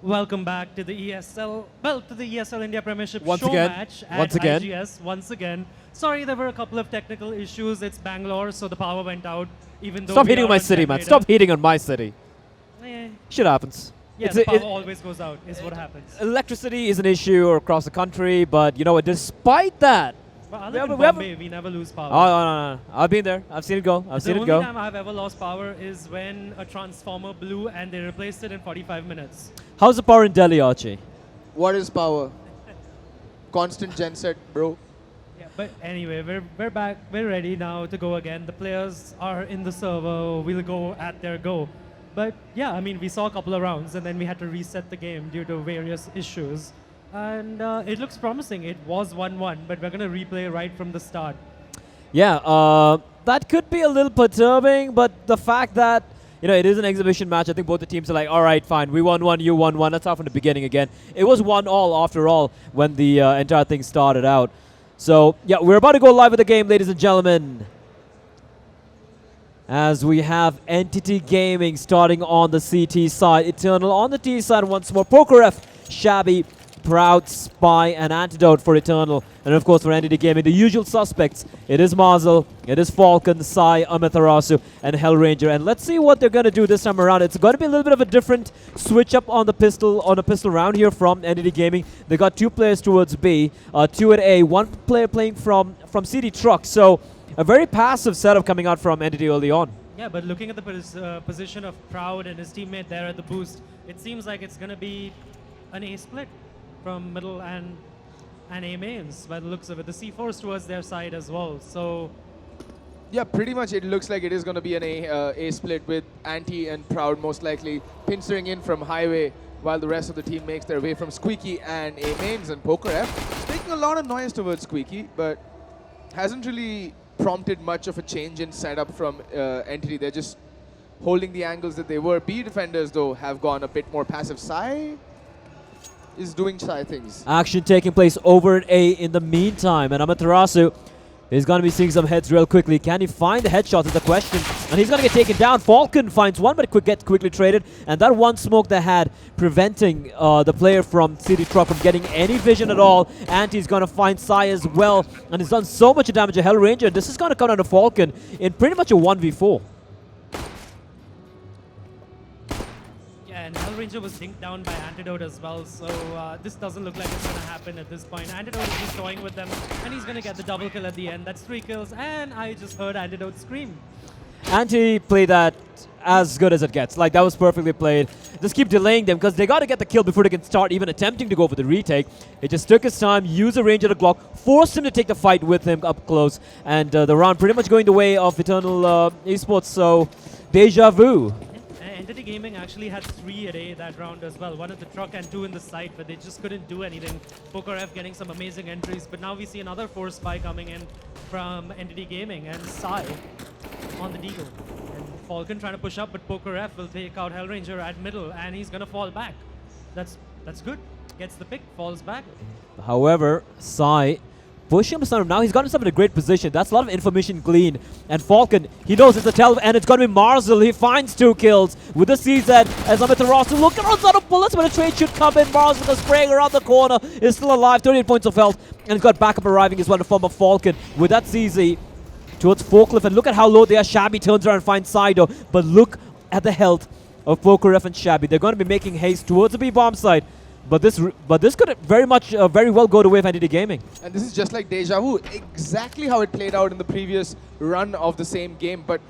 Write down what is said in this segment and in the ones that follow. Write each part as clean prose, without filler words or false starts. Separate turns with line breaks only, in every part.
Welcome back to the ESL India Premiership
Once
show
again.
match at
Once again.
IGS. Once again. Sorry, there were a couple of technical issues. It's Bangalore, so the power went out. Even though
Stop
we
hitting
are
on my
on
city, man.
generator.
Stop hitting on my city.
Eh,
Shit happens.
yeah,
It's
the
a-
power
it-
always goes out, is what happens.
Electricity is an issue across the country, but you know what? Despite that,
But I
we
live
have-
in
we have-
Bombay, we never lose power.
oh no. I've been there. I've seen it go. I've
the
seen it
only
go.
time I've ever lost power is when a transformer blew and they replaced it in 45 minutes.
How's the power in Delhi, Archie?
What is power? Constant genset, bro.
Yeah, but anyway, we're back. We're ready now to go again. The players are in the server. We'll go at their go. But yeah, I mean, we saw a couple of rounds and then we had to reset the game due to various issues. And it looks promising. It was 1-1, but we're going to replay right from the start.
Yeah, that could be a little perturbing, but the fact that it is an exhibition match, I think both the teams are like, all right, fine, we won one, you won one. Let's start from the beginning again. It was 1-1 after all when the entire thing started out. So yeah, we're about to go live with the game, ladies and gentlemen. As we have Entity Gaming starting on the CT side, Eternal on the T side once more. PokerF, Shabby, Proud, Spy, and Antidote for Eternal. And of course for Entity Gaming, the usual suspects. It is Marzel, it is Falcon, Sai, Amaterasu, and Hellranger. And let's see what they're going to do this time around. It's going to be a little bit of a different switch up on the pistol round here from Entity Gaming. They got two players towards B, two at A, one player playing from CD Truck. So a very passive setup coming out from Entity early on.
Yeah, but looking at the position of Proud and his teammate there at the boost, it seems like it's going to be an A split from middle and A mains by the looks of it. The C4s towards their side as well. So
Yeah, pretty much it looks like it is going to be an A split with Anti and Proud most likely pincering in from Highway while the rest of the team makes their way from Squeaky and A mains. And PokerF making a lot of noise towards Squeaky, but hasn't really prompted much of a change in setup from Entity. They're just holding the angles that they were. B defenders though have gone a bit more passive. Sai is doing Sai things.
Action taking place over at A in the meantime, and Amaterasu is going to be seeing some heads real quickly. Can he find the headshots is the question, and he's going to get taken down. Falcon finds one, but gets quickly traded, and that one smoke they had preventing the player from CD Truck from getting any vision at all. Anti's going to find Sai as well, and he's done so much damage to Hellranger. This is going to come down to Falcon in pretty much a 1v4.
and Hellranger was dinked down by Antidote as well, so this doesn't look like it's going to happen at this point. Antidote is just toying with them, and he's going to get the double kill at the end. That's 3 kills, and I just heard Antidote scream.
Anti played that as good as it gets. Like, that was perfectly played. Just keep delaying them because they got to get the kill before they can start even attempting to go for the retake. It just took his time, used the range of the Glock, forced him to take the fight with him up close, and the round pretty much going the way of Eternal Esports, so deja vu.
Entity Gaming actually had 3 at A that round as well. 1 at the truck and 2 in the site, but they just couldn't do anything. PokerF getting some amazing entries, but now we see another force spy coming in from Entity Gaming and Sai on the deagle. And Falcon trying to push up, but PokerF will take out Hellranger at middle, and he's gonna fall back. That's good. Gets the pick, falls back.
However, Sai pushing him now. He's got himself in a great position. That's a lot of information gleaned. And Falcon, he knows it's a tell, and it's going to be Marzel. He finds 2 kills with the CZ as Amaterasu. Look at runs out of bullets, but a trade should come in. Marzel is spraying around the corner, is still alive, 38 points of health, and he's got backup arriving as well in the form of Falcon with that CZ towards Forklift. And look at how low they are. Shabby turns around and finds Sido, but look at the health of PokerF and Shabby. They're going to be making haste towards the B-bomb side. But this could very well go the way of Entity Gaming.
And this is just like deja vu, exactly how it played out in the previous run of the same game. But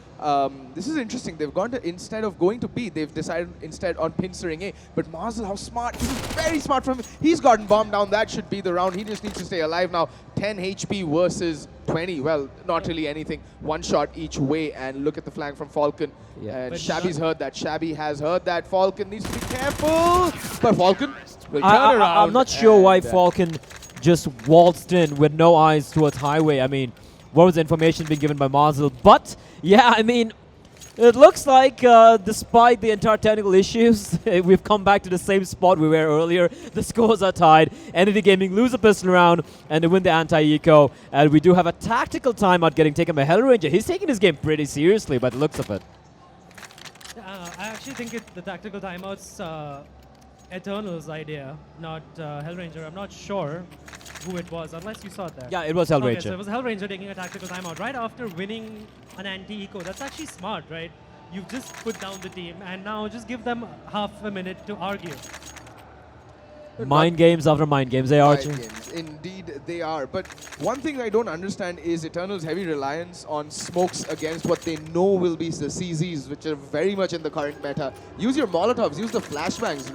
this is interesting. They've gone to, instead of going to B, they've decided instead on pincering A. But Marzel, how smart. This is very smart from him. He's gotten bombed down. That should be the round. He just needs to stay alive now. 10 HP versus 20. Well, not really anything. 1 shot each way. And look at the flank from Falcon.
Yeah.
And
But
Shabby's heard that. Shabby has heard that. Falcon needs to be careful. But Falcon will turn around.
I'm not sure why
and,
Falcon just waltzed in with no eyes towards Highway. I mean, what was the information being given by Marzel? But, yeah, I mean, it looks like despite the entire technical issues, we've come back to the same spot we were earlier. The scores are tied. Entity Gaming lose a pistol round and they win the anti-eco. And we do have a tactical timeout getting taken by Hellranger. He's taking this game pretty seriously by the looks of it.
I actually think the tactical timeouts Eternal's idea, not Hellranger. I'm not sure who it was, unless you saw it there.
Yeah, it was
Okay,
Hellranger.
so it was Hellranger taking a tactical timeout right after winning an anti-eco. That's actually smart, right? You've just put down the team, and now just give them half a minute to argue.
Mind games after mind games, they are.
Mind games. Indeed, they are. But one thing I don't understand is Eternal's heavy reliance on smokes against what they know will be the CZs, which are very much in the current meta. Use your Molotovs, use the flashbangs.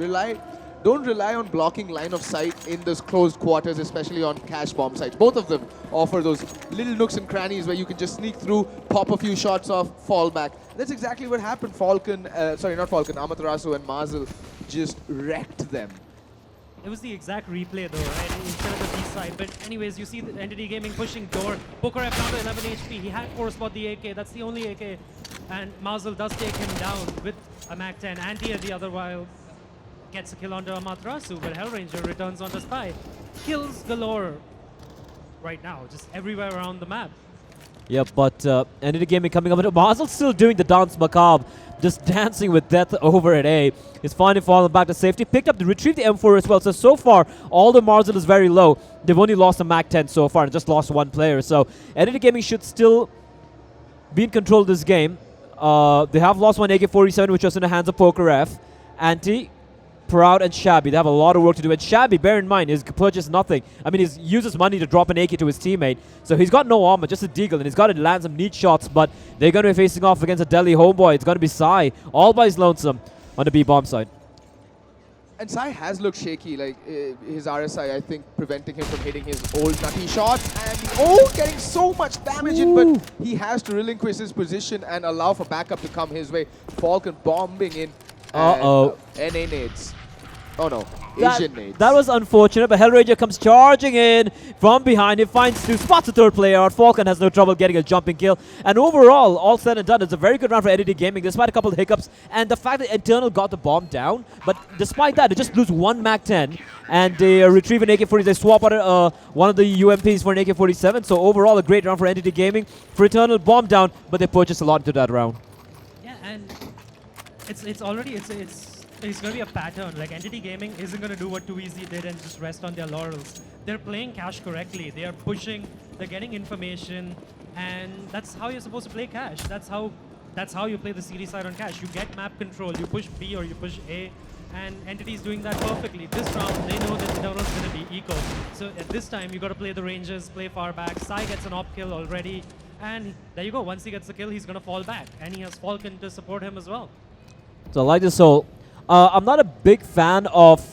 Don't rely on blocking line of sight in those closed quarters, especially on cache bomb sites. Both of them offer those little nooks and crannies where you can just sneak through, pop a few shots off, fall back. That's exactly what happened. Amaterasu and Marzel just wrecked them.
It was the exact replay though, right? Instead of the B side. But anyways, you see the Entity Gaming pushing door. Pokerev down to 11 HP. He had force spot the AK. That's the only AK. And Marzel does take him down with a Mac 10. Anti at the other while gets a kill onto Amaterasu, but Hellranger returns onto Spy. Kills galore right now, just everywhere around the map.
Yeah, but Entity Gaming coming up. Marzel's still doing the dance macabre, just dancing with death over at A. He's finally fallen back to safety. Retrieved the M4 as well. So far, all the Marzel is very low. They've only lost a Mac 10 so far and just lost one player. So Entity Gaming should still be in control of this game. They have lost one AK-47, which was in the hands of Pokerev. Anti, Proud, and Shabby. They have a lot of work to do. And Shabby, bear in mind, he's purchased nothing. I mean, he uses money to drop an AK to his teammate. So he's got no armor, just a deagle. And he's got to land some neat shots. But they're going to be facing off against a Delhi homeboy. It's going to be Sai, all by his lonesome on the B-bomb side.
And Sai has looked shaky, like his RSI, I think, preventing him from hitting his old nutty shots. And getting so much damage in, but he has to relinquish his position and allow for backup to come his way. Falcon bombing in.
Uh-oh.
NA nades. Oh no, Asian nades.
That was unfortunate, but Hellranger comes charging in from behind. He finds two, spots the third player out. Falcon has no trouble getting a jumping kill. And overall, all said and done, it's a very good round for Entity Gaming, despite a couple of hiccups. And the fact that Eternal got the bomb down, but despite that, they just lose one Mac 10. And they retrieve an AK-47. They swap out one of the UMPs for an AK-47. So overall, a great round for Entity Gaming. For Eternal, bomb down, but they purchased a lot into that round.
Yeah, and it's going to be a pattern. Like, Entity Gaming isn't going to do what 2EZ did and just rest on their laurels. They're playing cash correctly. They are pushing, they're getting information, and that's how you're supposed to play cash. That's how you play the series side on cash. You get map control, you push B or you push A, and Entity is doing that perfectly. This round, they know that Eternal's going to be eco. So at this time, you got to play the Rangers, play far back. Sai gets an op kill already, and there you go. Once he gets the kill, he's going to fall back, and he has Falcon to support him as well.
So I like this whole... I'm not a big fan of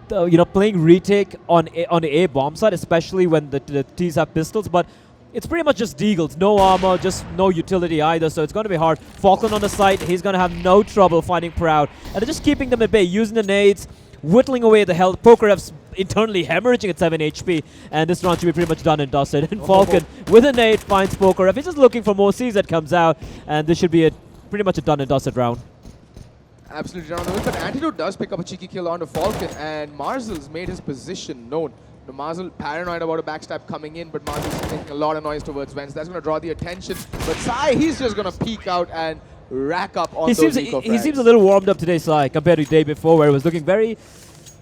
playing retake on the A bomb side, especially when the T's have pistols, but it's pretty much just deagles, no armor, just no utility either, so it's going to be hard. Falkland on the side, he's going to have no trouble finding Proud, and they're just keeping them at bay, using the nades, whittling away at the health. Pokerev's internally hemorrhaging at 7 HP, and this round should be pretty much done and dusted. And Falcon, with a nade, finds Pokerev. He's just looking for more C's that comes out, and this should be pretty much a done and dusted round.
Absolutely down the wing, but Antidote does pick up a cheeky kill onto Falcon, and Marzel's made his position known. Marzel paranoid about a backstab coming in, but Marzel's making a lot of noise towards Vents. That's going to draw the attention. But Sai, he's just going to peek out and rack up on those eco frags.
He seems a little warmed up today, Sai, compared to the day before, where it was looking very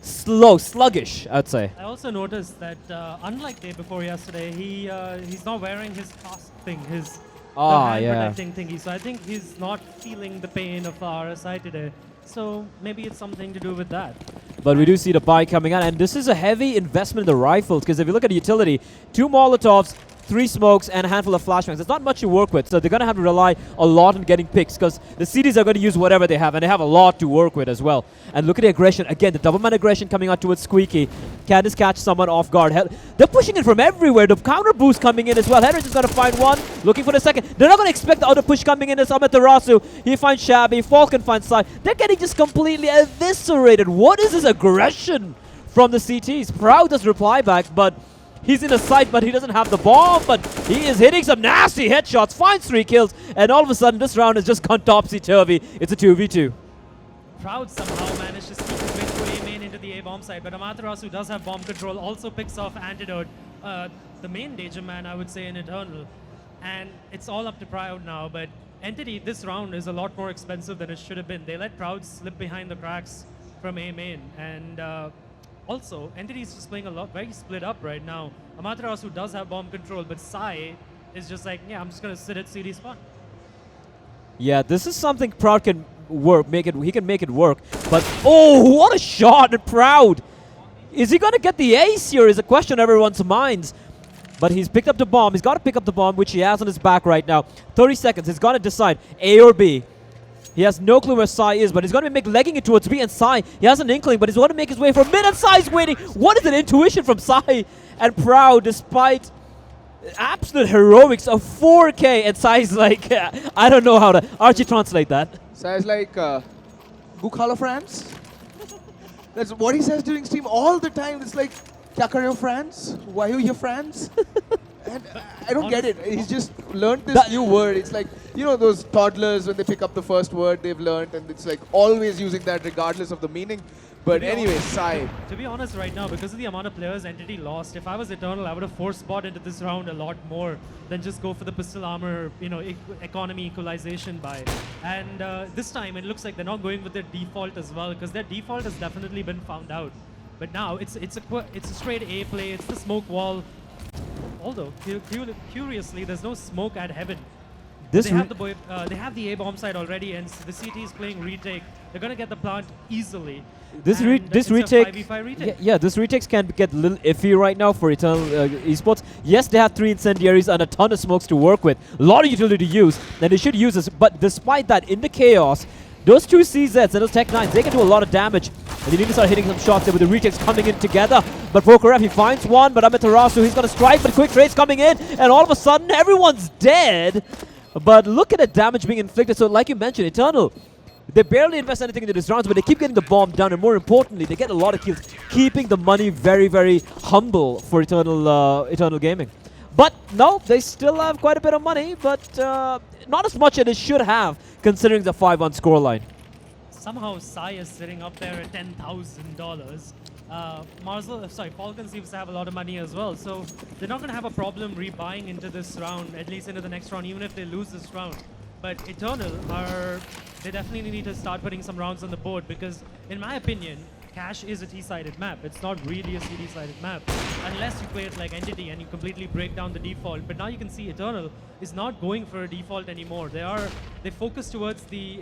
sluggish, I'd say.
I also noticed that unlike day before yesterday, he's not wearing his task thing, his hand protecting thingy. So I think he's not feeling the pain of the RSI today. So maybe it's something to do with that.
But we do see the buy coming out, and this is a heavy investment in the rifles, because if you look at the utility, 2 Molotovs, 3 smokes, and a handful of flashbangs. There's not much to work with, so they're going to have to rely a lot on getting picks, because the CDs are going to use whatever they have, and they have a lot to work with as well. And look at the aggression. Again, the double man aggression coming out towards Squeaky. Can this catch someone off guard? They're pushing it from everywhere. The counter boost coming in as well. Henry is going to find one, looking for the second. They're not going to expect the other push coming in as Amaterasu. He finds Shabby. Falcon finds Sai. They're getting just completely eviscerated. What is this aggression from the CTs? Proud does reply back, but he's in the sight, but he doesn't have the bomb, but he is hitting some nasty headshots, finds 3 kills, and all of a sudden this round has just gone topsy-turvy. It's a 2v2.
Proud somehow managed to sneak his way through A main into the A bomb site, but Amaterasu does have bomb control, also picks off Antidote, the main danger man, I would say, in Eternal. And it's all up to Proud now, but Entity, this round is a lot more expensive than it should have been. They let Proud slip behind the cracks from A main. And also, Entity is just playing a lot, very split up right now. Amaterasu does have bomb control, but Sai is just like, yeah, I'm just going to sit at CD spawn.
Yeah, this is something Proud can work. He can make it work. But oh, what a shot! And Proud, is he gonna get the ace here? Is a question on everyone's minds. But he's picked up the bomb. He's got to pick up the bomb, which he has on his back right now. 30 seconds. He's got to decide A or B. He has no clue where Sai is, but he's going to be legging it towards B. And Sai, he has an inkling, but he's going to make his way from mid. And Sai's waiting. What is an intuition from Sai and Proud, despite absolute heroics of 4K? And Sai's like, I don't know how to. Archie, translate that.
Sai's like, Bukhala France? That's what he says during stream all the time. It's like, Kya kar rahe ho, France? Why are you here, France? And I don't get it. He's just learned this new word. It's like, you know, those toddlers when they pick up the first word they've learned, and it's like always using that regardless of the meaning. But anyway, Sai.
To be honest, right now, because of the amount of players Entity lost, if I was Eternal, I would have forced bot into this round a lot more than just go for the pistol armor, you know, economy equalization buy. And this time, it looks like they're not going with their default as well, because their default has definitely been found out. But now it's a straight A play. It's the smoke wall. Although curiously, there's no smoke at Heaven. They have the A bomb side already, and the CT is playing retake. They're gonna get the plant easily.
This retake, yeah, this retakes can get a little iffy right now for Eternal Esports. Yes, they have 3 incendiaries and a ton of smokes to work with, a lot of utility to use, and they should use this. But despite that, in the chaos, those 2 CZs and those Tech 9s, they can do a lot of damage. And they need to start hitting some shots there with the retakes coming in together. But Pokeref, he finds one, but Amaterasu, he's going to strike, but quick trades coming in, and all of a sudden, everyone's dead. But look at the damage being inflicted. So like you mentioned, Eternal, they barely invest anything into this round, but they keep getting the bomb done, and more importantly, they get a lot of kills, keeping the money very, very humble for Eternal Gaming. But no, they still have quite a bit of money, but not as much as they should have, considering the 5-1 scoreline.
Somehow Sai is sitting up there at $10,000. Falcon seems to have a lot of money as well, so they're not going to have a problem rebuying into this round, at least into the next round, even if they lose this round. But Eternal they definitely need to start putting some rounds on the board, because in my opinion, Cash is a T-sided map. It's not really a CD-sided map, unless you play it like Entity and you completely break down the default. But now you can see Eternal is not going for a default anymore. They focus towards the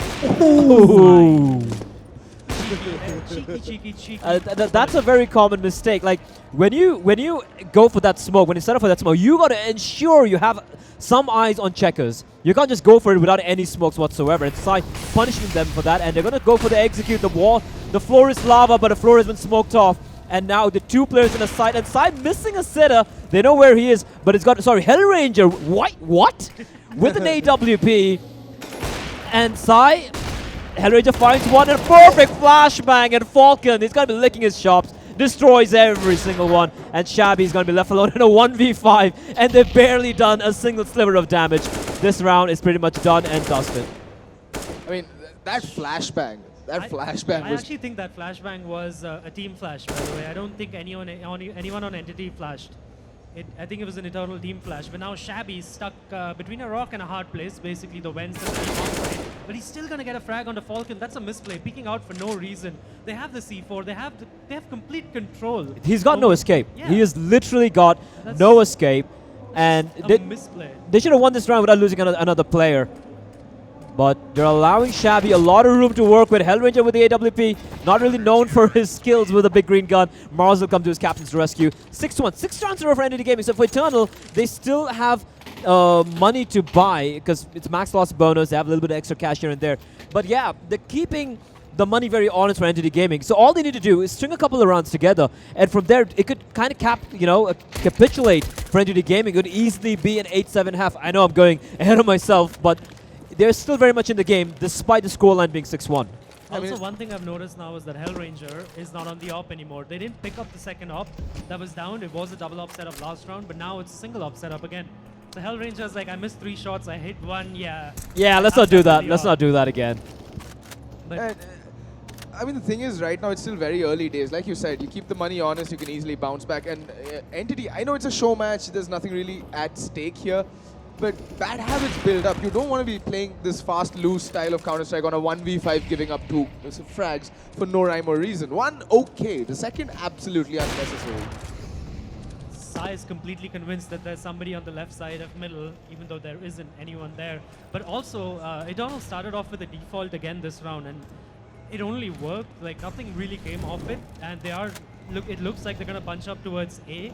cheeky.
That's a very common mistake. Like when you go for that smoke, when you set up for that smoke, you gotta ensure you have some eyes on checkers. You can't just go for it without any smokes whatsoever. It's Sai punishing them for that, and they're gonna go for the execute. The wall, the floor is lava, but the floor has been smoked off. And now the 2 players in the side, and Sai missing a sitter. They know where he is, but it's got, Hellranger, what? With an AWP. And Sai, Hellranger finds one, and perfect flashbang, and Falcon, he's gonna be licking his chops, destroys every single one, and Shabby's gonna be left alone in a 1v5, and they've barely done a single sliver of damage. This round is pretty much done and dusted.
I mean, that flashbang. I
actually think that flashbang was a team flash, by the way. I don't think anyone on Entity flashed. I think it was an Eternal team flash. But now Shabby's stuck between a rock and a hard place, basically the Wens and the side. But he's still going to get a frag on the Falcon. That's a misplay, peeking out for no reason. They have the C4. They have complete control.
He's got no escape.
Yeah.
He has literally got no escape. And they should have won this round without losing another player. But they're allowing Shabby a lot of room to work with. Hellranger with the AWP, not really known for his skills with a big green gun. Mars will come to his captain's rescue. 6-1, 6 rounds in a row for Entity Gaming. So for Eternal, they still have money to buy, because it's max loss bonus. They have a little bit of extra cash here and there. But yeah, they're keeping the money very honest for Entity Gaming. So all they need to do is string a couple of rounds together, and from there it could kind of capitulate for Entity Gaming. It could easily be an 8-7 I know I'm going ahead of myself, but they're still very much in the game, despite the scoreline being 6-1.
Also, one thing I've noticed now is that Hellranger is not on the op anymore. They didn't pick up the second op that was down. It was a double op setup last round, but now it's a single op setup again. So Hellranger's like, I missed 3 shots, I hit 1, yeah.
Yeah, let's not do that. Let's not do that again.
But
I mean, the thing is, right now, it's still very early days. Like you said, you keep the money honest, you can easily bounce back. And Entity, I know it's a show match. There's nothing really at stake here. but bad habits build up. You don't want to be playing this fast, loose style of Counter-Strike on a 1v5, giving up 2 frags for no rhyme or reason. One, okay. The second, absolutely unnecessary.
Sai is completely convinced that there's somebody on the left side of middle, even though there isn't anyone there. But also, Eternal started off with a default again this round, and it only worked. Like, nothing really came off it, and it looks like they're going to bunch up towards A.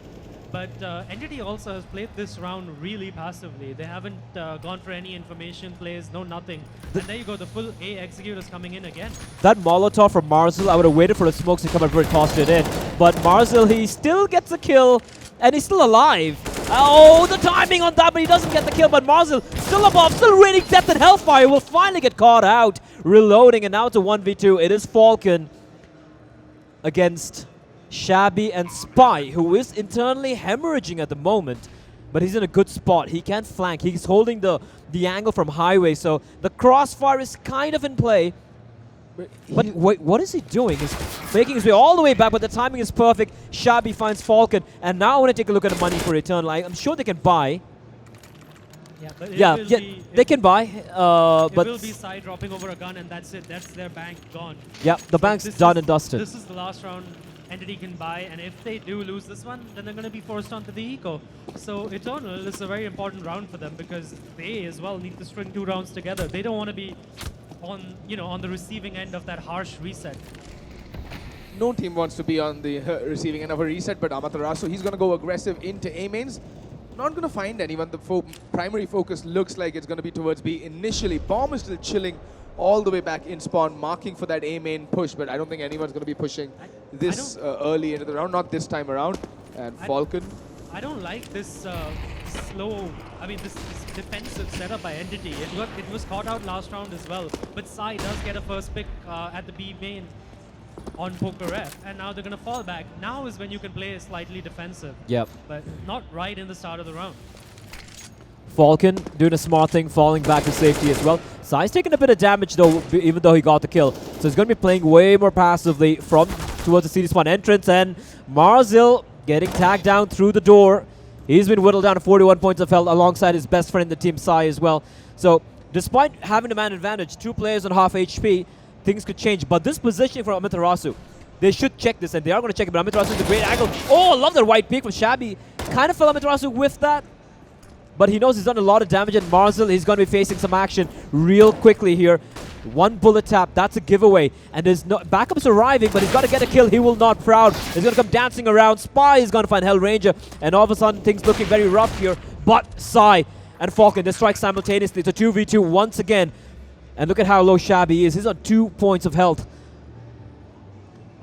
But Entity also has played this round really passively. They haven't gone for any information plays, no nothing. And there you go, the full A executors coming in again.
That Molotov from Marzel, I would have waited for the smokes to come and tossed it in. But Marzel, he still gets a kill, and he's still alive. Oh, the timing on that, but he doesn't get the kill. But Marzel, still above, still raining death and hellfire, will finally get caught out. Reloading, and now it's a 1v2. It is Falcon against Shabby and Spy, who is internally hemorrhaging at the moment, but he's in a good spot. He can flank. He's holding the angle from Highway, so the crossfire is kind of in play. But wait, what is he doing? He's making his way all the way back, but the timing is perfect. Shabby finds Falcon, and now I want to take a look at the money for Eternal. I'm sure they can buy.
Yeah, but
they can buy.
It
but
will be Sai dropping over a gun, and that's it. That's their bank gone.
Yeah, the bank's done and dusted.
This is the last round Entity can buy, and if they do lose this one, then they're going to be forced onto the eco. So Eternal is a very important round for them because they as well need to string 2 rounds together. They don't want to be on the receiving end of that harsh reset.
No team wants to be on the receiving end of a reset, but Amaterasu, he's going to go aggressive into A mains. Not going to find anyone. The primary focus looks like it's going to be towards B initially. Bomb is still chilling all the way back in spawn, marking for that A main push, but I don't think anyone's going to be pushing this early into the round, not this time around. And Falcon.
I don't like this this defensive setup by Entity. It was caught out last round as well, but Sai does get a first pick at the B main on Poker F, and now they're going to fall back. Now is when you can play slightly defensive.
Yep.
But not right in the start of the round.
Falcon doing a smart thing, falling back to safety as well. Sai's taking a bit of damage though, even though he got the kill. So he's going to be playing way more passively towards the CD spawn entrance, and Marzil getting tagged down through the door. He's been whittled down to 41 points of health alongside his best friend in the team, Sai, as well. So despite having a man advantage, 2 players on half HP, things could change. But this positioning from Amaterasu, they should check this, and they are going to check it. But Amaterasu is a great angle. Oh, I love that white peak from Shabby. Kind of fell Amaterasu with that, but he knows he's done a lot of damage, and Marzil, he's going to be facing some action real quickly here. 1 bullet tap, that's a giveaway. And there's no backups arriving, but he's got to get a kill. He will not Proud. He's going to come dancing around. Spy is going to find Hell Ranger, and all of a sudden things looking very rough here. But Sai and Falcon, they strike simultaneously. It's a 2v2 once again. And look at how low Shabby is. He's on 2 points of health.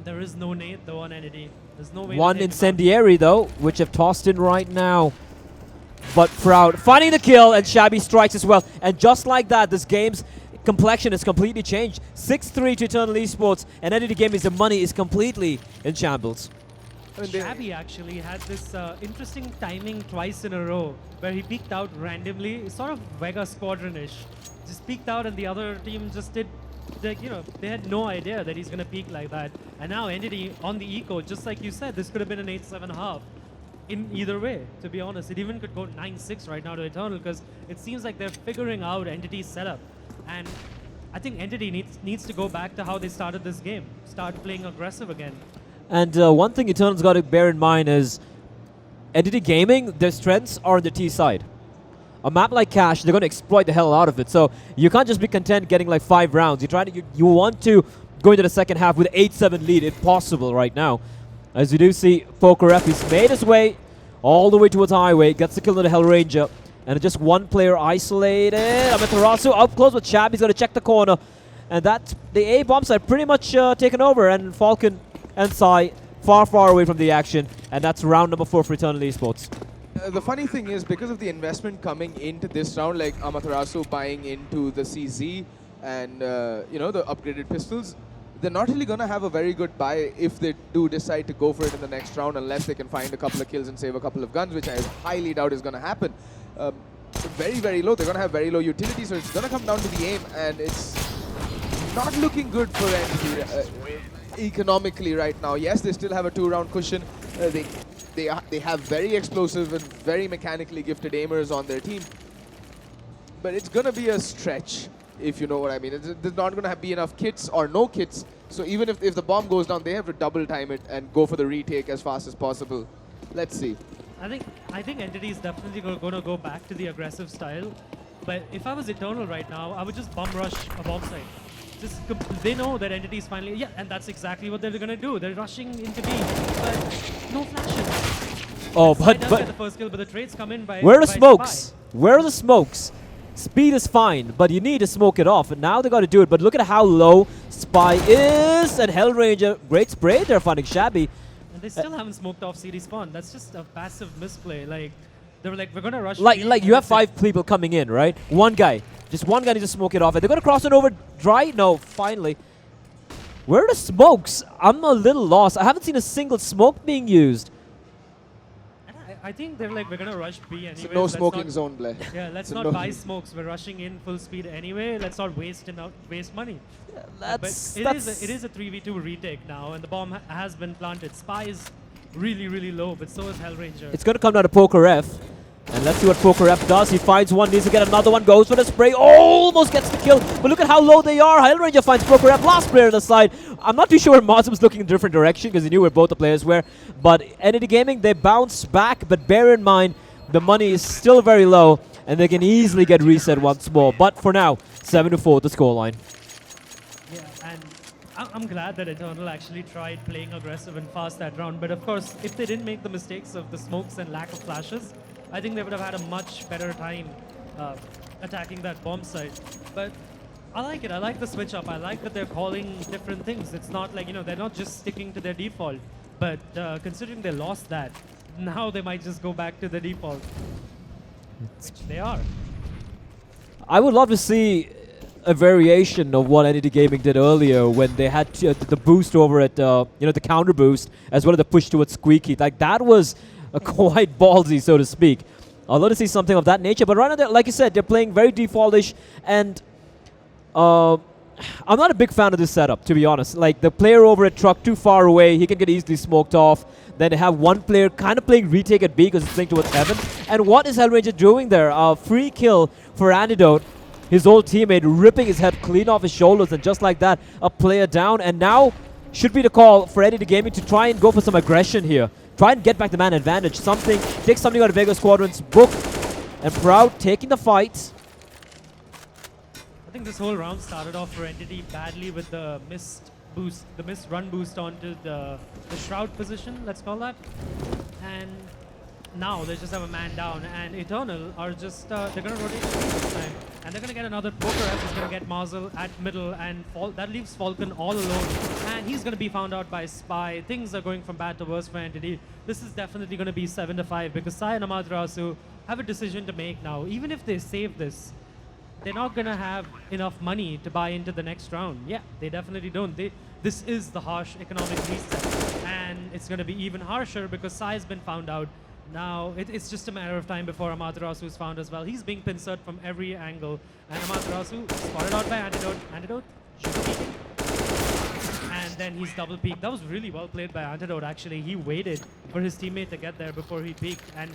There is no nade though on Entity. There's no way.
1 incendiary though, which have tossed in right now. But Proud finding the kill, and Shabby strikes as well. And just like that, this game's complexion has completely changed. 6-3 to Eternal Esports, and Entity Gaming's the money is completely in shambles.
Shabby actually had this interesting timing twice in a row where he peeked out randomly, sort of Vega Squadron-ish. Just peeked out, and the other team just did, they had no idea that he's going to peek like that. And now Entity on the eco, just like you said, this could have been an 8-7 in either way, to be honest. It even could go 9-6 right now to Eternal, because it seems like they're figuring out Entity's setup. And I think Entity needs to go back to how they started this game. Start playing aggressive again.
And one thing Eternal's got to bear in mind is Entity Gaming, their strengths are on the T side. A map like Cash, they're going to exploit the hell out of it. So you can't just be content getting like 5 rounds. You want to go into the second half with an 8-7 lead if possible right now. As you do see, Poker F, he's made his way all the way towards Highway, gets the kill on the Hell Ranger, and just 1 player isolated. Amaterasu up close with Chab, he's going to check the corner. And that, the A bombs are pretty much taken over, and Falcon and Sai far, far away from the action. And that's round number 4 for Eternal Esports.
The funny thing is, because of the investment coming into this round, like Amaterasu buying into the CZ and the upgraded pistols, they're not really going to have a very good buy if they do decide to go for it in the next round, unless they can find a couple of kills and save a couple of guns, which I highly doubt is going to happen. Very, very low. They're going to have very low utility, so it's going to come down to the aim, and it's not looking good for Entity economically right now. Yes, they still have a 2-round cushion. They have very explosive and very mechanically gifted aimers on their team. but it's going to be a stretch, if you know what I mean. There's not going to be enough kits or no kits. So even if the bomb goes down, they have to double time it and go for the retake as fast as possible. Let's see.
I think Entity is definitely going to go back to the aggressive style. But if I was Eternal right now, I would just bum rush a bomb site. They know that Entity is finally... Yeah, and that's exactly what they're going to do. They're rushing into B, but no flashes.
Oh,
Spy does
but
get the first kill, but the trades come in by...
where are the
by
smokes?
Spy.
Where are the smokes? Speed is fine, but you need to smoke it off. And now they got to do it. But look at how low Spy is. And Hellranger, great spray. They're finding Shabby.
And they still haven't smoked off CD spawn. That's just a passive misplay. Like, they were like, we're going to rush...
Like
B,
you have
and
5 people coming in, right? One guy. Just one guy needs to smoke it off. And they're going to cross it over dry? No, finally. Where are the smokes? I'm a little lost. I haven't seen a single smoke being used.
I think they're like, we're going to rush B anyway.
So no smoking zone, Blair.
Yeah, let's
So
not
no-
buy smokes. We're rushing in full speed anyway. Let's not waste money. But it is a 3v2 retake now, and the bomb has been planted. Spy is really, really low, but so is Hellranger.
It's going to come down to Poker F. And let's see what Poker F does. He finds one, needs to get another one, goes for the spray, almost gets the kill. But look at how low they are. Hellranger finds Poker F, last player on the side. I'm not too sure where Mazum's looking in a different direction because he knew where both the players were. But Entity Gaming, they bounce back, but bear in mind, the money is still very low, and they can easily get reset once more. But for now, 7-4 the scoreline.
Yeah, and I'm glad that Eternal actually tried playing aggressive and fast that round. But of course, if they didn't make the mistakes of the smokes and lack of flashes, I think they would have had a much better time attacking that bomb site. But I like it. I like the switch up. I like that they're calling different things. It's not like, they're not just sticking to their default. But considering they lost that, now they might just go back to the default. Which they are.
I would love to see a variation of what Entity Gaming did earlier when they had the boost over at, the counter boost, as well as the push towards Squeaky. Like, that was quite ballsy, so to speak. I'd love to see something of that nature. But right now, like you said, they're playing very defaultish, and I'm not a big fan of this setup, to be honest. Like, the player over at Truck too far away, he can get easily smoked off. Then they have one player kind of playing retake at B because it's playing towards Heaven. And what is Hellranger doing there? Free kill for Antidote. His old teammate ripping his head clean off his shoulders, and just like that, a player down. And now should be the call for Entity Gaming to try and go for some aggression here. Try and get back the man advantage. Take something out of Vega Squadron's book. And Proud taking the fight.
I think this whole round started off for Entity badly with the missed boost, the missed run boost onto the Shroud position, let's call that. And now they just have a man down, and Eternal are just, they're going to rotate this time. And they're going to get another Poker F, is going to get Marzel at middle, and that leaves Falcon all alone. And he's going to be found out by Spy. Things are going from bad to worse for Entity. This is definitely going to be 7-5 because Sai and Amaterasu have a decision to make now. Even if they save this, they're not going to have enough money to buy into the next round. Yeah, they definitely don't. This is the harsh economic reset. And it's going to be even harsher because Sai has been found out. Now, it's just a matter of time before Amaterasu is found as well. He's being pincered from every angle. And Amaterasu spotted out by Antidote. Antidote, should be peeking. And then he's double peaked. That was really well played by Antidote, actually. He waited for his teammate to get there before he peaked. And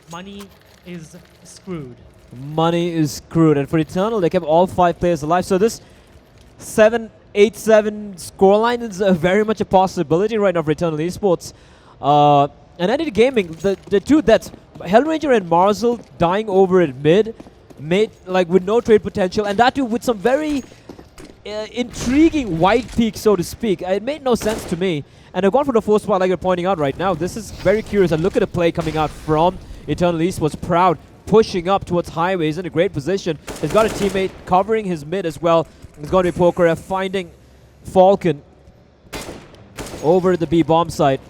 money is screwed.
Money is screwed. And for Eternal, they kept all 5 players alive. So this 7-8-7 scoreline is very much a possibility right now for Eternal Esports. And Entity Gaming, the two deaths, Hellranger and Marzel dying over at mid, like with no trade potential, and that too with some very intriguing white peak, so to speak. It made no sense to me. And I've gone for the 4th spot like you're pointing out right now. This is very curious. And look at the play coming out from Eternal Esports. Proud pushing up towards Highway. He's in a great position. He's got a teammate covering his mid as well. He's going to be Poker F finding Falcon over at the B bomb site.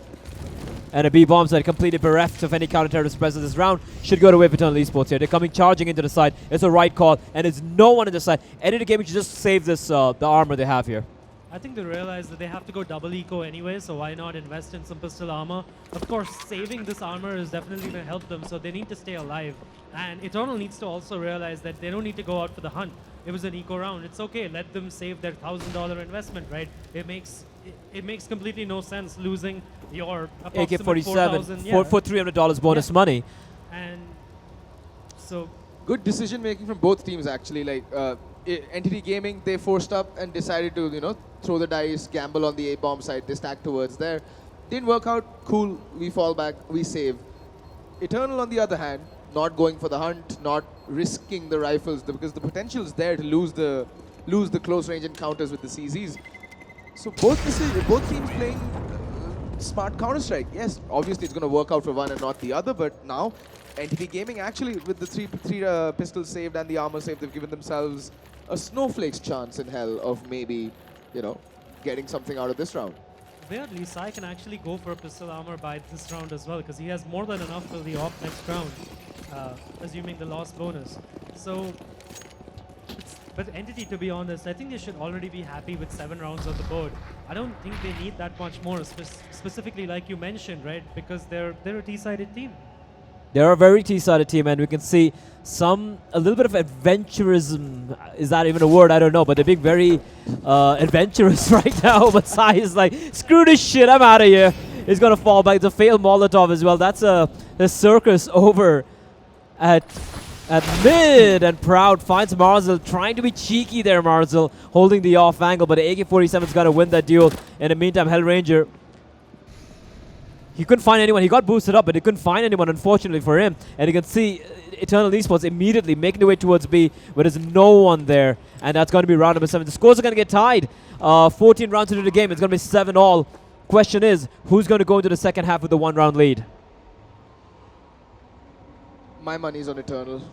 And a B bomb site completely bereft of any counter-terrorist presence this round. Should go to way for Eternal Esports here. They're coming charging into the side. It's a right call, and there's no one in the side. Entity Gaming should just save this the armor they have here.
I think they realize that they have to go double eco anyway, so why not invest in some pistol armor? Of course, saving this armor is definitely going to help them, so they need to stay alive. And Eternal needs to also realize that they don't need to go out for the hunt. It was an eco round. It's okay. Let them save their $1,000 investment, right? It makes completely no sense losing your
AK-47
yeah.
for $300 bonus money.
And so
good decision making from both teams actually. Like Entity Gaming, they forced up and decided to throw the dice, gamble on the A bomb side. They stacked towards there. Didn't work out. Cool. We fall back. We save. Eternal on the other hand, not going for the hunt, not risking the rifles because the potential is there to lose the close range encounters with the CZs. So both teams playing smart Counter-Strike. Yes, obviously it's going to work out for one and not the other, but now Entity Gaming actually with the three pistols saved and the armor saved, they've given themselves a snowflake's chance in hell of maybe, getting something out of this round.
Weirdly, Sai can actually go for a pistol armor by this round as well, because he has more than enough for the off next round, assuming the loss bonus. So, but Entity, to be honest, I think they should already be happy with 7 rounds on the board. I don't think they need that much more, specifically like you mentioned, right? Because they're a T-sided team.
They're a very T-sided team, and we can see a little bit of adventurism. Is that even a word? I don't know, but they're being very adventurous right now. But Sai is like, screw this shit, I'm out of here. He's going to fall back. It's a failed Molotov as well. That's a circus over at mid, and Proud finds Marzel, trying to be cheeky there, Marzel, holding the off angle, but the AK-47's got to win that duel. In the meantime, Hellranger, he couldn't find anyone. He got boosted up, but he couldn't find anyone, unfortunately for him. And you can see Eternal Esports immediately making their way towards B, where there's no one there. And that's going to be round number 7. The scores are going to get tied. 14 rounds into the game. It's going to be 7-all. Question is, who's going to go into the second half with the 1-round lead?
My money's on Eternal.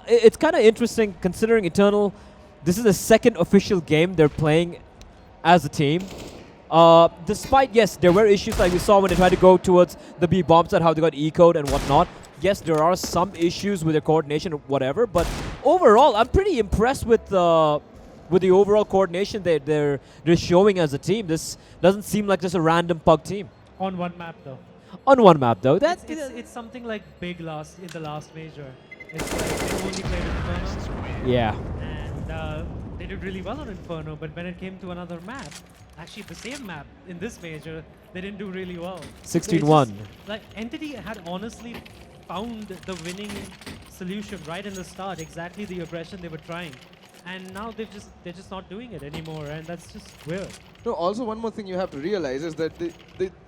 It's kind of interesting considering Eternal, this is the second official game they're playing as a team. Despite, yes, there were issues like we saw when they tried to go towards the B bomb side, how they got ecoed and whatnot. Yes, there are some issues with their coordination or whatever, but overall, I'm pretty impressed with the overall coordination they're showing as a team. This doesn't seem like just a random pug team.
On one map, though.
On one map, though.
It's something like big in the last major. It's like they only played Inferno.
Yeah.
And they did really well on Inferno, but when it came to another map, actually the same map in this major, they didn't do really well.
16-1.
Like Entity had honestly found the winning solution right in the start, exactly the aggression they were trying. And now they're just not doing it anymore, and that's just weird.
No, also one more thing you have to realize is that the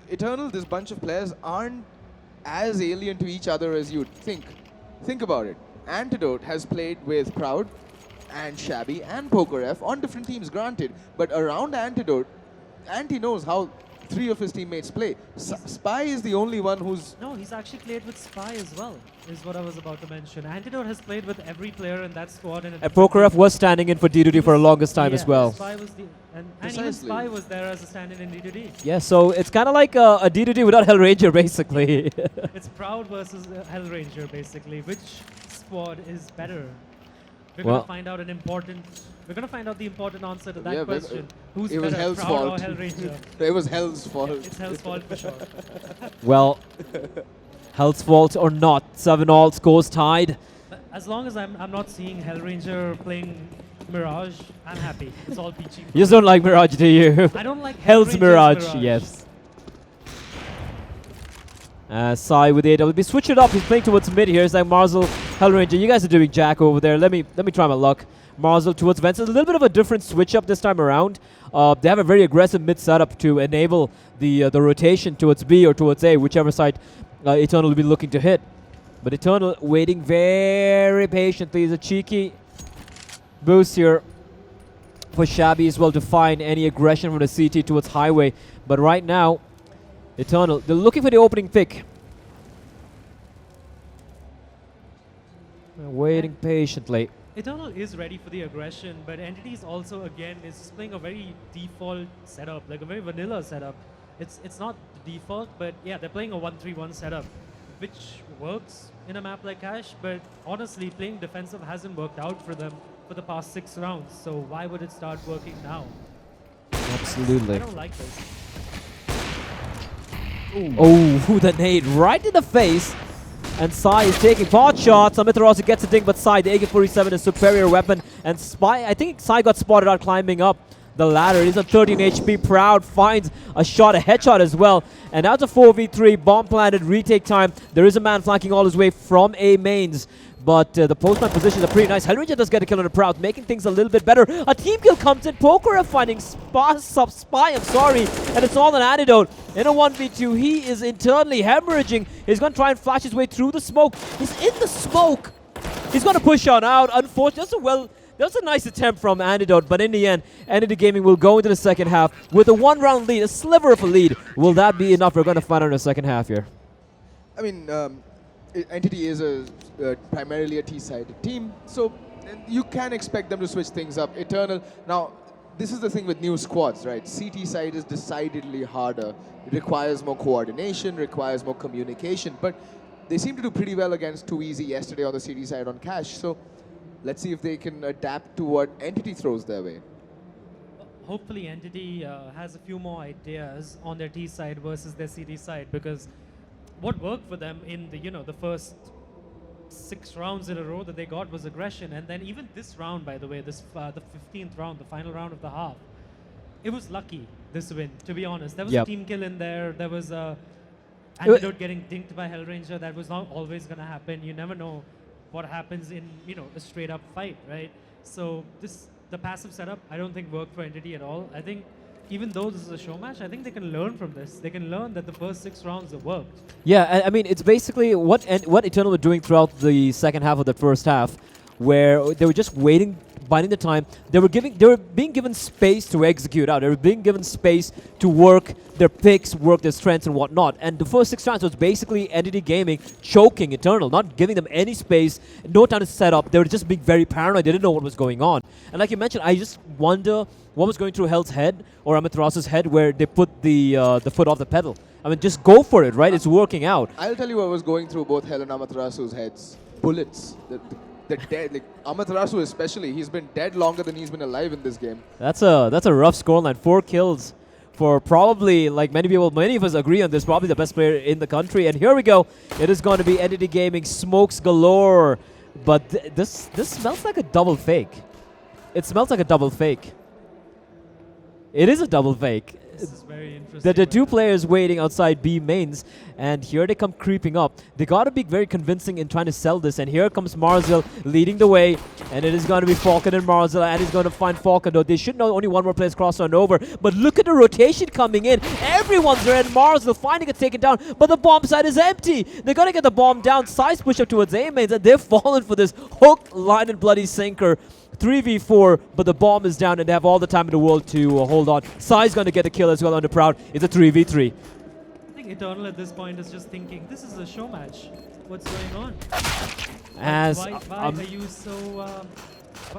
Eternal, this bunch of players aren't as alien to each other as you'd think. Think about it. Antidote has played with Proud and Shabby and PokerF on different teams, granted, but around Antidote, Anti knows how 3 of his teammates play. Spy is the only one who's...
No, he's actually played with Spy as well, is what I was about to mention. Antidote has played with every player in that squad. And
PokerF was standing in for D2D for the longest time as well.
Spy was and even Spy was there as a stand-in in D2D.
Yeah, so it's kind of like a D2D without Hellranger, basically.
It's Proud versus Hellranger, basically. Which squad is better? We're going to find out We're going to find out the important answer to that question. Who's better,
Hell's
Proud
fault.
or Hellranger?
It was Hell's fault.
It's Hell's fault for sure.
Well, Hell's fault or not, 7-all, scores tied.
As long as I'm not seeing Hellranger playing Mirage, I'm happy. It's all peachy.
You just don't like Mirage, do you?
I don't like
Hell's Mirage, yes. Sai with the AWP. Switch it up. He's playing towards mid here. It's like Marzel, Hellranger. You guys are doing Jack over there. Let me try my luck. Marzel towards Vents. It's a little bit of a different switch up this time around. They have a very aggressive mid setup to enable the rotation towards B or towards A, whichever side Eternal will be looking to hit. But Eternal waiting very patiently. He's a cheeky boost here for Shabby as well to find any aggression from the CT towards Highway. But right now, Eternal, they're looking for the opening pick. They're waiting patiently.
Eternal is ready for the aggression, but Entities also, again, is playing a very default setup, like a very vanilla setup. It's not the default, but yeah, they're playing a 1-3-1 setup, which works in a map like Ash, but honestly, playing defensive hasn't worked out for them for the past 6 rounds, so why would it start working now?
Absolutely.
I don't like this.
Ooh. Oh, the nade right in the face. And Sai is taking pot shots. Amitra also gets a ding, but Sai, the AK-47 is superior weapon. And Spy, I think Sai got spotted out climbing up the ladder. He's on 13 HP. Proud finds a shot, a headshot as well. And now it's a 4v3. Bomb planted, retake time. There is a man flanking all his way from A mains. But the postman positions are pretty nice. Hellranger does get a kill on the Proud, making things a little bit better. A team kill comes in. Poker finding Spy, and it's all an antidote. In a 1v2, he is internally hemorrhaging. He's going to try and flash his way through the smoke. He's in the smoke. He's going to push on out. Unfortunately, that's a nice attempt from Antidote, but in the end, Entity Gaming will go into the second half with a one-round lead, a sliver of a lead. Will that be enough? We're going to find out in the second half here.
I mean, Entity is primarily a T-sided team, so you can expect them to switch things up. Eternal, now, this is the thing with new squads, right? CT side is decidedly harder. It requires more coordination, requires more communication, but they seem to do pretty well against 2easy yesterday on the CT side on Cash, so let's see if they can adapt to what Entity throws their way.
Hopefully Entity has a few more ideas on their T side versus their CD side, because what worked for them in the first 6 rounds in a row that they got was aggression, and then even this round, by the way, the 15th round, the final round of the half, it was lucky, this win, to be honest. There was a team kill in there. There was a Antidote getting dinked by Hellranger. That was not always going to happen. You never know what happens in a straight up fight, right? So the passive setup I don't think worked for Entity at all. I think even though this is a show match, I think they can learn from this. They can learn that the first 6 rounds have worked.
Yeah, I mean, it's basically what Eternal were doing throughout the second half of the first half, where they were just waiting, biding the time. They were being given space to execute out. They were being given space to work their picks, work their strengths and whatnot. And the first 6 rounds was basically Entity Gaming choking Eternal, not giving them any space, no time to set up. They were just being very paranoid. They didn't know what was going on. And like you mentioned, I just wonder what was going through Hell's head or Amaterasu's head, where they put the foot off the pedal. I mean, just go for it, right? It's working out.
I'll tell you what was going through both Hell and Amaterasu's heads. Bullets. The dead, like Amaterasu especially, he's been dead longer than he's been alive in this game.
That's a rough scoreline. 4 kills for probably, like many of us agree on this, probably the best player in the country. And here we go. It is going to be Entity Gaming, smokes galore. But this smells like a double fake. It smells like a double fake. It is a double fake.
This is very interesting.
The 2 players waiting outside B mains, and here they come creeping up. They got to be very convincing in trying to sell this, and here comes Marzil leading the way, and it is going to be Falcon and Marzil, and he's going to find Falcon, though they should know only one more player's crossed on over, but look at the rotation coming in. Everyone's there, and Marzil finding it taken down, but the bomb side is empty. They're going to get the bomb down, size push up towards A mains, and they've fallen for this hook, line, and bloody sinker. 3v4, but the bomb is down and they have all the time in the world to hold on. Sai's going to get a kill as well on the Proud. It's a 3v3.
I think Eternal at this point is just thinking, this is a show match. What's going on?
As
why are you so...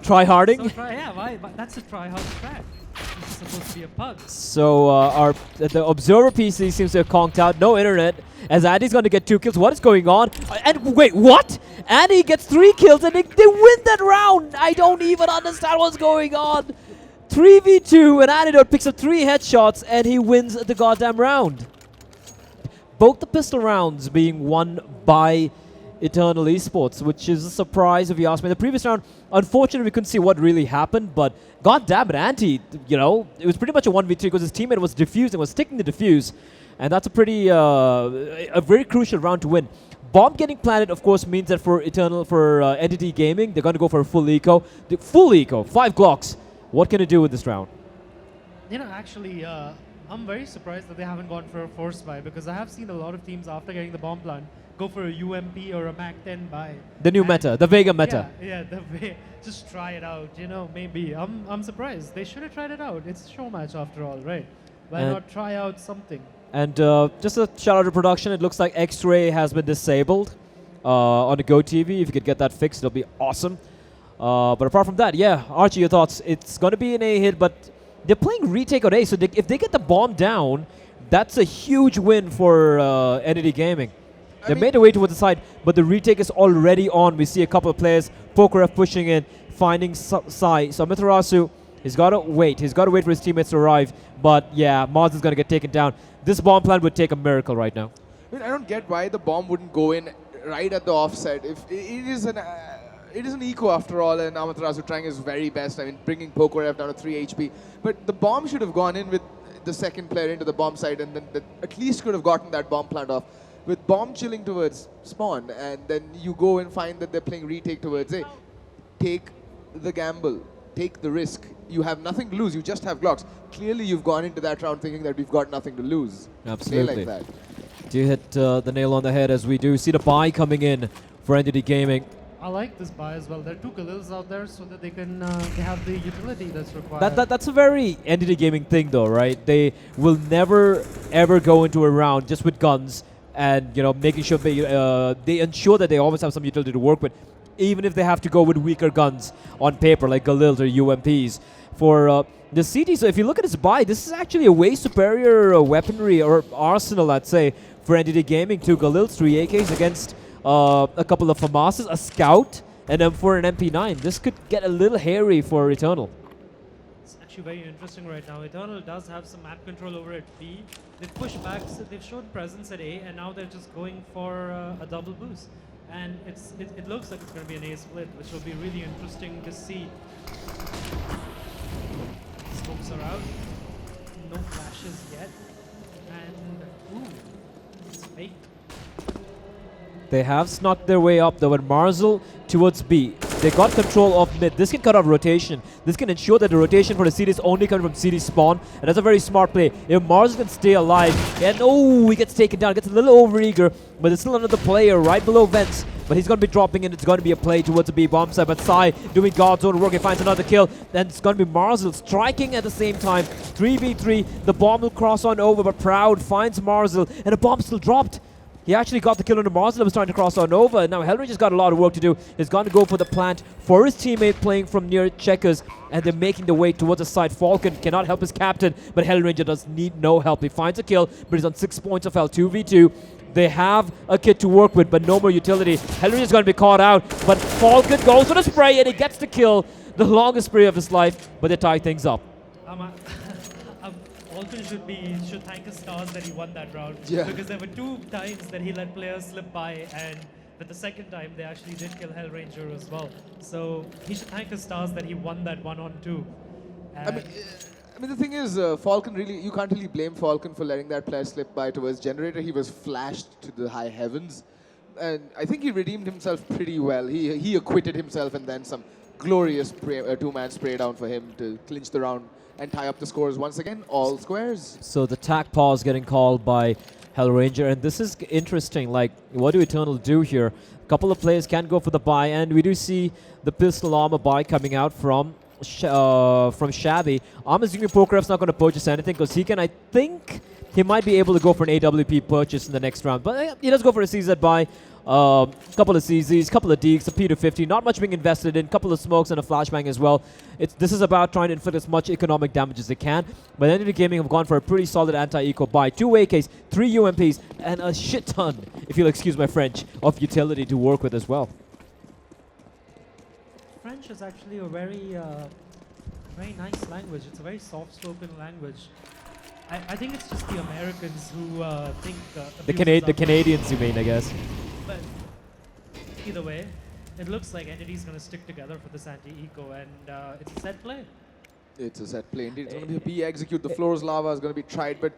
try-harding?
Why? That's a try-hard track. This is supposed to be a pug.
So the Observer PC seems to have conked out. No internet, as Andy's going to get 2 kills. What is going on? And wait, what? Andy gets 3 kills and they win that round. I don't even understand what's going on. 3v2 and Antidote picks up 3 headshots and he wins the goddamn round. Both the pistol rounds being won by Eternal Esports, which is a surprise if you ask me. The previous round, unfortunately, we couldn't see what really happened, but god damn it, Anti, it was pretty much a 1v3 because his teammate was defused and was sticking the defuse, and that's a very crucial round to win. Bomb getting planted, of course, means that for Entity Gaming, they're going to go for a full eco. 5 Glocks. What can it do with this round?
Actually, I'm very surprised that they haven't gone for a force buy, because I have seen a lot of teams after getting the bomb plant go for a UMP or a MAC-10 buy.
The new meta, the Vega meta.
Yeah, just try it out, maybe. I'm surprised. They should have tried it out. It's a show match after all, right? Why not try out something?
And just a shout out to production, it looks like X-Ray has been disabled on the Go TV. If you could get that fixed, it'll be awesome. But apart from that, yeah, Archie, your thoughts? It's going to be an A hit, but they're playing retake on A, so if they get the bomb down, that's a huge win for Entity Gaming. They made their way towards the side, but the retake is already on. We see a couple of players, Pokeref pushing in, finding Sai. So Amaterasu, he's got to wait. He's got to wait for his teammates to arrive. But yeah, Mars is going to get taken down. This bomb plan would take a miracle right now.
I don't get why the bomb wouldn't go in right at the offset. If it is it is an eco after all, and Amaterasu trying his very best. I mean, bringing Poker down to 3 HP. But the bomb should have gone in with the second player into the bomb site, and then at least could have gotten that bomb plant off. With bomb chilling towards spawn, and then you go and find that they're playing retake towards A. Take the gamble. Take the risk. You have nothing to lose. You just have Glocks. Clearly, you've gone into that round thinking that we've got nothing to lose.
Absolutely.
Play like that.
Do you hit the nail on the head as we do see the buy coming in for Entity Gaming?
I like this buy as well. There are 2 Khalils out there so that they can they have the utility that's required.
That's a very Entity Gaming thing though, right? They will never ever go into a round just with guns and, you know, making sure they ensure that they always have some utility to work with, even if they have to go with weaker guns on paper like Galils or UMPs. For the CT, so if you look at his buy, this is actually a way superior weaponry or arsenal, I'd say, for Entity Gaming. 2 Galils, 3 AKs against a couple of FAMASs, a Scout, and then for an MP9. This could get a little hairy for Eternal.
It's actually very interesting right now. Eternal does have some map control over at B. They've pushed back, so they've shown presence at A, and now they're just going for a double boost. And it looks like it's going to be an A split, which will be really interesting to see. Smokes are out. No flashes yet. And, ooh, it's fake.
They have snuck their way up though, and Marzel towards B. They got control of mid. This can cut off rotation. This can ensure that the rotation for the CD is only coming from CD spawn, and that's a very smart play. If Marzel can stay alive, and oh, he gets taken down, gets a little overeager, but there's still another player right below Vents, but he's going to be dropping in. It's going to be a play towards the B bomb side, but Sai doing God's own work. He finds another kill, then it's going to be Marzel striking at the same time. 3v3, the bomb will cross on over, but Proud finds Marzel, and the bomb still dropped. He actually got the kill on the Marzel that was trying to cross on over, and now Hellranger's got a lot of work to do. He's going to go for the plant for his teammate playing from near checkers, and they're making the way towards the side. Falcon cannot help his captain, but Hellranger does need no help. He finds a kill, but he's on 6 points of health, 2v2. They have a kit to work with, but no more utility. Hellranger's going to be caught out, but Falcon goes for the spray, and he gets the kill. The longest spray of his life, but they tie things up.
Falcon should thank his stars that he won that round.
Yeah.
Because there were 2 times that he let players slip by, and but the second time they actually did kill Hellranger as well. So he should thank his stars that he won that 1-on-2.
I mean, the thing is, Falcon really, you can't really blame Falcon for letting that player slip by towards Generator. He was flashed to the high heavens, and I think he redeemed himself pretty well. He acquitted himself, and then some glorious 2-man spray down for him to clinch the round and tie up the scores once again, all squares.
So the tack pause getting called by Hellranger, and this is interesting. Like, what do Eternal do here? A couple of players can go for the buy, and we do see the pistol armor buy coming out from Shabby. I'm assuming Pokeref's not going to purchase anything because he can, I think, he might be able to go for an AWP purchase in the next round. But he does go for a CZ buy. Couple of CZs, couple of Deeks, a P250, not much being invested in, couple of smokes and a flashbang as well. This is about trying to inflict as much economic damage as they can. But Entity Gaming have gone for a pretty solid anti-eco buy. 2 AKs, 3 UMPs, and a shit ton, if you'll excuse my French, of utility to work with as well.
French is actually a very nice language. It's a very soft-spoken language. I think it's just the Americans who think...
The Canadians, you mean, I guess.
But either way, it looks like Entity's going to stick together for this anti-eco, and it's a set play.
It's a set play indeed. It's going to be a B execute. The floor's lava is going to be tried, but...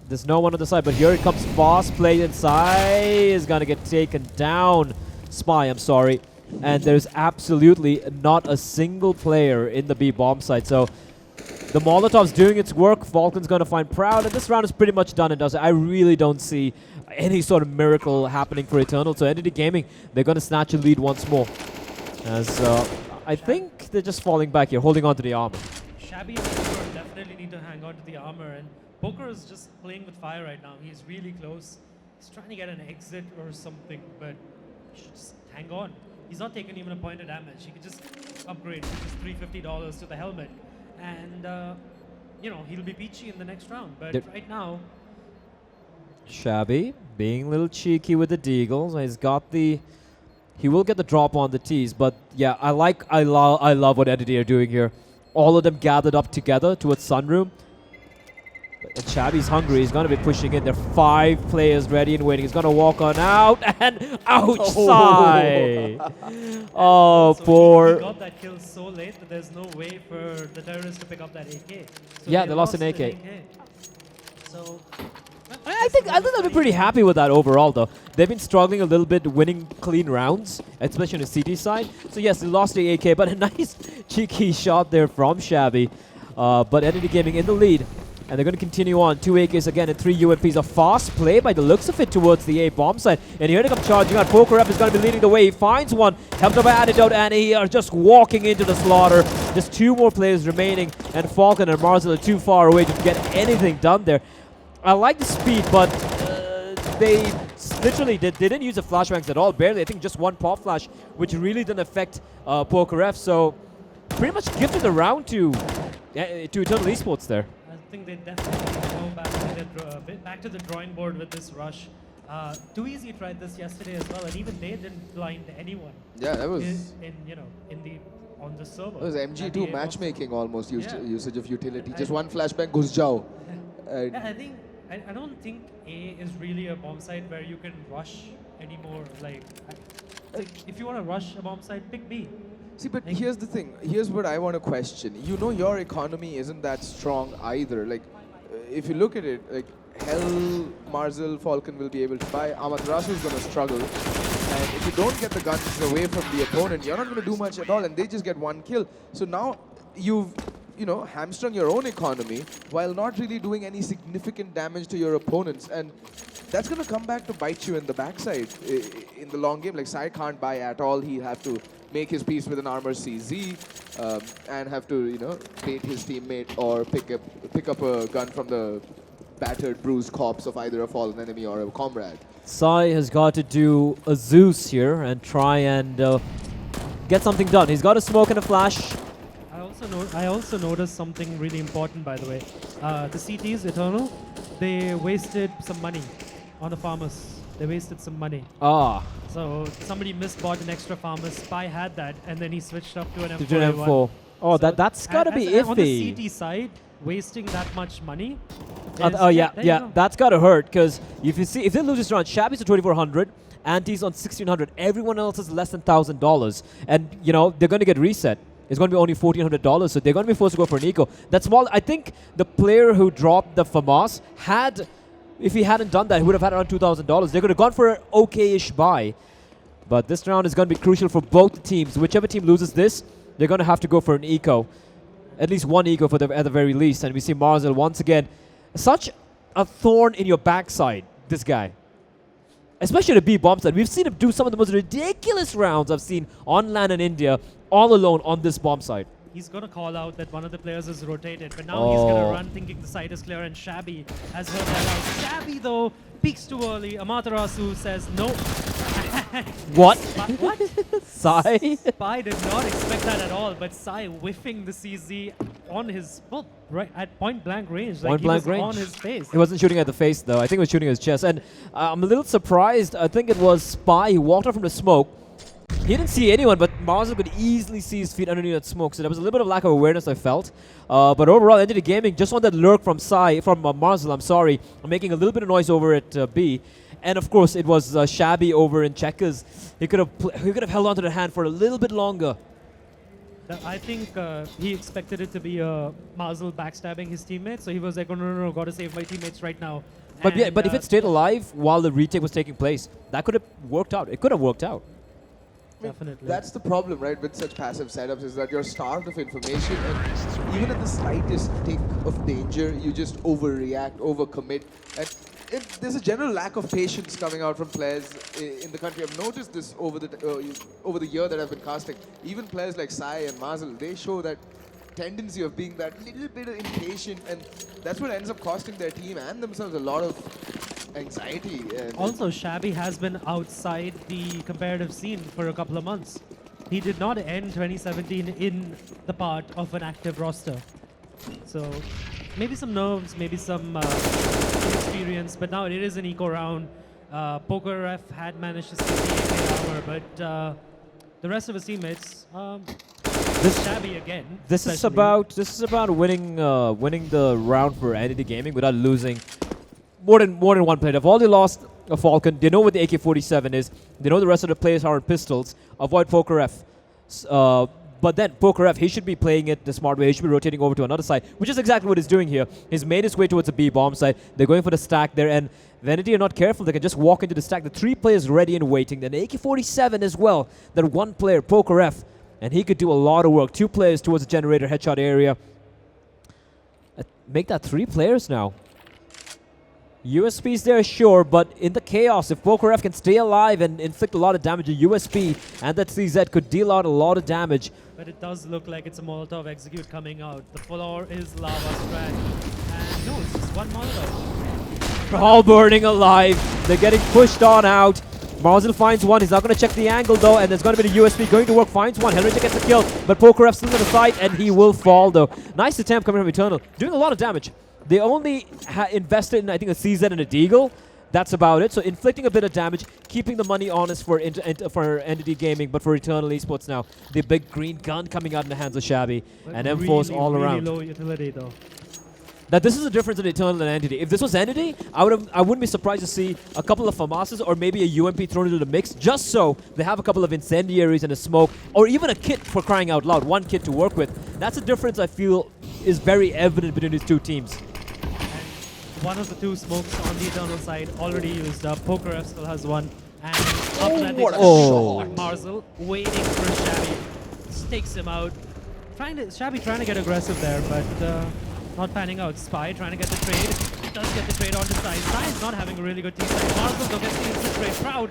There's no one on the side, but here it comes. Fast play inside is going to get taken down. Spy, I'm sorry. And there's absolutely not a single player in the B bomb site, so... The Molotov's doing its work. Falcon's going to find Proud, and this round is pretty much done and dusted. I really don't see any sort of miracle happening for Eternal. So Entity Gaming, they're going to snatch a lead once more. As I think they're just falling back here, holding on to the armor.
Shabby and Poker definitely need to hang on to the armor, and Poker is just playing with fire right now. He's really close. He's trying to get an exit or something, but he should just hang on. He's not taking even a point of damage. He could just upgrade just $350 to the helmet. And, you know, he'll be peachy in the next round. But right now...
Shabby being a little cheeky with the deagles. He's got the... He will get the drop on the tees. But, yeah, I love what Entity are doing here. All of them gathered up together towards Sunroom. And Shabby's hungry. He's going to be pushing in. There are 5 players ready and waiting. He's going to walk on out. And ouch, Sai. Oh,
So
poor.
he got that kill so late that there's no way for the terrorists to pick up that AK. So
Yeah, they lost an AK.
So
I think they'll be pretty happy with that overall, though. They've been struggling a little bit winning clean rounds, especially on the CT side. So yes, they lost the AK, but a nice cheeky shot there from Shabby. But Entity Gaming in the lead, and they're going to continue on. 2 AKs again and 3 UMPs. A fast play by the looks of it towards the A bomb side. And here they come charging out. PokerF is going to be leading the way. He finds one, helped up by Antidote, and he are just walking into the slaughter. Just 2 more players remaining, and Falcon and Marzel are too far away to get anything done there. I like the speed, but they literally they didn't use the flashbangs at all. Barely, I think just 1 pop flash, which really didn't affect PokerF. So pretty much gifted the round to Eternal Esports there.
I think they definitely go back to the drawing board with this rush. Too Easy tried this yesterday as well, and even they didn't blind anyone.
Yeah, that was
on the server.
It was MG2 matchmaking almost usage of utility. Just one flashbang goes Jao.
Yeah, I don't think A is really a bomb site where you can rush anymore. Like if you want to rush a bomb site, pick B.
See, but here's the thing. Here's what I want to question. You know, your economy isn't that strong either. Like, if you look at it, like Hell, Marzel, Falcon will be able to buy. Amaterasu is going to struggle. And if you don't get the guns away from the opponent, you're not going to do much at all. And they just get 1 kill. So now you've hamstrung your own economy while not really doing any significant damage to your opponents. And that's going to come back to bite you in the backside in the long game. Like, Sai can't buy at all. He'll have to make his peace with an armor CZ and have to, bait his teammate or pick up a gun from the battered, bruised corpse of either a fallen enemy or a comrade.
Sai has got to do a Zeus here and try and get something done. He's got a smoke and a flash.
I also noticed something really important, by the way. The CTs, Eternal, they wasted some money on the farmers. They wasted some money.
Ah.
So somebody misbought an extra farmer. Spy had that, and then he switched up to an M4.
To an M4. Oh,
So
that's got to be
on the
iffy.
CT side, wasting that much money.
Oh yeah,
there you go.
that's got to hurt, because if they lose this round, Shabby's at 2,400, Anti's on 1,600, everyone else is less than $1,000, and they're going to get reset. It's going to be only $1,400, so they're going to be forced to go for an eco. That's small. I think the player who dropped the FAMAS had, if he hadn't done that, he would have had around $2,000. They could have gone for an okay-ish buy. But this round is going to be crucial for both teams. Whichever team loses this, they're going to have to go for an eco. At least 1 eco at the very least. And we see Marzel once again. Such a thorn in your backside, this guy. Especially the B bomb side. We've seen him do some of the most ridiculous rounds I've seen on LAN in India, all alone on this bomb side.
He's going to call out that one of the players is rotated, but now he's going to run thinking the side is clear, and Shabby has heard that out. Shabby, though, peeks too early. Amaterasu says no.
What?
What?
Sai?
Spy did not expect that at all, but Sai whiffing the CZ on his, right at point-blank range. Like
Point-blank
he was
range.
on his face.
He wasn't shooting at the face, though. I think he was shooting at his chest. And I'm a little surprised. I think it was Spy who walked out from the smoke. He didn't see anyone, but Marzel could easily see his feet underneath that smoke. So there was a little bit of lack of awareness, I felt. But overall, Entity Gaming just on that lurk from Marzel, I'm sorry, making a little bit of noise over at B. And of course, it was Shabby over in checkers. He could have held onto the hand for a little bit longer.
I think he expected it to be Marzel backstabbing his teammates, so he was like, oh, no, got to save my teammates right now.
But if it stayed alive while the retake was taking place, that could have worked out. It could have worked out.
Definitely.
That's the problem, right, with such passive setups, is that you're starved of information, and even at the slightest tick of danger, you just overreact, overcommit. And there's a general lack of patience coming out from players in the country. I've noticed this over the year that I've been casting. Even players like Sai and Marzel, they show that tendency of being that little bit impatient, and that's what ends up costing their team and themselves a lot of anxiety.
Also, Shabby has been outside the comparative scene for a couple of months. He did not end 2017 in the part of an active roster. So maybe some nerves, maybe some inexperience, but now it is an eco round. PokerF had managed to steal the AK armor, but the rest of his teammates,
This-
Shabby again.
This is
especially.
about winning the round for Entity Gaming without losing more than one play. They've already lost a Falcon. They know what the AK-47 is. They know the rest of the players are on pistols. Avoid Poker F. But then Poker F, he should be playing it the smart way. He should be rotating over to another side, which is exactly what he's doing here. He's made his way towards the B bomb side. They're going for the stack there, and Vanity are not careful. They can just walk into the stack. The 3 players ready and waiting. Then the AK-47 as well. That 1 player, Poker F, and he could do a lot of work. 2 players towards the generator headshot area. Make that 3 players now. USP's there, sure, but in the chaos, if Poker F can stay alive and inflict a lot of damage, a USP and that CZ could deal out a lot of damage.
But it does look like it's a Molotov execute coming out. The floor is lava strat. And no, it's just 1 Molotov.
All burning alive. They're getting pushed on out. Marzil finds one. He's not going to check the angle, though, and there's going to be the USP going to work. Finds one. Hellranger gets a kill, but Poker F still on the side, and he will fall, though. Nice attempt coming from Eternal. Doing a lot of damage. They only invested in, I think, a CZ and a Deagle. That's about it. So inflicting a bit of damage, keeping the money honest for Entity Gaming, but for Eternal Esports now, the big green gun coming out in the hands of Shabby, and M4s all around.
Really low utility, though.
Now this is the difference in Eternal and Entity. If this was Entity, I wouldn't be surprised to see a couple of FAMASs or maybe a UMP thrown into the mix, just so they have a couple of incendiaries and a smoke, or even a kit for crying out loud, 1 kit to work with. That's a difference I feel is very evident between these 2 teams.
One of the 2 smokes on the Eternal side already used up. Poker F still has 1. And after that,
what a
shot.
Marzil waiting for Shabby. Takes him out. Shabby trying to get aggressive there, but not panning out. Spy trying to get the trade. He does get the trade onto Sai. Sai is not having a really good team side. Marzil though gets the instant trade. Proud.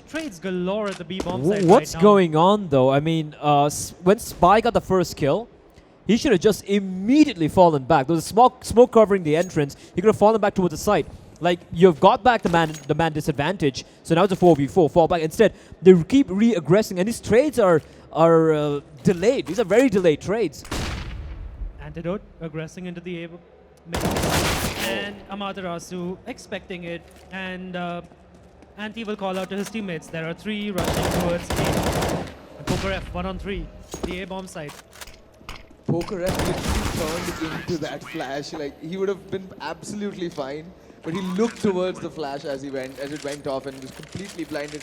Trades galore at the B bomb side.
What's
right now.
going on though? I mean, when Spy got the first kill, he should have just immediately fallen back. There was a smoke covering the entrance. He could have fallen back towards the side. Like, you've got back the man disadvantage, so now it's a 4v4, fall back. Instead, they keep re-aggressing, and these trades are delayed. These are very delayed trades.
Antidote aggressing into the middle. And Amaterasu expecting it, and Anti will call out to his teammates. There are 3 rushing towards A. And Poker F, 1 on 3. The A bomb side.
Poker F literally turned into that flash. Like, he would have been absolutely fine, but he looked towards the flash as it went off and was completely blinded.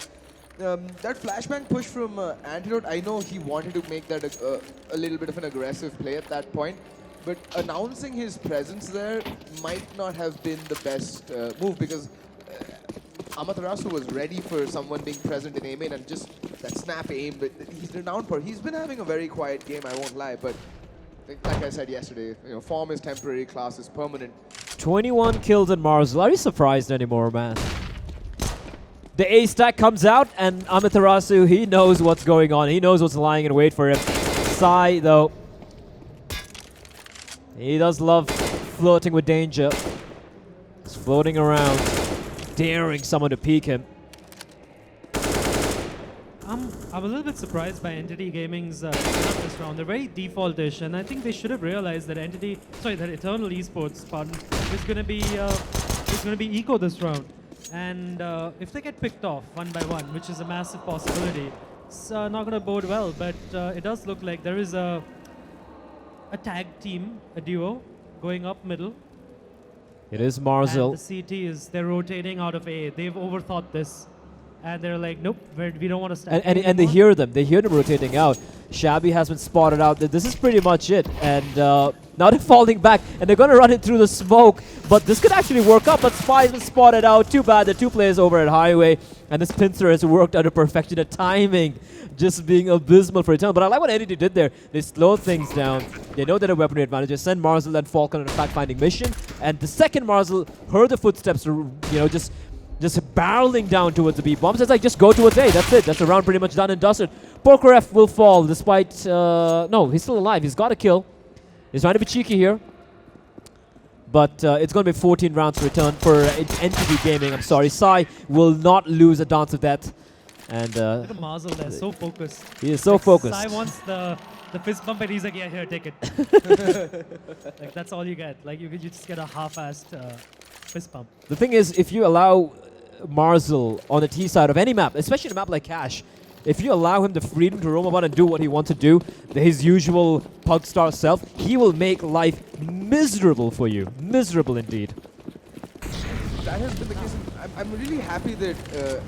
That flashbang push from Antidote, I know he wanted to make that a little bit of an aggressive play at that point, but announcing his presence there might not have been the best move, because Amaterasu was ready for someone being present in A-main, and just that snap aim, but he's renowned for. He's been having a very quiet game, I won't lie, but like I said yesterday, form is temporary, class is permanent.
21 kills in Marzil. Are you surprised anymore, man? The A stack comes out, and Amaterasu, he knows what's going on. He knows what's lying in wait for him. Sai, though, he does love flirting with danger. He's floating around, daring someone to peek him.
I'm a little bit surprised by Entity Gaming's setup this round. They're very default-ish, and I think they should have realized that that Eternal Esports, is going to be eco this round. And if they get picked off 1 by 1, which is a massive possibility, it's not going to bode well. But it does look like there is a tag team, a duo, going up middle.
It is Marzil.
And the CT they're rotating out of A. They've overthought this. And they're like, nope, we don't want to stand.
And they hear them. They hear them rotating out. Shabby has been spotted out. This is pretty much it. And now they're falling back, and they're going to run it through the smoke. But this could actually work out. But Spy has been spotted out. Too bad. The 2 players over at Highway. And this pincer has worked out to perfection. The timing just being abysmal for Eternal. But I like what Entity did there. They slow things down. They know that a weaponry advantage. They send Marzil and Falcon on a fact-finding mission. And the second Marzil heard the footsteps, just barreling down towards the B bombs. It's like, just go towards A. That's it. That's the round pretty much done and dusted. Poker F will fall despite... no, he's still alive. He's got a kill. He's trying to be cheeky here. But it's going to be 14 rounds to return for Entity Gaming. I'm sorry. Sai will not lose a dance of death. And
look at Marzil there, so focused.
He is so focused.
Sai wants the fist bump, and he's like, yeah, here, take it. Like, that's all you get. Like, you just get a half-assed fist bump.
The thing is, if you allow Marzil on the T side of any map, especially a map like Cash, if you allow him the freedom to roam about and do what he wants to do, his usual pug star self, he will make life miserable for you. Miserable indeed.
That has been the case. I'm really happy that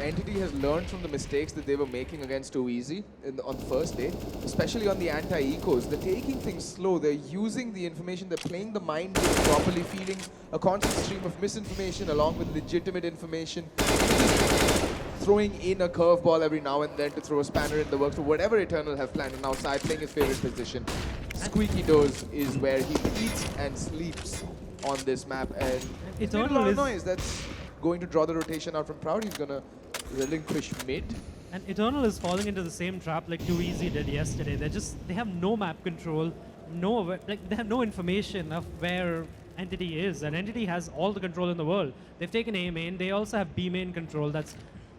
Entity has learned from the mistakes that they were making against Too Easy on the first day, especially on the anti-ecos. They're taking things slow. They're using the information. They're playing the mind game properly, feeding a constant stream of misinformation along with legitimate information. Throwing in a curveball every now and then to throw a spanner in the works or whatever Eternal have planned. And now Sai playing his favorite position. Squeaky Doors is where he eats and sleeps on this map, and it's made a lot of noise. That's going to draw the rotation out from Proud. He's gonna relinquish mid.
And Eternal is falling into the same trap like Too Easy did yesterday. They have no map control, they have no information of where Entity is, and Entity has all the control in the world. They've taken A main. They also have B main control.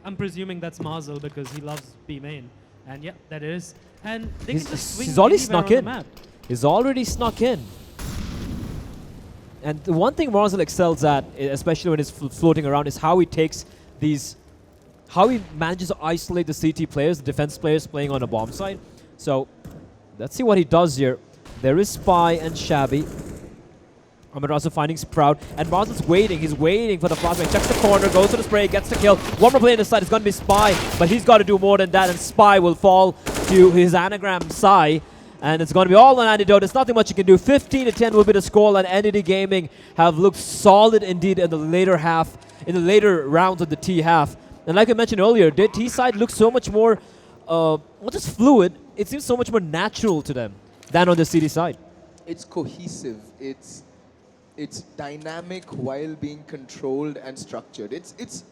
I'm presuming that's Marzel because he loves B main, and yeah, that is. And they can just swing
he's already
anywhere
snuck
on the
in.
map.
He's already snuck in. And the one thing Marzel excels at, especially when he's floating around, is how he takes these, how he manages to isolate the CT players, the defense players playing on a bomb side. So let's see what he does here. There is Spy and Shabby. Amaterasu finding Sprout, and Marzel's waiting. He's waiting for the flashbang. Checks the corner, goes to the spray, gets the kill. One more play on the side. It's going to be Spy, but he's got to do more than that, and Spy will fall to his anagram Sai. And it's going to be all on Antidote. There's nothing much you can do. 15-10 will be the score, and Entity Gaming have looked solid indeed in the later half, in the later rounds of the T half. And like I mentioned earlier, their T side looks so much more, not just fluid, it seems so much more natural to them than on the CD side.
It's cohesive. It's dynamic while being controlled and structured. It's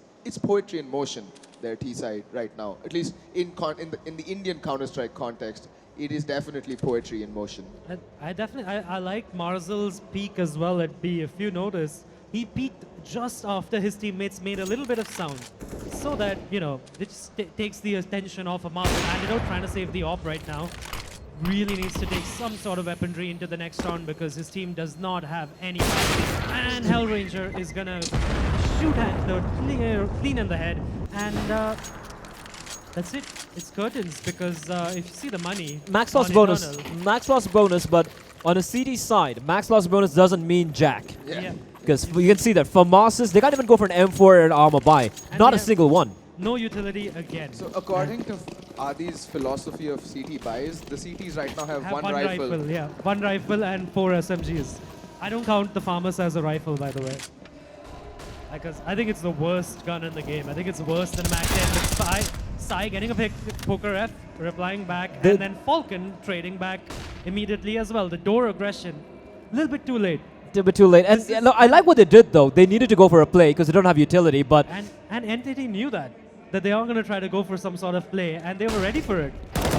poetry in motion, their T side right now. At least in the Indian Counter-Strike context. It is definitely poetry in motion.
I like Marzel's peak as well at B. If you notice, he peaked just after his teammates made a little bit of sound, so that, you know, it just takes the attention off of Marzel. Antidote trying to save the op right now. Really needs to take some sort of weaponry into the next round because his team does not have any. And Hellranger is gonna shoot at the clean in the head, and that's it. It's curtains because if you see the money,
Max loss bonus. Max loss bonus, but on a CD side, max loss bonus doesn't mean jack.
Yeah.
Because you can see that for Mosses, they can't even go for an M4 and armor buy.
And
Not a single one.
No utility again.
So according to Adi's philosophy of CT buys, the CTs right now have one rifle.
Yeah, one rifle and 4 SMGs. I don't count the Farmers as a rifle, by the way. Because I think it's the worst gun in the game. I think it's worse than Mac 10 with Sai getting a pick, Poker F, replying back, and then Falcon trading back immediately as well. The door aggression, a little bit too late.
A bit too late. And I like what they did, though. They needed to go for a play because they don't have utility, but...
And Entity knew that they are going to try to go for some sort of play, and they were ready for it.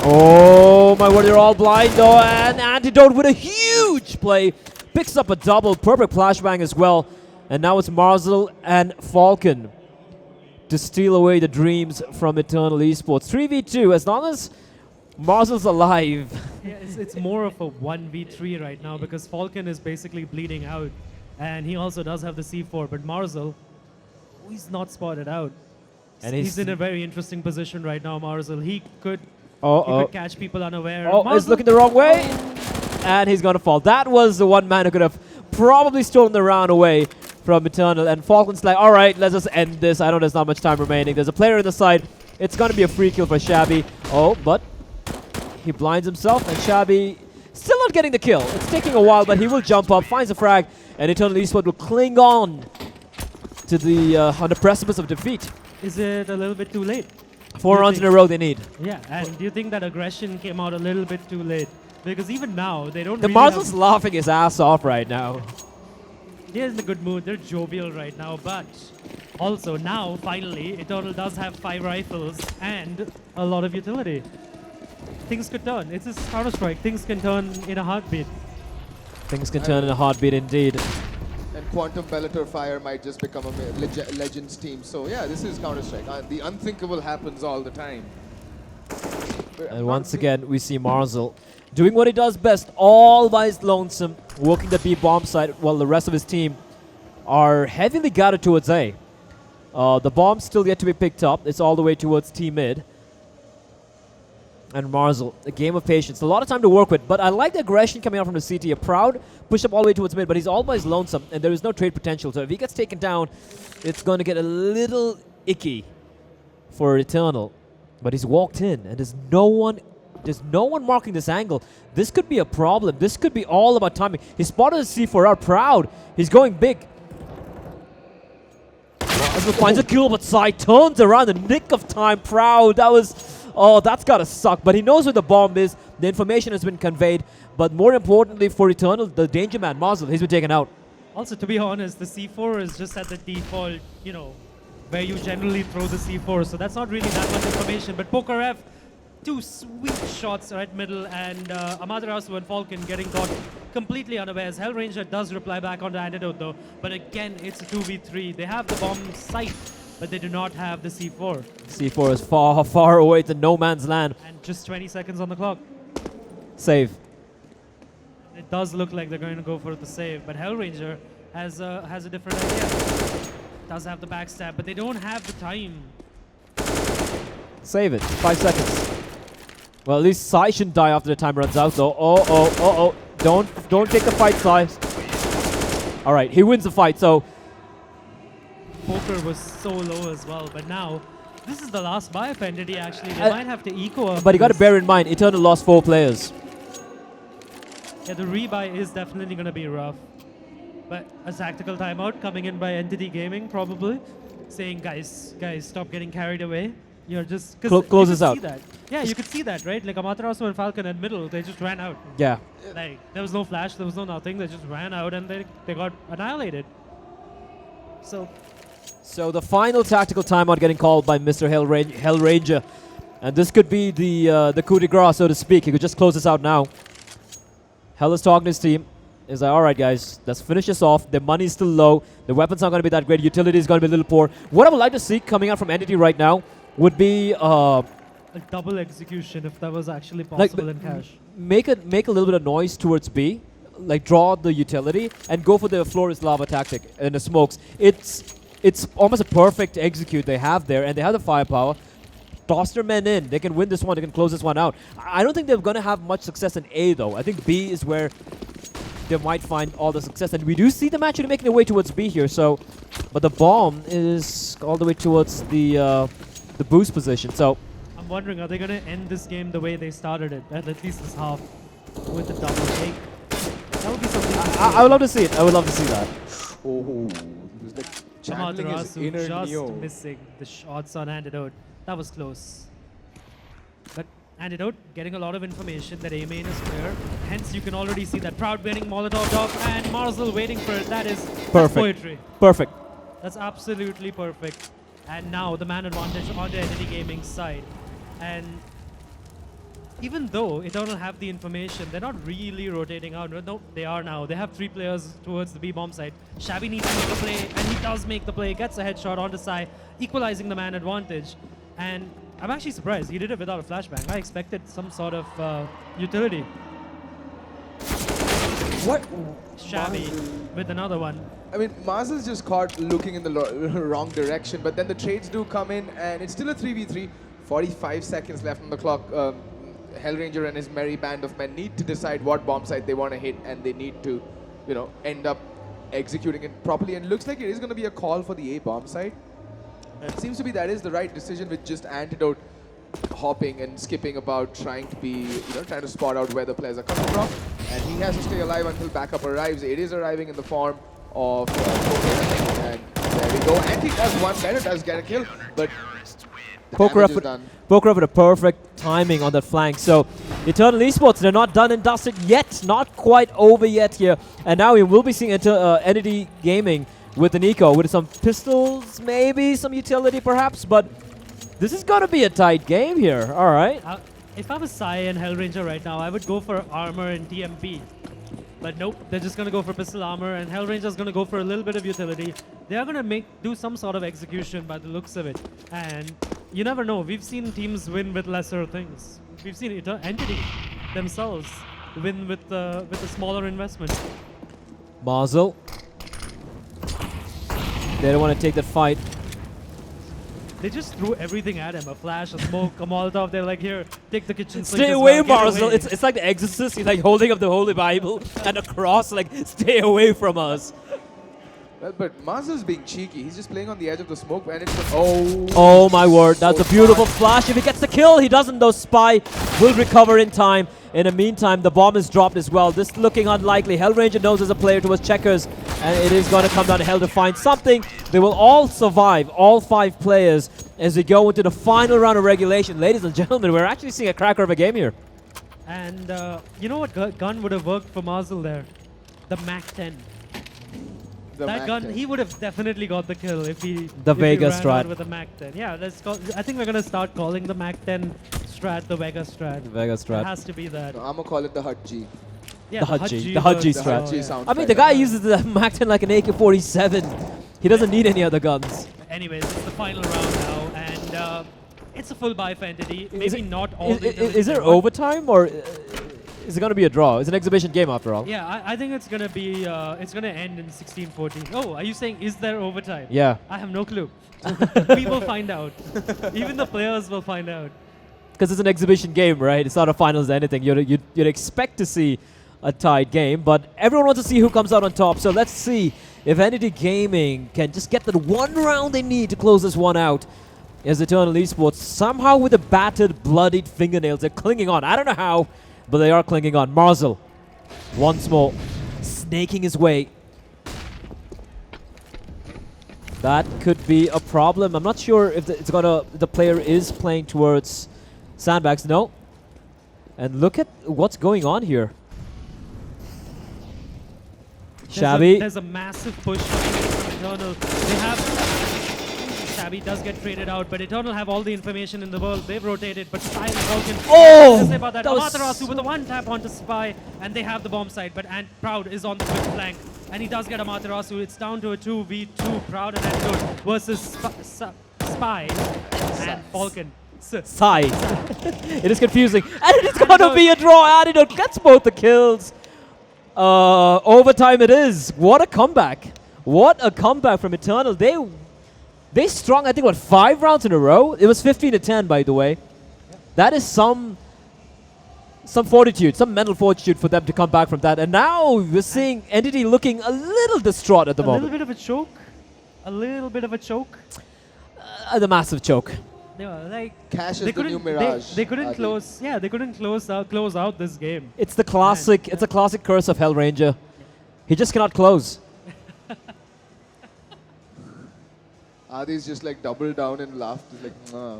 Oh my word, they're all blind, though, and Antidote with a huge play. Picks up a double, perfect flashbang as well. And now it's Marzel and Falcon to steal away the dreams from Eternal Esports. 3v2, as long as Marzel's alive.
Yeah, it's more of a 1v3 right now because Falcon is basically bleeding out. And he also does have the C4, but Marzel, he's not spotted out. And he's in a very interesting position right now, Marzel. He could catch people unaware.
Oh, he's looking the wrong way. And he's going to fall. That was the one man who could have probably stolen the round away from Eternal. And Falcon's like, all right, let's just end this. I know there's not much time remaining. There's a player in the side. It's going to be a free kill for Shabby. Oh, but he blinds himself. And Shabby still not getting the kill. It's taking a while, but he will jump up, finds a frag. And Eternal Esports will cling on to the on the precipice of defeat.
Is it a little bit too late?
4 rounds in a row they need.
Yeah, and do you think that aggression came out a little bit too late? Because even now, they don't
The
really
Marzel's laughing his ass off right now.
They're in a good mood. They're jovial right now, but also now, finally, Eternal does have 5 rifles and a lot of utility. Things could turn. It's a Counter-Strike. Things can turn in a heartbeat.
Things can turn in a heartbeat indeed.
And Quantum Bellator Fire might just become a Legends team. So yeah, this is Counter-Strike. The unthinkable happens all the time.
And once again, we see Marzel doing what he does best, all by his lonesome, working the B bomb site while the rest of his team are heavily guarded towards A. The bomb's still yet to be picked up. It's all the way towards T mid. and Marzel. A game of patience. A lot of time to work with, but I like the aggression coming out from the CT. A Proud push up all the way towards mid, but he's always lonesome, and there is no trade potential. So if he gets taken down, it's going to get a little icky for Eternal. But he's walked in, and there's no one marking this angle. This could be a problem. This could be all about timing. He spotted the C4 out. Proud. He's going big. Marzel finds a kill, but Sai turns around the nick of time. Proud. That was... Oh, that's gotta suck. But he knows where the bomb is. The information has been conveyed. But more importantly for Eternal, the danger man, Marzel, he's been taken out.
Also, to be honest, the C4 is just at the default, you know, where you generally throw the C4. So that's not really that much information. But PokerF, 2 sweet shots right middle, and Amaterasu and Falcon getting caught completely unawares. Hellranger does reply back on the antidote though. But again, it's a 2v3. They have the bomb site, but they do not have the C4.
C4 is far, far away. It's in no man's land.
And just 20 seconds on the clock.
Save.
It does look like they're going to go for the save, but Hellranger has a different idea. Does have the backstab, but they don't have the time.
Save it. 5 seconds. Well, at least Sai shouldn't die after the time runs out, though. Oh. Don't take the fight, Sai. All right, he wins the fight, so...
Poker was so low as well, but now this is the last buy for Entity actually. They might have to eco up.
But you got to bear in mind, Eternal lost 4 players.
Yeah, the rebuy is definitely going to be rough. But a tactical timeout coming in by Entity Gaming probably, saying, guys, stop getting carried away. You're just...
Close this out.
Yeah, you could see that, right? Like Amaterasu and Falcon at middle, they just ran out.
Yeah.
Like, there was no flash, there was no nothing. They just ran out and they got annihilated.
So the final tactical timeout getting called by Mr. Hellranger. And this could be the coup de grace, so to speak. He could just close this out now. Hell is talking to his team. He's like, all right, guys, let's finish this off. Their money's still low. The weapons aren't going to be that great. Utility is going to be a little poor. What I would like to see coming out from Entity right now would be...
a double execution if that was actually possible in cash.
Make a little bit of noise towards B. Like, draw the utility and go for the floor is lava tactic and the smokes. It's almost a perfect execute they have there, and they have the firepower. Toss their men in. They can win this one. They can close this one out. I don't think they're going to have much success in A, though. I think B is where they might find all the success. And we do see them actually making their way towards B here. So, but the bomb is all the way towards the boost position. So,
I'm wondering, are they going to end this game the way they started it? At least this half with the double take. That would be something.
I would love to see it. I would love to see that.
Oh, it was like channeling his
Amaterasu
inner
just
Neo.
missing the shots on Antidote. That was close. But Antidote getting a lot of information that A main is clear. Hence, you can already see that Proud winning Molotov drop and Marzel waiting for it. That is
Perfect.
poetry.
Perfect.
That's absolutely perfect. And now the man advantage on the Entity Gaming side. And even though Eternal have the information, they're not really rotating out. No, they are now. They have 3 players towards the B bomb side. Shabby needs to make a play, and he does make the play. Gets a headshot onto Sai, equalizing the man advantage. And I'm actually surprised. He did it without a flashbang. I expected some sort of utility.
What?
Shabby with another one.
I mean, Marzel's just caught looking in the wrong direction, but then the trades do come in, and it's still a 3v3. 45 seconds left on the clock. Hellranger and his merry band of men need to decide what bomb site they want to hit, and they need to, you know, end up executing it properly. And it looks like it is going to be a call for the A bomb site. And it seems to be that is the right decision, with just Antidote hopping and skipping about, trying to be, you know, trying to spot out where the players are coming from. And he has to stay alive until backup arrives. It is arriving in the form of Poker. And there we go. Anti does one better, does get a kill, but
Poker with a perfect timing on that flank. So Eternal Esports, they're not done and dusted yet. Not quite over yet here. And now we will be seeing Entity Gaming with an eco, with some pistols, maybe some utility perhaps, but this is going to be a tight game here. All right.
If I was Sai and Hellranger right now, I would go for armor and TMP. But nope, they're just going to go for pistol armor, and Hellranger's going to go for a little bit of utility. They are going to do some sort of execution by the looks of it. And you never know. We've seen teams win with lesser things. We've seen Entity themselves win with a smaller investment.
Marzel. They don't want to take that fight.
They just threw everything at him. A flash, a smoke, a Molotov. They're like, here, take the kitchen sink
Stay
as
away,
well, get
Marcel.
away."
It's like the Exorcist. He's like holding up the Holy Bible and a cross, like, stay away from us.
Well, but Marzel's being cheeky. He's just playing on the edge of the smoke, and it's
Oh my word, that's a beautiful flash. If he gets the kill, he doesn't, though. Spy will recover in time. In the meantime, the bomb is dropped as well. This looking unlikely. Hellranger knows as a player towards checkers, and it is going to come down to Hell to find something. They will all survive, all 5 players, as we go into the final round of regulation. Ladies and gentlemen, we're actually seeing a cracker of a game here.
And you know what gun would have worked for Marzel there? The MAC-10. That gun, he would have definitely got the kill if he
Vega
ran
strat
out with the MAC-10. Yeah, I think we're gonna start calling the MAC-10 strat the Vega strat.
Vega
It
strat.
has to be that.
No, I'm gonna call it the Hut G.
Yeah,
The Hut G.
G
The Hut G
works
strat.
well,
Hut G
yeah.
sounds
I mean, the
better.
guy uses the MAC-10 like an AK-47. He doesn't need any other guns.
Anyways, it's the final round now, and it's a full buy for Entity. Maybe
Is it-
not all.
Is there overtime, or is it going to be a draw? It's an exhibition game after all.
Yeah, I think it's gonna be. It's gonna end in 16-14. Oh, are you saying is there overtime?
Yeah.
I have no clue. We will find out. Even the players will find out.
Because it's an exhibition game, right? It's not a finals or anything. You'd expect to see a tied game, but everyone wants to see who comes out on top. So let's see if Entity Gaming can just get the one round they need to close this one out. As Eternal Esports, somehow with the battered, bloodied fingernails, they're clinging on. I don't know how, but they are clinging on. Marzel, once more, snaking his way. That could be a problem. I'm not sure if the player is playing towards sandbags. No. And look at what's going on here. Shabby.
There's a massive push from Eternal. They have. Shabby does get traded out, but Eternal have all the information in the world. They've rotated, but Spy and Vulcan.
Oh!
Say about that.
That was
Amaterasu with a one tap onto Spy, and they have the bomb site. But Proud is on the quick flank, and he does get Amaterasu. It's down to a 2v2. Proud and Antidote versus Spy and Falcon.
Side. It is confusing. And it is going to be a draw. Antidote gets both the kills. Overtime it is. What a comeback. What a comeback from Eternal. They strung, I think, what, 5 rounds in a row? It was 15-10, by the way. That is some fortitude, some mental fortitude for them to come back from that. And now we're seeing Entity looking a little distraught at the moment.
A little bit of a choke. A little bit of a choke.
The massive choke.
They were like
Cash is
they
the new
couldn't.
Mirage.
They couldn't
Adi.
close. Yeah, they couldn't close out this game.
It's the classic. It's a classic curse of Hellranger. He just cannot close.
Adi's just like doubled down and laughed. He's like, nah.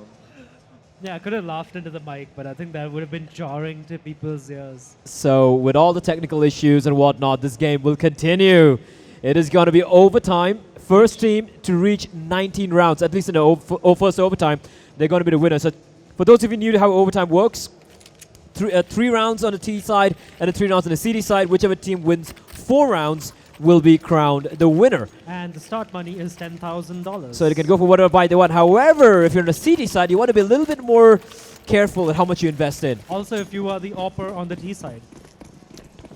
Yeah, I could have laughed into the mic, but I think that would have been jarring to people's ears.
So with all the technical issues and whatnot, this game will continue. It is going to be overtime. First team to reach 19 rounds, at least in the first overtime, they're going to be the winner. So for those of you new to how overtime works, 3 rounds on the T side and then 3 rounds on the CD side. Whichever team wins 4 rounds will be crowned the winner.
And the start money is $10,000.
So they can go for whatever buy they want. However, if you're on the CD side, you want to be a little bit more careful at how much you invest in.
Also, if you are the opper on the T side.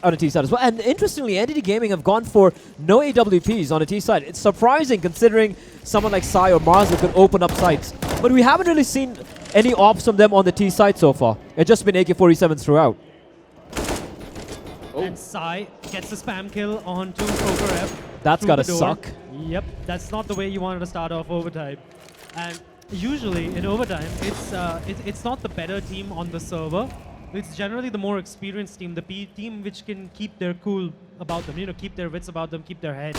On the T side as well. And interestingly, Entity Gaming have gone for no AWPs on the T side. It's surprising considering someone like Sai or Marzel could open up sites. But we haven't really seen any ops from them on the T side so far. It's just been AK-47s throughout.
And Sai gets the spam kill onto Poker F.
That's
through
gotta
the door.
suck.
Yep, that's not the way you wanted to start off overtime. And usually in overtime, it's not the better team on the server. It's generally the more experienced team, the team which can keep their cool about them, keep their wits about them, keep their head.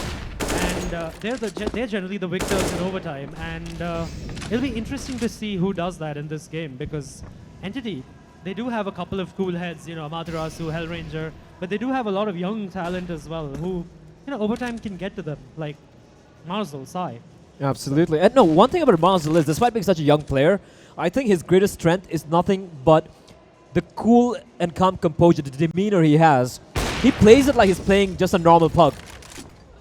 And they're generally the victors in overtime. And it'll be interesting to see who does that in this game, because Entity, they do have a couple of cool heads, Amaterasu, Hellranger, but they do have a lot of young talent as well who, overtime can get to them, like Marzel, Sai.
Absolutely. And no, one thing about Marzel is, despite being such a young player, I think his greatest strength is nothing but the cool and calm composure, the demeanor he has. He plays it like he's playing just a normal pug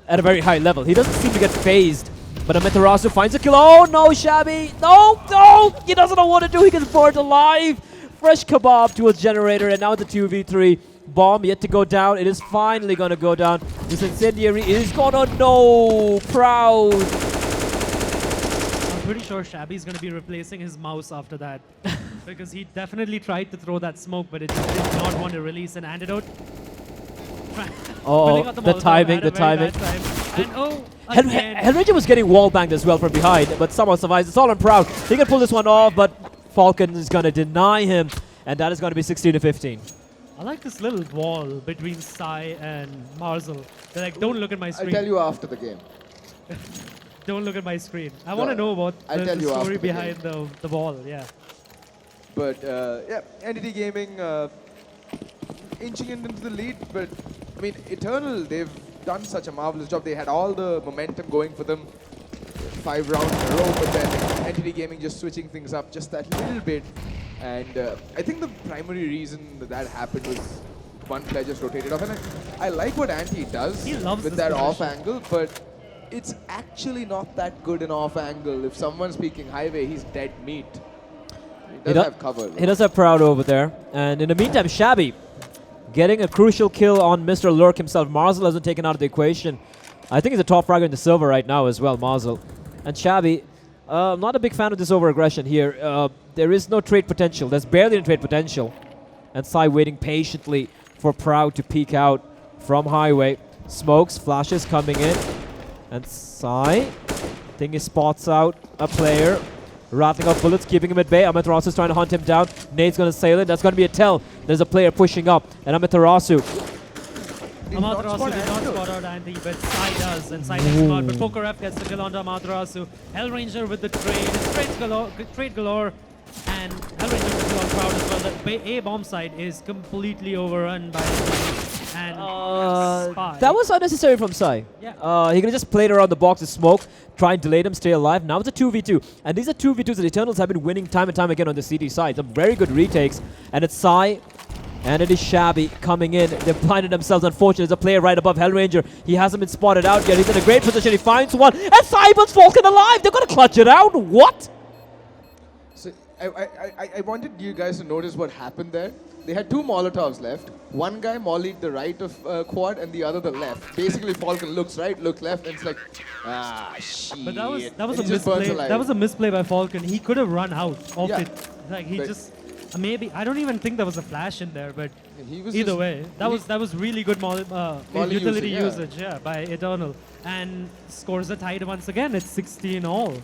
at a very high level. He doesn't seem to get phased. But Amaterasu finds a kill. Oh no, Shabby! No! He doesn't know what to do. He gets burned alive. Fresh kebab to his generator, and now the 2v3. Bomb yet to go down. It is finally going to go down. This incendiary is gonna no. Proud.
pretty sure Shabby's going to be replacing his mouse after that. Because he definitely tried to throw that smoke, but it just did not want to release an antidote.
Oh,
Pulling out
the
Molotov
timing,
at a
the
very
timing.
bad time. And oh, again.
Hellranger was getting wall banged as well from behind, but somehow survives. It's all on Proud. He can pull this one off, but Falcon is going to deny him, and that is going to be 16 to 15.
I like this little wall between Sai and Marzel. They're like, don't look at my
I'll
screen.
tell you after the game.
Don't look at my screen. I want to know about
I'll
the
tell you after
story
the
behind the wall. Yeah.
But yeah, Entity Gaming inching into the lead. But I mean, Eternal, they've done such a marvelous job. They had all the momentum going for them 5 rounds in a row, but then Entity Gaming just switching things up just that little bit. And I think the primary reason that happened was one player just rotated off. And I like what Anti does
He loves
with
this
that
position.
off angle, but it's actually not that good an off angle. If someone's peeking highway, he's dead meat. He does have cover.
He does have Proud over there. And in the meantime, Shabby getting a crucial kill on Mr. Lurk himself. Marzel hasn't taken out of the equation. I think he's a top fragger in the server right now as well, Marzel. And Shabby, not a big fan of this over-aggression here. There is no trade potential. There's barely any trade potential. And Sai waiting patiently for Proud to peek out from highway. Smokes, flashes coming in. And Sai, I think he spots out a player. Rattling off bullets, keeping him at bay. Amaterasu is trying to hunt him down. Nate's going to sail in. That's going to be a tell. There's a player pushing up. And Amaterasu.
Amaterasu did not spot out Andy, but Sai does, and Sai takes him out. But Pokeref gets the kill onto Amaterasu. Hellranger with the trade. It's trade galore. And Hellranger with the kill on Proud as well. The A bomb site is completely overrun by and Spy.
That was unnecessary from Sai.
Yeah.
He could have just played around the box with smoke, try and delay them, stay alive. Now it's a 2v2. And these are 2v2s that Eternals have been winning time and time again on the CD side. Some very good retakes. And it's Sai. And it is Shabby coming in. They've blinded themselves. Unfortunately, there's a player right above Hellranger. He hasn't been spotted out yet. He's in a great position. He finds one. And Cyber's Falcon alive. They're going to clutch it out. What?
So I wanted you guys to notice what happened there. They had 2 Molotovs left. One guy mollied the right of quad and the other the left. Basically, Falcon looks right, looks left, and it's like, shit.
But that was
And
a
he just burns
misplay.
alive.
That was a misplay by Falcon. He could have run out of
Yeah.
it. Like he
But-
just maybe I don't even think there was a flash in there, but
He was
either
just-
way, that was really good
Molly
utility
usage, yeah.
usage, by Eternal, and scores are tied once again. It's 16 all.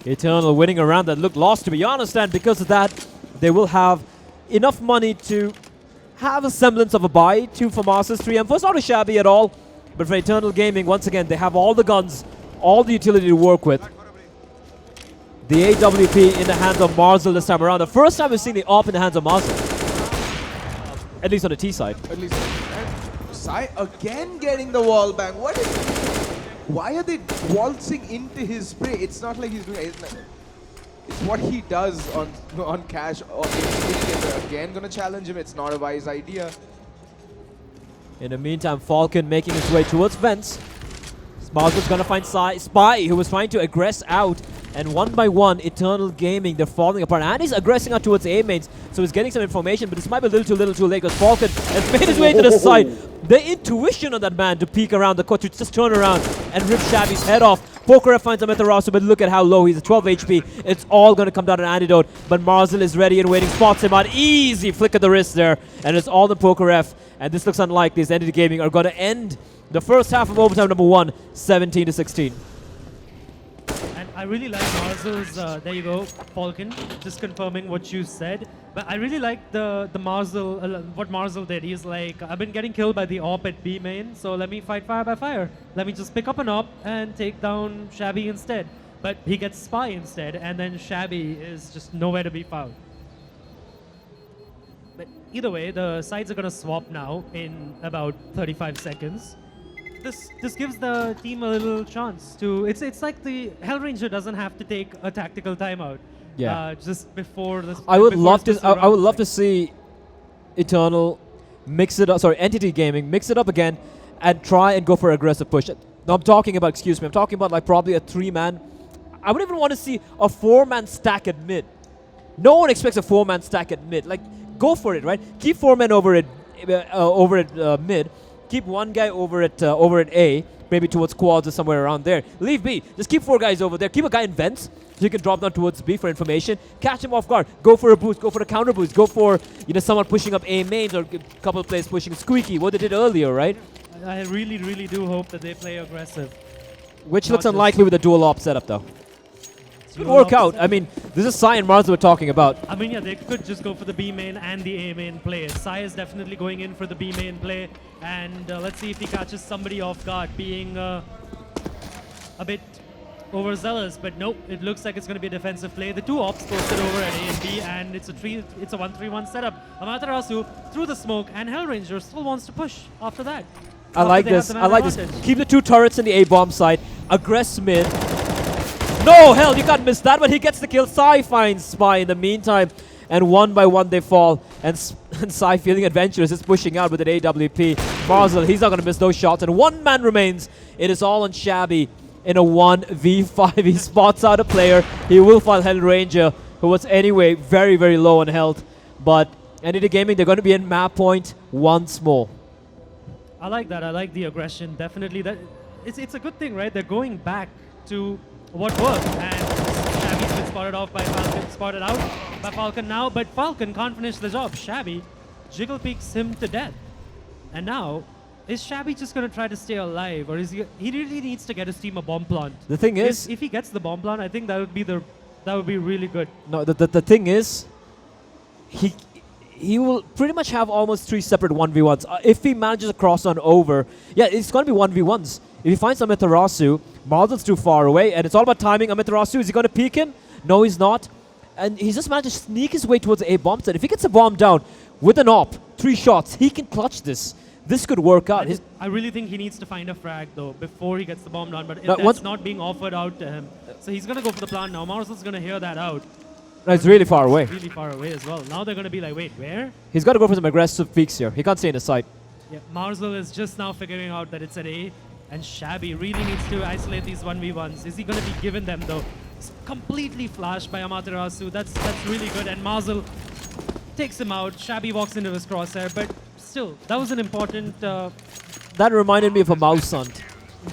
Eternal winning a round that looked lost, to be honest, and because of that, they will have enough money to have a semblance of a buy. 2 for Masters, 3 M4. It's not a shabby at all, but for Eternal Gaming, once again, they have all the guns, all the utility to work with. The AWP in the hands of Marzel this time around. The first time we've seen the AWP in the hands of Marzel. At least on the T side.
At least. And Sai again getting the wall bang. What is? Why are they waltzing into his spray? It's not like he's doing. It's what he does on Cash. Or they're again gonna challenge him. It's not a wise idea.
In the meantime, Falcon making his way towards vents. Marzel's gonna find Spy, who was trying to aggress out. And one by one, Eternal Gaming, they're falling apart. And he's aggressing out towards A mains, so he's getting some information, but this might be a little too late because Falcon has made his way to the side. The intuition on that man to peek around the court, to just turn around and rip Shabby's head off. Pokeref finds Amaterasu, but look at how low he's at 12 HP. It's all going to come down to an antidote, but Marzel is ready and waiting, spots him out. Easy flick of the wrist there, and it's all the Pokeref. And this looks unlikely as Entity Gaming are going to end the first half of overtime number 1, 17 to 16.
And I really like Marzel's, there you go, Falcon, just confirming what you said. But I really like the Marzel, what Marzel did. He's like, I've been getting killed by the AWP at B main, so let me fight fire by fire. Let me just pick up an AWP and take down Shabby instead. But he gets Spy instead, and then Shabby is just nowhere to be found. But either way, the sides are going to swap now in about 35 seconds. This gives the team a little chance to. It's like the Hellranger doesn't have to take a tactical timeout.
Yeah.
Just before this.
I would
before
love to.
this
I would
round.
love to see Eternal mix it up. Sorry, Entity Gaming mix it up again and try and go for aggressive push. No, I'm talking about. Excuse me. I'm talking about like probably a 3-man. I wouldn't even want to see a 4-man stack at mid. No one expects a 4-man stack at mid. Like, go for it, right? Keep 4 men over at mid. Keep one guy over at A. maybe towards quads or somewhere around there. Leave B. Just keep 4 guys over there. Keep a guy in vents so you can drop down towards B for information. Catch him off guard. Go for a boost. Go for a counter boost. Go for, you know, someone pushing up A mains or a couple of players pushing Squeaky. What they did earlier, right?
I really, really do hope that they play aggressive.
Which
Not
looks
just-
unlikely with the dual op setup, though. Could
Dual
work
ops
out.
setup.
I mean, this is Sai and Mars we're talking about.
I mean, yeah, they could just go for the B main and the A main play. Sai is definitely going in for the B main play, and let's see if he catches somebody off guard, being a bit overzealous. But nope, it looks like it's going to be a defensive play. The 2 ops posted over at A and B, and it's a 1-3-1 setup. Amaterasu through the smoke, and Hellranger still wants to push after that.
I like
After they have
this.
the
I
man
like this.
advantage.
Keep the 2 turrets in the A-bomb side. Aggress mid. No, hell, you can't miss that one. He gets the kill. Sai finds Spy in the meantime. And one by one they fall. And Sai, feeling adventurous, is pushing out with an AWP. Marzel, he's not going to miss those shots. And 1 man remains. It is all on Shabby in a 1v5. He spots out a player. He will find Hellranger, who was anyway very, very low on health. But India Gaming, they're going to be in map point once more.
I like that. I like the aggression. Definitely, that it's a good thing, right? They're going back to what worked, and Shabby's been spotted off by Falcon, spotted out by Falcon now, but Falcon can't finish the job. Shabby jiggle peeks him to death, and now is Shabby just going to try to stay alive, or is he really needs to get his team a bomb plant?
The thing is,
if he gets the bomb plant, I think that would be really good.
no, the thing is, he will pretty much have almost 3 separate 1v1s. If he manages to cross on over, yeah, it's going to be 1v1s. If he finds Amaterasu, Marzel's too far away, and it's all about timing. Amaterasu, is he going to peek him? No, he's not. And he's just managed to sneak his way towards a bomb set. If he gets a bomb down with an op, 3 shots, he can clutch this. This could work out.
I really think he needs to find a frag, though, before he gets the bomb down, but if
No,
that's not being offered out to him. So he's going to go for the plant now. Marzel's going to hear that out.
No, it's really far away.
Really far away as well. Now they're going to be like, wait, where?
He's got to go for some aggressive peeks here. He can't stay in his sight.
Yeah, Marzel is just now figuring out that it's an A, and Shabby really needs to isolate these 1v1s. Is he going to be given them, though? It's completely flashed by Amaterasu. That's really good, and Marzel takes him out. Shabby walks into his crosshair, but still, that was an important...
That reminded me of a mouse hunt.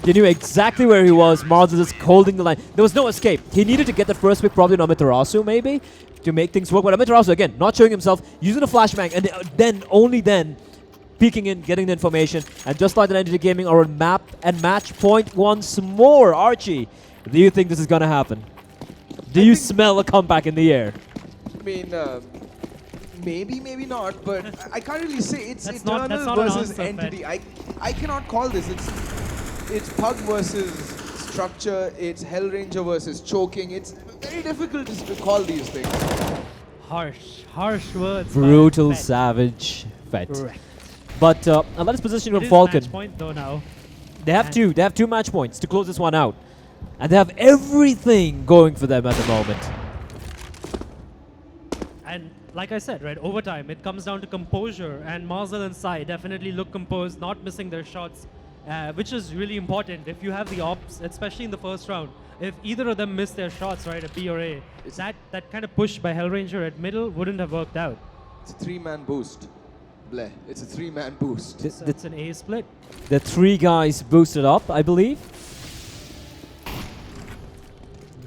He knew exactly where he was. Marzel just holding the line. There was no escape. He needed to get that first pick, probably on Amaterasu, maybe, to make things work. But Amaterasu, again, not showing himself, using a flashbang, and then, only then, peeking in, getting the information. And just like the India Gaming are on map and match point once more. Archie, do you think this is going to happen? Do you smell a comeback in the air?
I mean, maybe not, but I can't really say. It's
That's
Eternal
not an
versus
answer,
Entity. I cannot call this. It's Pug versus Structure. It's Hellranger versus Choking. It's very difficult to call these things.
Harsh words. by
Brutal,
Fed.
savage, Fed.
Correct.
But a lot of position
It
from
is
Falcon.
match point, though, now.
They have two. They have 2 match points to close this one out. And they have everything going for them at the moment.
And like I said, right, overtime, it comes down to composure, and Marzel and Sai definitely look composed, not missing their shots, which is really important. If you have the ops, especially in the first round, if either of them miss their shots, right, at B or A, that kind of push by Hellranger at middle wouldn't have worked out.
It's a 3-man boost. Bleh. It's a 3-man boost.
So it's an A split.
The 3 guys boosted up, I believe.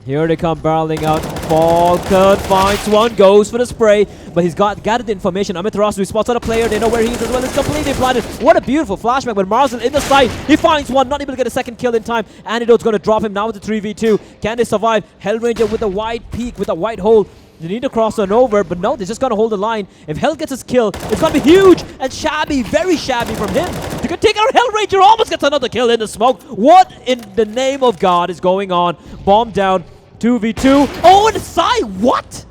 Here they come barreling out. Falcon finds one, goes for the spray, but he's gathered the information. Amaterasu spots out a player, they know where he is as well. It's completely blinded. What a beautiful flashback with Marzel in the sight. He finds one, not able to get a second kill in time. Antidote's going to drop him now with the 3v2. Can they survive? Hellranger with a wide peak, with a wide hole. They need to cross on over, but no, they're just going to hold the line. If Hell gets his kill, it's going to be huge. And Shabby, very shabby from him. You can take out Hellranger, almost gets another kill in the smoke. What in the name of God is going on? Bomb down, 2v2. Oh, and Sai, what?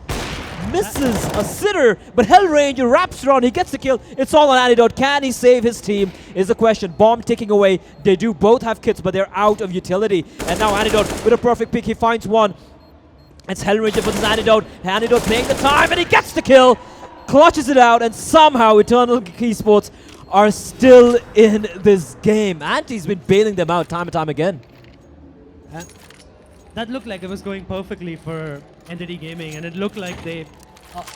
Misses a sitter, but Hellranger wraps around, he gets the kill. It's all on Antidote. Can he save his team is the question. Bomb ticking away. They do both have kits, but they're out of utility. And now Antidote with a perfect pick, he finds one. It's Hellranger versus Antidote. Antidote playing the time, and he gets the kill. Clutches it out, and somehow Eternal Esports are still in this game. Anti's been bailing them out time and time again.
That looked like it was going perfectly for Entity Gaming, and it looked like they,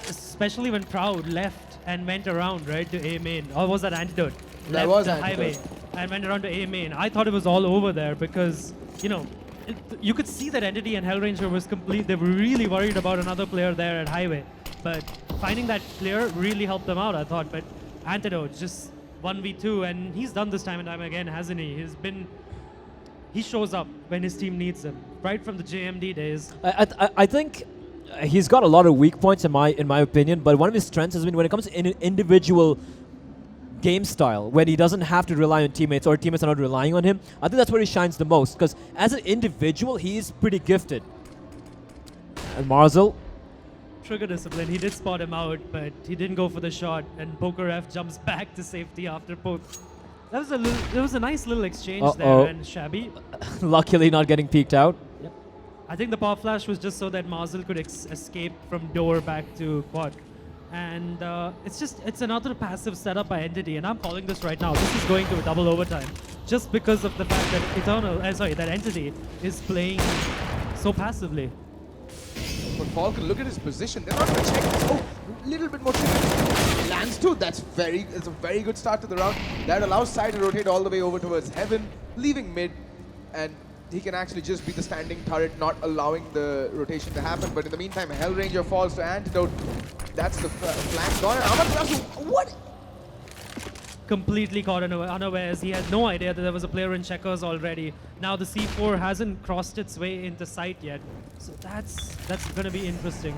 especially when Proud left and went around, right, to A main. Or was that Antidote?
That
Left
was
the
Antidote.
highway and went around to A main. I thought it was all over there because, you know, you could see that Entity and Hellranger was complete. They were really worried about another player there at Highway. But finding that player really helped them out, I thought. But Antidote, just 1v2, and he's done this time and time again, hasn't he? He shows up when his team needs him, right from the JMD days.
I think he's got a lot of weak points in my opinion, but one of his strengths has been when it comes to individual game style, when he doesn't have to rely on teammates or teammates are not relying on him. I think that's where he shines the most, because as an individual, he is pretty gifted. And Marzel,
Trigger discipline, he did spot him out, but he didn't go for the shot, and Poker F jumps back to safety after both. There was a nice little exchange there, and Shabby.
luckily not getting peeked out.
Yep. I think the pop flash was just so that Marzel could escape from door back to quad. And it's another passive setup by Entity, and I'm calling this right now. This is going to a double overtime, just because of the fact that that Entity is playing so passively.
But Falcon, look at his position. They're not going to check this. Oh, a little bit more tricky. Lands two. It's a very good start to the round. That allows Sai to rotate all the way over towards Heaven, leaving mid, and he can actually just be the standing turret, not allowing the rotation to happen. But in the meantime, Hellranger falls to Antidote. That's the flank gone. Amaterasu, what?
Completely caught unawares. He had no idea that there was a player in checkers already. Now the C4 hasn't crossed its way into sight yet. So that's going to be interesting.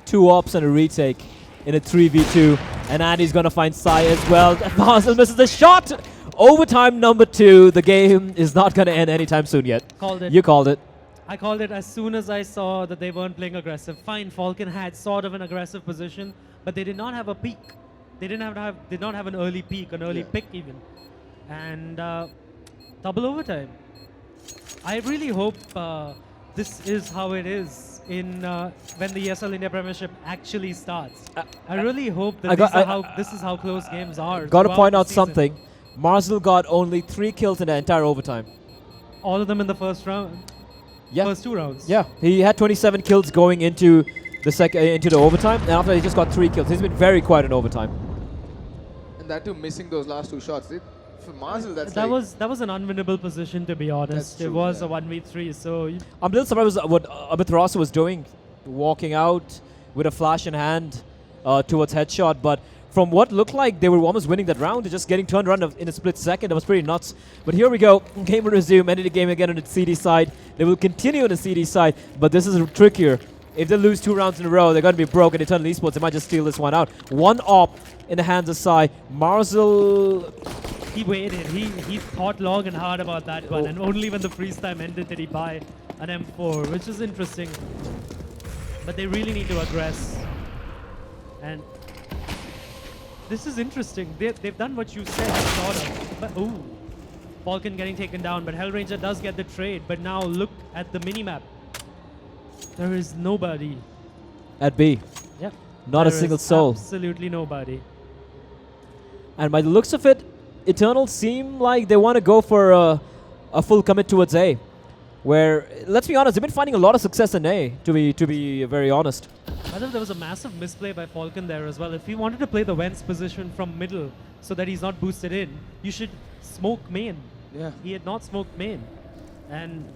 2 ops and a retake in a 3v2. And Andy's going to find Sai as well. Marzel misses the shot! Overtime number 2. The game is not going to end anytime soon yet.
Called it.
You called it.
I called it as soon as I saw that they weren't playing aggressive. Fine, Falcon had sort of an aggressive position, but they did not have a peak. They did not have an early peak, an early pick even. And double overtime. I really hope this is how it is in when the ESL India Premiership actually starts. I really hope that this is how close games are.
Got to point out
the season.
something. Marzel got only 3 kills in the entire overtime.
All of them in the first round.
Yeah.
First 2 rounds.
Yeah, he had 27 kills going into the overtime, and after he just got 3 kills. He's been very quiet in overtime.
And that too, missing those last 2 shots. For Marzel,
that was an unwinnable position, to be honest. It was a 1v3, so
I'm a little surprised with what Amaterasu was doing, walking out with a flash in hand towards headshot, but from what looked like they were almost winning that round, they're just getting turned around in a split second. That was pretty nuts. But here we go. Game will resume. Ended the game again on the CD side. They will continue on the CD side, but this is trickier. If they lose 2 rounds in a row, they're going to be broken. Eternal Esports, they might just steal this one out. 1 op in the hands of Sai. Marzel...
He waited. He thought long and hard about that one, and only when the freeze time ended did he buy an M4, which is interesting. But they really need to aggress. And this is interesting. They've done what you said, sort of. But ooh, Falcon getting taken down, but Hellranger does get the trade. But now look at the minimap. There is nobody.
At B.
Yep.
Not a single soul.
Absolutely nobody.
And by the looks of it, Eternals seem like they want to go for a full commit towards A. Where, let's be honest, they've been finding a lot of success in A, to be very honest.
I thought there was a massive misplay by Falcon there as well. If he wanted to play the Wentz position from middle so that he's not boosted in, you should smoke main.
Yeah.
He had not smoked main. And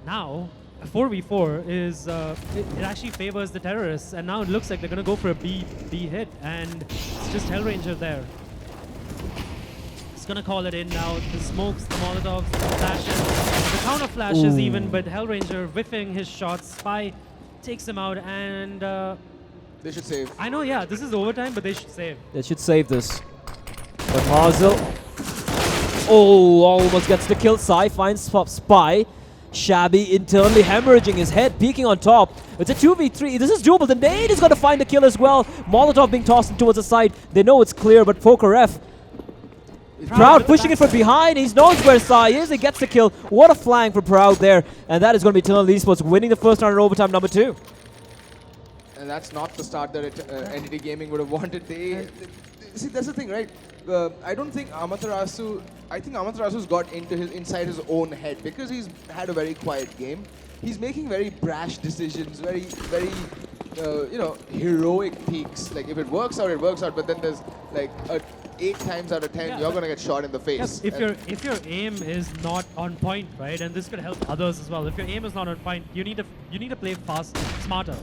now, a 4v4 is, it actually favors the terrorists. And now it looks like they're going to go for a B hit. And it's just Hellranger there. It's going to call it in now. The smokes, the Molotovs, the flashes, the counter flashes even, but Hellranger whiffing his shots. Spy takes him out, and
they should save.
I know, yeah, this is overtime, but they should save.
They should save this. But Marzel, almost gets the kill. Sai finds Spy. Shabby internally hemorrhaging his head, peeking on top. It's a 2v3. This is doable. The nade is going to find the kill as well. Molotov being tossed towards the side. They know it's clear, but Poker F. Proud pushing it from behind. He knows where Sai is. He gets the kill. What a flank for Proud there. And that is going to be Eternal Esports winning the first round in overtime number 2.
And that's not the start that Entity Gaming would have wanted. See, that's the thing, right? I don't think Amaterasu... I think Amaterasu's got inside his own head because he's had a very quiet game. He's making very brash decisions, very heroic peaks. Like, if it works out, it works out. But then there's, like, a 8 times out of 10,
Yeah,
you're
but-
going to get shot in the face.
Yes, if your aim is not on point, right, and this could help others as well. If your aim is not on point, you need to play smarter.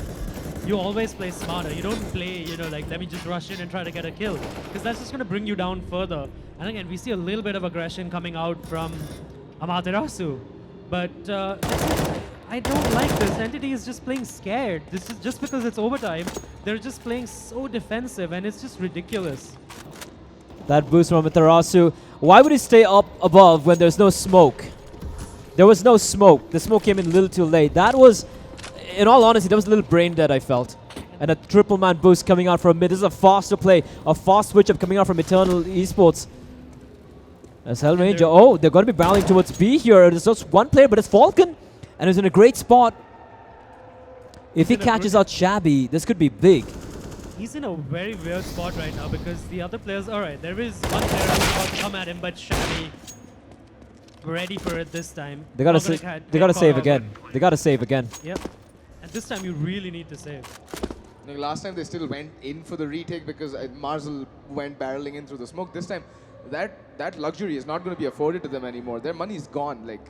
You always play smarter. You don't play, like let me just rush in and try to get a kill, because that's just going to bring you down further. And again, we see a little bit of aggression coming out from Amaterasu, but I don't like this. Entity is just playing scared. This is just because it's overtime. They're just playing so defensive, and it's just ridiculous.
That boost from Amaterasu. Why would he stay up above when there's no smoke? There was no smoke. The smoke came in a little too late. That was, in all honesty, that was a little brain dead, I felt. And a triple man boost coming out from mid. This is a faster play, a fast switch up coming out from Eternal Esports. As Hellranger, oh, they're going to be barreling towards B here. There's just one player, but it's Falcon. And he's in a great spot. If he catches out Shabby, this could be big.
He's in a very weird spot right now because the other players, alright, there is one player who's about to come at him, but Shabby ready for it this time.
They gotta save again. They gotta save again.
Yep. And this time you really need to save.
Last time they still went in for the retake because Marzel went barreling in through the smoke. This time, that luxury is not going to be afforded to them anymore. Their money's gone. Like,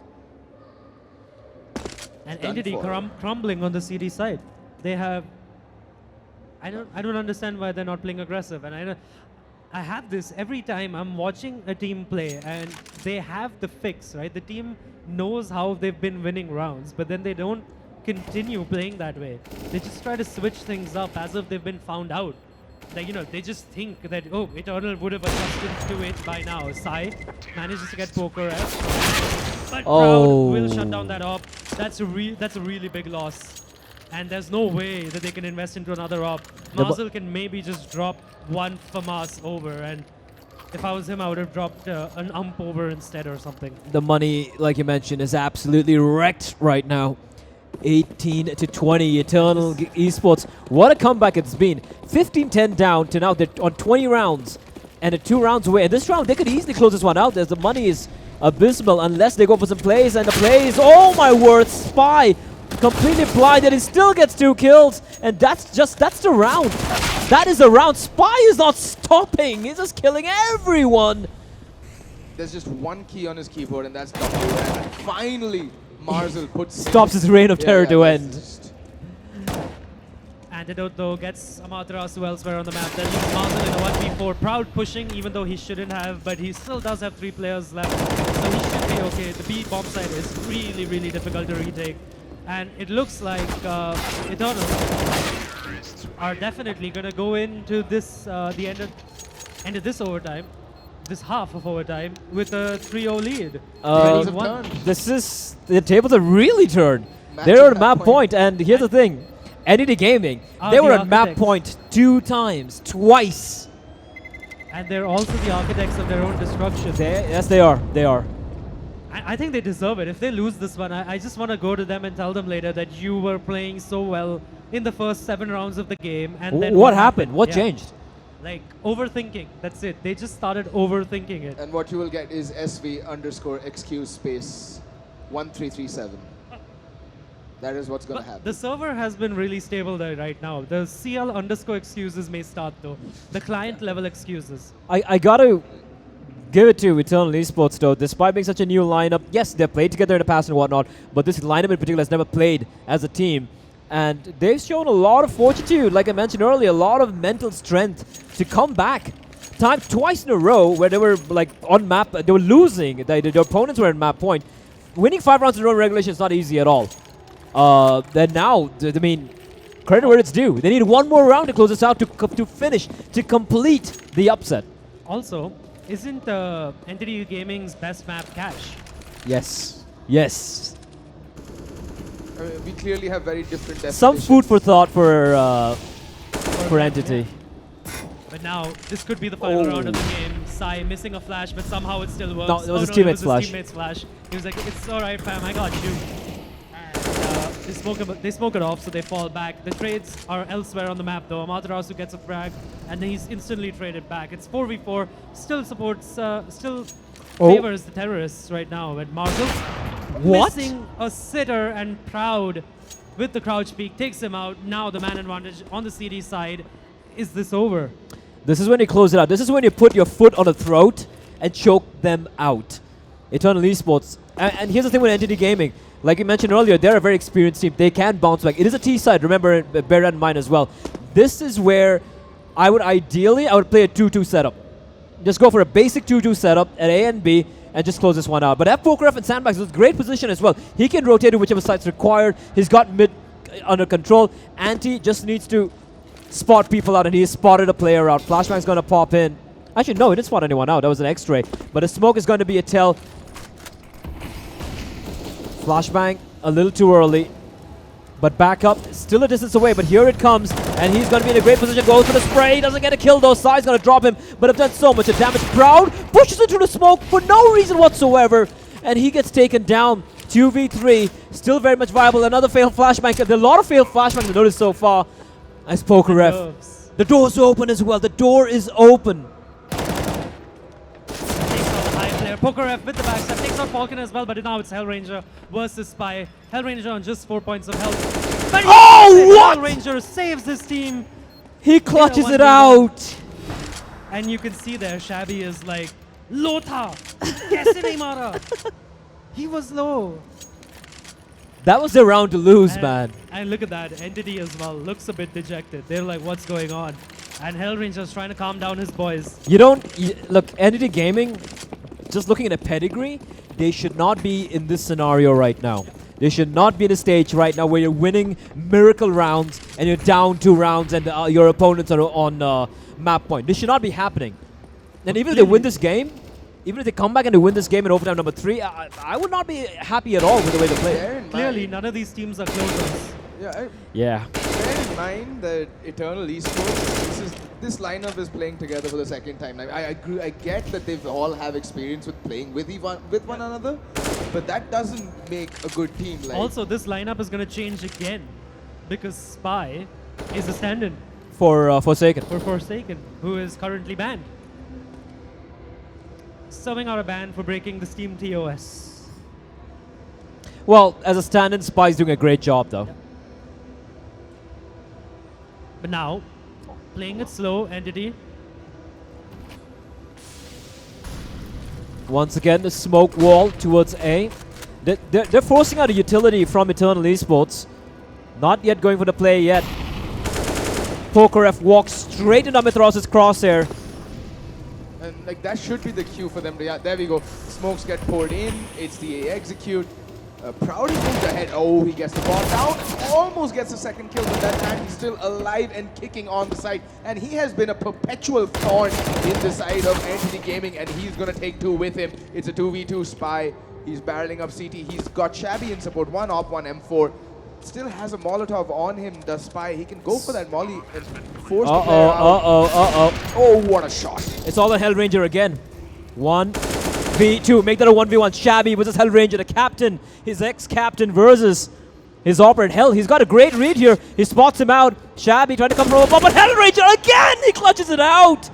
and Entity crumbling on the CD side. They have. I don't understand why they're not playing aggressive. And I have this every time I'm watching a team play, and they have the fix, right? The team knows how they've been winning rounds, but then they don't continue playing that way. They just try to switch things up as if they've been found out. Like, they just think that, oh, Eternal would have adjusted to it by now. Sai manages to get Poker F, but Proud will shut down that op. That's a really big loss. And there's no way that they can invest into another op. Marzel can maybe just drop one FAMAS over, and if I was him, I would have dropped an ump over instead or something.
The money, like you mentioned, is absolutely wrecked right now. 18 to 20, Eternal Esports. What a comeback it's been. 15-10 down to now they're on 20 rounds and 2 rounds away. And this round, they could easily close this one out as the money is abysmal unless they go for some plays. And the plays, oh my word, Spy completely blinded. He still gets 2 kills. And that's the round. That is the round. Spy is not stopping. He's just killing everyone.
There's just one key on his keyboard, and that's W. And finally, Marzel
stops his reign of terror to end.
Antidote though gets Amaterasu elsewhere on the map. That leaves Marzel in a 1v4. Proud pushing even though he shouldn't have, but he still does have 3 players left. So he should be okay. The B bomb site is really, really difficult to retake. And it looks like Eternal are definitely going to go into this, the end of this overtime. This half of overtime with a 3-0 lead. The tables have really turned. They're at map point, and here's the thing. Entity Gaming, they were at map point 2 times, twice. And they're also the architects of their own destruction. Yes, they are. They are. I think they deserve it. If they lose this one, I just want to go to them and tell them later that you were playing so well in the first 7 rounds of the game. And then what happened? What changed? Like, overthinking. That's it. They just started overthinking it.
And what you will get is SV_excuse space 1337. That is what's going to happen.
The server has been really stable there right now. The CL_excuses may start though. The client level excuses. I gotta give it to Eternal Esports though. Despite being such a new lineup, yes, they've played together in the past and whatnot, but this lineup in particular has never played as a team. And they've shown a lot of fortitude, like I mentioned earlier, a lot of mental strength to come back. Twice in a row where they were like on map, they were losing, their opponents were at map point. Winning 5 rounds in a row in regulation is not easy at all. Then now, I mean, credit where it's due. They need one more round to close this out to finish, to complete the upset. Also, isn't Entity Gaming's best map Cash? Yes. Yes.
I mean, we clearly have very different definitions.
Some food for thought for Entity.
But now, this could be the final round of the game. Sai missing a flash, but somehow it still works.
No, it was his teammate's flash.
Teammate's flash. He was like, it's alright fam, I got you. And they smoke it off, so they fall back. The trades are elsewhere on the map though. Amaterasu gets a frag, and then he's instantly traded back. It's 4v4, still supports, favors the terrorists right now. But Marzel missing a sitter, and Proud with the crouch peek takes him out. Now the man advantage on the CD side. Is this over?
This is when you close it out. This is when you put your foot on the throat and choke them out. Eternal Esports. And here's the thing with Entity Gaming. Like you mentioned earlier, they're a very experienced team. They can bounce back. It is a T side, remember, bear that in mind as well. This is where I would play a 2-2 setup. Just go for a basic 2-2 setup at A and B and just close this one out. But that PokerF and Sandbags is a great position as well. He can rotate to whichever side's required. He's got mid under control. Anti just needs to spot people out, and he spotted a player out. Flashbang's going to pop in. Actually, no, he didn't spot anyone out. That was an X-ray. But the smoke is going to be a tell. Flashbang a little too early. But back up, still a distance away, but here it comes, and he's going to be in a great position, goes for the spray, he doesn't get a kill though, Sai's going to drop him, but have done so much damage. Proud pushes into the smoke for no reason whatsoever, and he gets taken down. 2v3, still very much viable. Another failed flashbang. There are a lot of failed flashbangs to notice so far. As PokerF. The door's open as well, the door is open.
PokerF with the backstab takes out Falcon as well, but now it's Hellranger versus Spy. Hellranger on just 4 points of health. But
what?
Hellranger saves his team.
He clutches it out.
And you can see there, Shabby is like, Lotha, kaise nahi mara? He was low.
That was their round to lose, man.
And look at that, Entity as well looks a bit dejected. They're like, what's going on? And Hellranger's trying to calm down his boys.
Look, Entity Gaming, just looking at a pedigree, they should not be in this scenario right now. They should not be in a stage right now where you're winning miracle rounds and you're down 2 rounds and your opponents are on map point. This should not be happening. And even if they win this game, even if they come back and they win this game in overtime number 3, I would not be happy at all with the way they play.
Clearly, none of these teams are closers.
Yeah. Bear in mind that Eternal Esports, this lineup is playing together for the second time. I get that they've all have experience with playing with one another, but that doesn't make a good team.
Also, this lineup is going to change again because Spy is a stand-in
for Forsaken.
For Forsaken, who is currently banned. Serving out a ban for breaking the Steam TOS.
Well, as a stand-in, Spy's doing a great job though.
Yeah. But now, playing it slow, Entity.
Once again, the smoke wall towards A. They're forcing out a utility from Eternal Esports. Not yet going for the play yet. PokerF walks straight into Mithras' crosshair.
And that should be the cue for them. There we go. Smokes get poured in. It's the execute. Proud he moves ahead. Oh, he gets the ball down. Almost gets a second kill, but that time he's still alive and kicking on the side. And he has been a perpetual thorn in the side of Entity Gaming, and he's going to take 2 with him. It's a 2v2 Spy. He's barreling up CT. He's got Shabby in support. 1 op, 1 M4. Still has a Molotov on him, the Spy. He can go for that molly and force the player out. Oh, what a shot.
It's all on Hellranger again. 1v2. Make that a 1v1. Shabby versus Hellranger, the captain. His ex-captain versus his operate. Hell, he's got a great read here. He spots him out. Shabby trying to come from above, but Hellranger again! He clutches it out!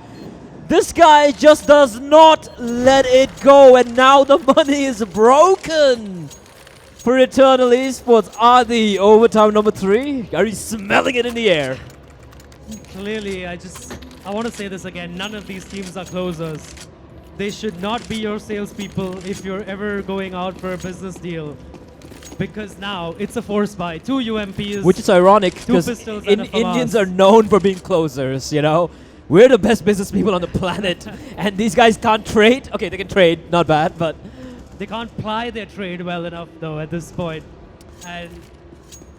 This guy just does not let it go, and now the money is broken for Eternal Esports. Are the overtime number 3? Are you smelling it in the air?
Clearly, I want to say this again. None of these teams are closers. They should not be your salespeople if you're ever going out for a business deal. Because now it's a force buy. 2 UMPs.
Which is ironic because Indians are known for being closers, you know? We're the best business people on the planet. And these guys can't trade. Okay, they can trade. Not bad, but
they can't ply their trade well enough, though, at this point.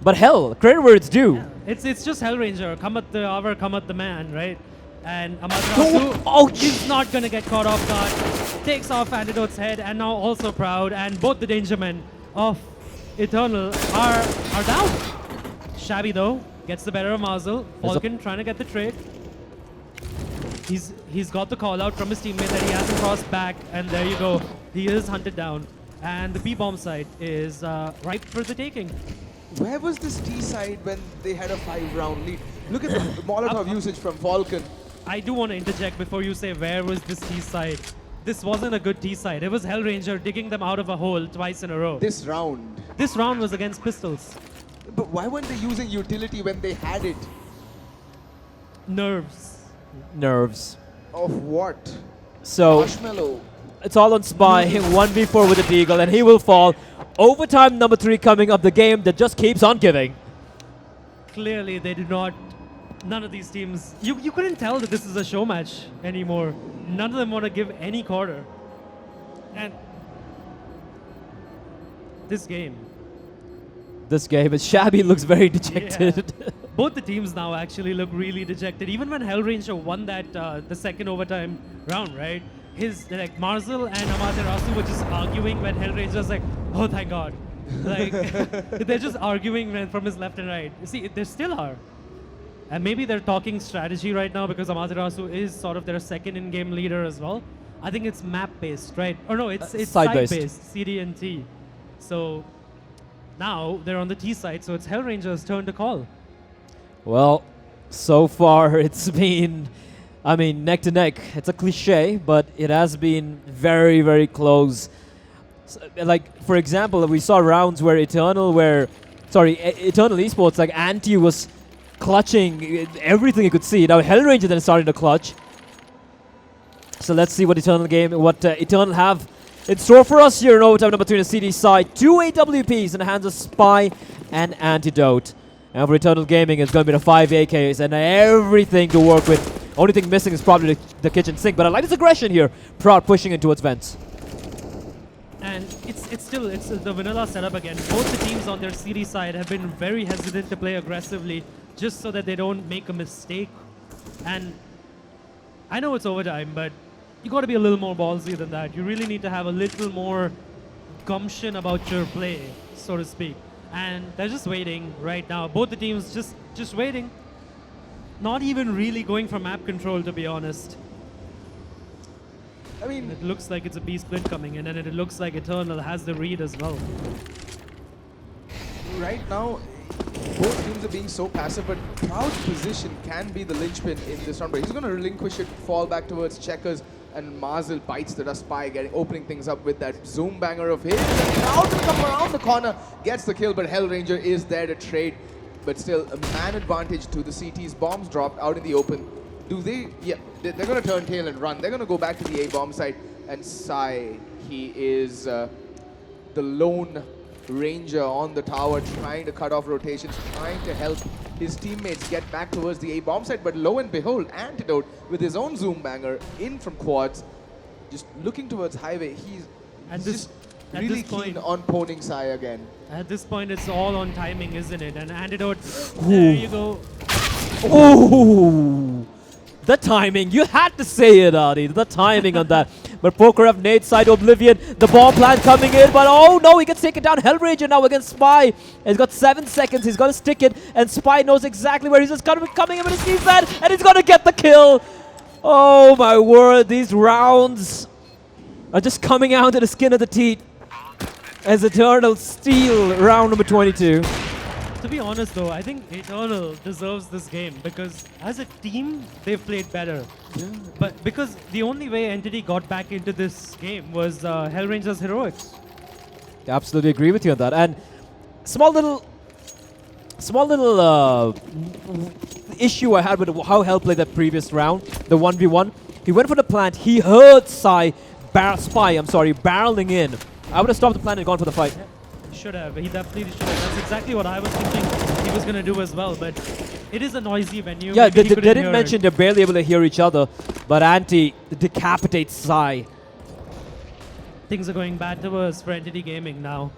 But hell, credit where it's due.
Yeah. It's just Hellranger. Come at the hour, come at the man, right? And Amaterasu is not going to get caught off guard. Takes off Antidote's head, and now also Proud. And both the Dangermen of Eternal are down. Shabby, though, gets the better of Mazel. Falcon trying to get the trade. He's got the call out from his teammate that he hasn't crossed back, and there you go. He is hunted down, and the B-bomb side is ripe for the taking.
Where was this T side when they had a 5-round lead? Look at the Molotov usage from Falcon.
I do want to interject before you say where was this T side. This wasn't a good T side. It was Hellranger digging them out of a hole twice in a row.
This round
was against pistols.
But why weren't they using utility when they had it?
Nerves.
nerves.
Of what?
So
Marshmallow.
it's all on Spy. 1v4 with the Deagle, and he will fall. Overtime number 3 coming up, the game that just keeps on giving.
Clearly, they do not. None of these teams. You couldn't tell that this is a show match anymore. None of them want to give any quarter. And this game.
This game, but Shabby looks very dejected.
Yeah. Both the teams now actually look really dejected. Even when Hellranger won that the second overtime round, right? Like Marzel and Amaterasu were just arguing when Hellranger's like, oh thank God. Like they're just arguing from his left and right. You see, they still are. And maybe they're talking strategy right now because Amaterasu is sort of their second in-game leader as well. I think it's map-based, right? Or no, it's
Side-based.
side-based, CD and T. So now they're on the T side, so it's Hellranger's turn to call.
Well, so far it's been, I mean, neck to neck. It's a cliche, but it has been very, very close. Like, for example, we saw rounds where Eternal Esports, like Anti was clutching everything you could see. Now Hellranger then starting to clutch. So let's see what Eternal have in store for us here in overtime number 3 on the CD side. 2 AWPs in the hands of Spy and Antidote. And for Eternal Gaming, it's going to be the 5 AKs and everything to work with. Only thing missing is probably the kitchen sink. But I like this aggression here. Proud pushing in towards vents.
And it's the vanilla setup again. Both the teams on their CD side have been very hesitant to play aggressively just so that they don't make a mistake. And I know it's overtime, but you got to be a little more ballsy than that. You really need to have a little more gumption about your play, so to speak. And they're just waiting right now. Both the teams just waiting. Not even really going for map control, to be honest.
I mean,
It looks like it's a B split coming in, and it looks like Eternal has the read as well.
right now, both teams are being so passive, but Proud's position can be the linchpin in this round. But he's going to relinquish it, fall back towards Checkers, and Marzel bites the dust Spy, opening things up with that zoom banger of his. And Proud will come around the corner, gets the kill, but Hellranger is there to trade. But still, a man advantage to the CT's. Bombs dropped out in the open. Do they? Yeah, they're going to turn tail and run. They're going to go back to the A-bomb site. And Sai, he is the lone ranger on the tower, trying to cut off rotations, trying to help his teammates get back towards the A-bomb site. But lo and behold, Antidote with his own zoom banger in from quads, just looking towards highway. He's just really keen on poning Sai again.
At this point, it's all on timing, isn't it? And Antidote, there you go.
Ooh! The timing, you had to say it, Adi. The timing on that. But Pokeref nades side Oblivion. The bomb plant coming in, but oh no, he gets taken down. Hellranger now against Spy. He's got 7 seconds. He's got to stick it, and Spy knows exactly where he's just coming in with his sees that, and he's gonna get the kill. Oh my word, these rounds are just coming out to the skin of the teeth as Eternal steal round number 22.
To be honest though, I think Eternal deserves this game because as a team, they've played better.
Yeah.
But because the only way Entity got back into this game was Hellranger's heroics.
I absolutely agree with you on that. And small little issue I had with how Hell played that previous round, the 1v1. He went for the plant. He heard Spy barreling in. I would have stopped the plant and gone for the fight.
Yeah, should have. He definitely should have. That's exactly what I was thinking he was going to do as well. But it is a noisy venue.
Yeah,
Maybe
they didn't mention they're barely able to hear each other. But Anti decapitates Sai.
Things are going bad to us for Entity Gaming now.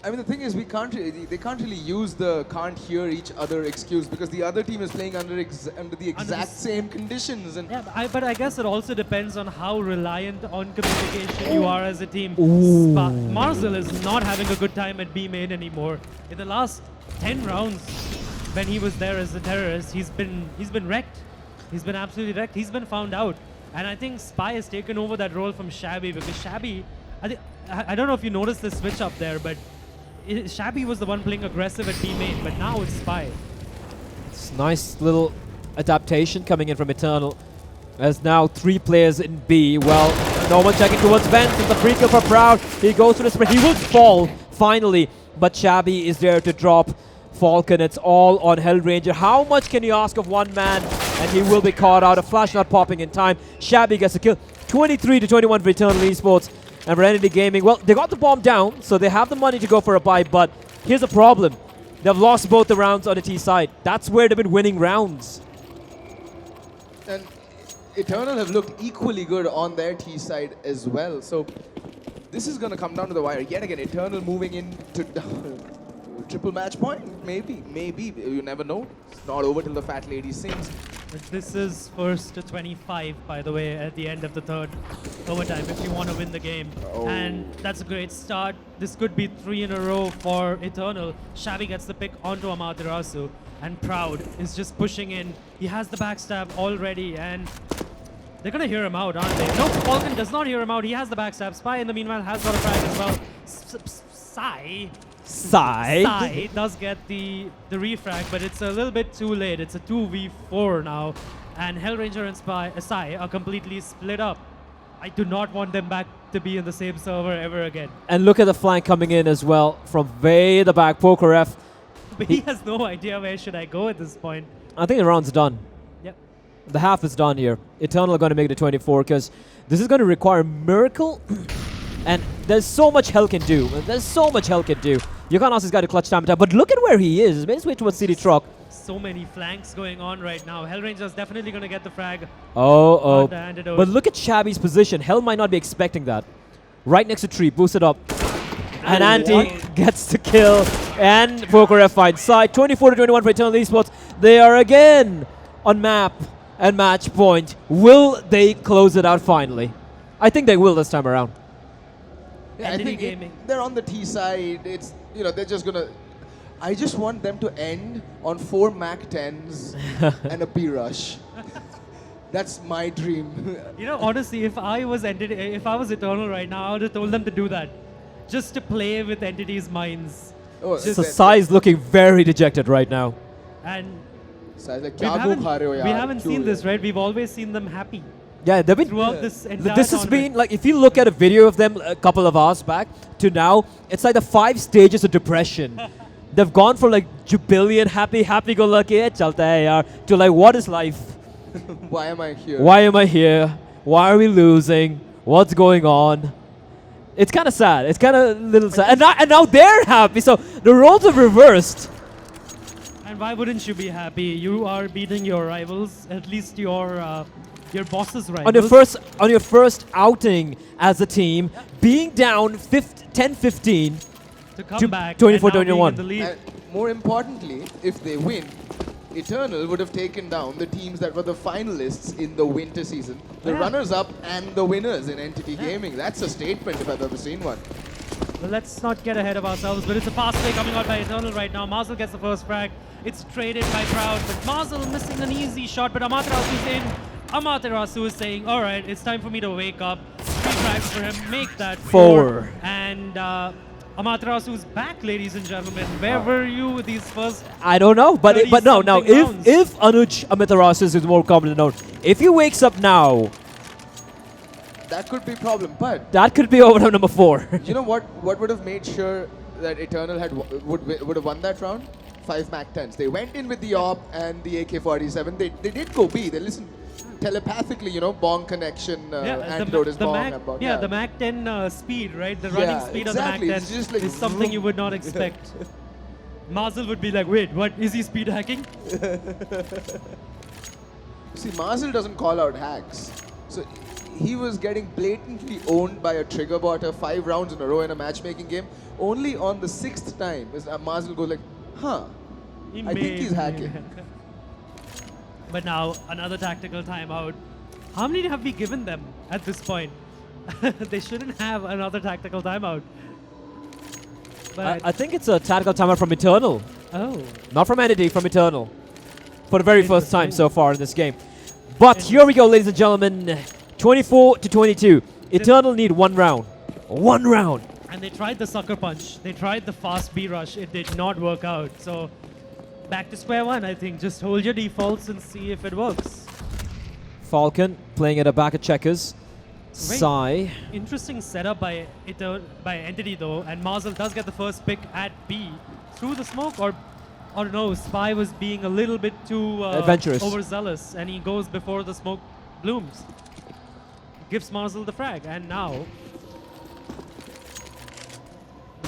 I mean, the thing is, they can't really use the can't hear each other excuse because the other team is playing under the exact same conditions. And
yeah, but I guess it also depends on how reliant on communication you are as a team. Marzel is not having a good time at B main anymore. In the last 10 rounds, when he was there as a terrorist, he's been wrecked. He's been absolutely wrecked. He's been found out. And I think Spy has taken over that role from Shabby because Shabby, I don't know if you noticed the switch up there, but Shabby was the one playing aggressive at B main, but now it's Spy.
It's nice little adaptation coming in from Eternal. As now 3 players in B. Well, no one checking towards Vents. It's a free kill for Proud. He goes to the sprint. He will fall, finally. But Shabby is there to drop Falcon. It's all on Hellranger. How much can you ask of one man and he will be caught out. A flash not popping in time. Shabby gets a kill. 23-21 for Eternal Esports. And for Entity Gaming, well, they got the bomb down, so they have the money to go for a buy, but here's a problem. They've lost both the rounds on the T side. That's where they've been winning rounds.
And Eternal have looked equally good on their T side as well. So this is going to come down to the wire. Yet again, Eternal moving into triple match point. Maybe. You never know. It's not over till the fat lady sings.
But this is first to 25, by the way, at the end of the third overtime, if you want to win the game.
Oh.
And that's a great start. This could be 3 in a row for Eternal. Shabby gets the pick onto Amaterasu, and Proud is just pushing in. He has the backstab already, and they're going to hear him out, aren't they? No, Falcon does not hear him out. He has the backstab. Spy, in the meanwhile, has got a frag as well. Sai does get the refrag, but it's a little bit too late. It's a 2v4 now, and Hellranger and Sai are completely split up. I do not want them back to be in the same server ever again.
And look at the flank coming in as well from way the back. Poker F.
But he has no idea where should I go at this point.
I think the round's done.
Yep.
The half is done here. Eternal are going to make it to 24 because this is going to require a miracle. And there's so much Hell can do. You can't ask this guy to clutch time attack, but look at where he is. He's made his way towards City Truck.
So many flanks going on right now. Hellranger's definitely going to get the frag.
Oh.
The antidote.
But look at Shabby's position. Hell might not be expecting that. Right next to tree, boosted up. And Anti gets the kill. And Poker F finds side. 24-21 for Eternal Esports. They are again on map and match point. Will they close it out finally? I think they will this time around.
Yeah, I
Entity
think
Gaming.
they're on the T side. It's, they're just gonna. I just want them to end on 4 Mac 10s and a B rush. That's my dream.
Honestly, if I was Eternal right now, I would have told them to do that, just to play with Entity's minds.
Oh,
So Sai is looking very dejected right now.
And
Sai like,
we haven't seen this, right? We've always seen them happy
Yeah, they've been
throughout this entire
This has
tournament.
been, like, if you look at a video of them a couple of hours back to now, it's like the 5 stages of depression. They've gone from, like, jubilant, happy-go-lucky, chalta hai yaar, to, like, what is life?
Why am I here?
Why am I here? Why are we losing? What's going on? It's kind of sad. It's kind of a little sad. And now they're happy, so the roles have reversed.
And why wouldn't you be happy? You are beating your rivals, at least your boss's rivals.
On your first outing as a team, being down 10-15
to come back
24-21.
in the lead.
And more importantly, if they win, Eternal would have taken down the teams that were the finalists in the winter season, the runners-up and the winners in Entity Gaming. That's a statement if I've ever seen one.
Well, let's not get ahead of ourselves, but it's a fast play coming out by Eternal right now. Marzel gets the first frag. It's traded by Proud, but Marzel missing an easy shot, but Amaterasu's in. Amaterasu is saying, all right, it's time for me to wake up. 3 frags for him, make that 4. And Amaterasu's back, ladies and gentlemen. Where were you with these first?
I don't know, but no. Now,
rounds?
if Anuj Amaterasu is more confident note, if he wakes up now,
That could be a problem, but
that could be overtime number 4.
you know what would have made sure that Eternal would have won that round? 5 Mac 10s. They went in with the AWP and the AK-47. They did go B. They listened telepathically, bong connection, antidote is bong.
The Mac 10 speed, right? The running speed
exactly.
of
It's
the Mac 10
just like
is something you would not expect. Marzel would be like, wait, what? Is he speed hacking?
See, Marzel doesn't call out hacks. So he was getting blatantly owned by a trigger botter 5 rounds in a row in a matchmaking game. Only on the 6th time is Marzel goes like, I think he's hacking.
But now, another tactical timeout. How many have we given them at this point? They shouldn't have another tactical timeout. But
I think it's a tactical timeout from Eternal.
oh,
Not from Entity, from Eternal. For the very first time so far in this game. But here we go, ladies and gentlemen. 24-22. Eternal need 1 round. 1 round.
and they tried the sucker punch. They tried the fast B rush. It did not work out. So back to square one, I think. Just hold your defaults and see if it works.
Falcon playing at a back of checkers. Sai.
Interesting setup by Entity though, and Marzel does get the first pick at B through the smoke, or Or no, Spy was being a little bit too
Adventurous.
overzealous, and he goes before the smoke blooms. Gives Marzel the frag, and now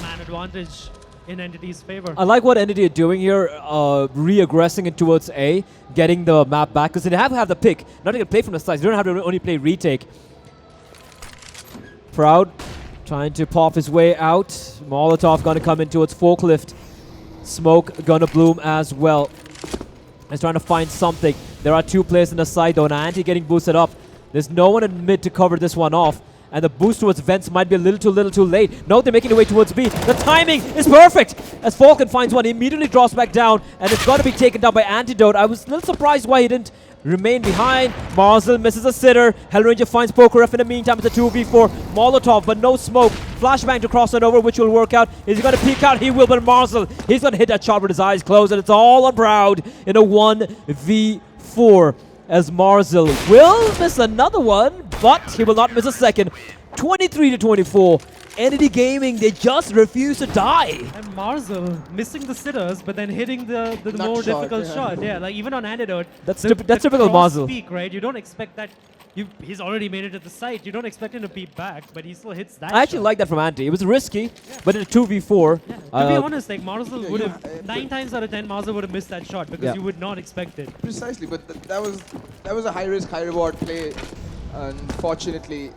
man advantage in Entity's favor.
I like what Entity are doing here, re-aggressing it towards A, getting the map back, because they have to have the pick. Not to get play from the sides, they don't have to only play retake. Proud trying to pop his way out. Molotov gonna come in towards Forklift. Smoke gonna bloom as well. He's trying to find something. There are 2 players in the side though, and Anti getting boosted up. There's no one in mid to cover this one off. And the boost towards Vents might be a little too late. No, they're making their way towards B. The timing is perfect! As Falcon finds one, he immediately drops back down, and it's got to be taken down by Antidote. I was a little surprised why he didn't remain behind. Marzel misses a sitter. Hellranger finds PokerF in the meantime. It's a 2v4. Molotov, but no smoke. Flashbang to cross it over, which will work out. Is he going to peek out? He will, but Marzel, he's going to hit that shot with his eyes closed, and it's all on Proud in a 1v4. As Marzel will miss another one, but he will not miss a second. 23-24. Entity Gaming, they just refuse to die.
And Marzel missing the sitters, but then hitting the more
shot,
difficult
yeah.
shot. Yeah, like even on Antidote.
That's
the-
that's
the
typical
cross
Marzel.
Peak, right? You don't expect that. He's already made it to the site. You don't expect him to peek back, but he still hits that.
I actually
shot.
like that from Anti. It was risky, but in a 2v4.
Yeah. To be honest, like Marzel would have 9 times out of 10, Marzel would have missed that shot because
Yeah.
you would not expect it.
Precisely, but that was a high risk, high reward play. Unfortunately,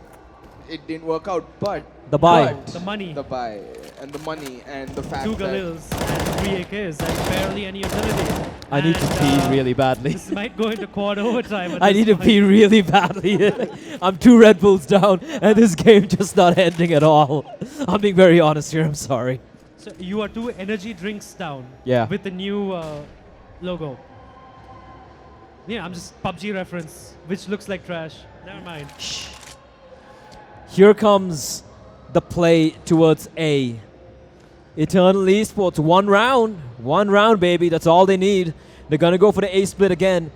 it didn't work out. But
The buy.
but
The money.
the buy, and the money, and the fact
2
that
Galils and 3 AKs and barely any utility.
I need to
And,
pee really badly.
This might go into quad overtime. at
I
this
need to
point.
pee really badly. I'm 2 Red Bulls down, and this game just not ending at all. I'm being very honest here. I'm sorry.
So you are 2 energy drinks down.
Yeah.
With the new logo. Yeah, I'm just PUBG reference, which looks like trash. Never mind.
Here comes the play towards A. Eternal Esports, 1 round. 1 round, baby. That's all they need. They're going to go for the A split again.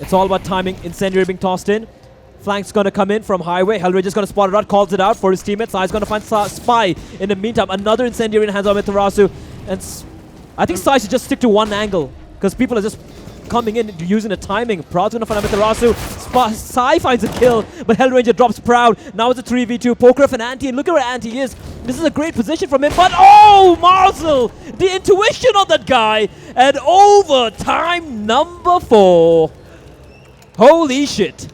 It's all about timing. Incendiary being tossed in. Flank's going to come in from Highway. Hellraiser's going to spot it out, calls it out for his teammates. Sai's going to find Spy. In the meantime, another Incendiary in hands on Mitarasu. And I think Sai should just stick to one angle, because people are just coming in using the timing. Proud's going to find Amitarasu. Sai finds a kill, but Hellranger drops Proud. Now it's a 3v2. PokerF and Anti, and look at where Anti is. This is a great position from him, but oh, Marzel! The intuition of that guy, and overtime number 4. Holy shit.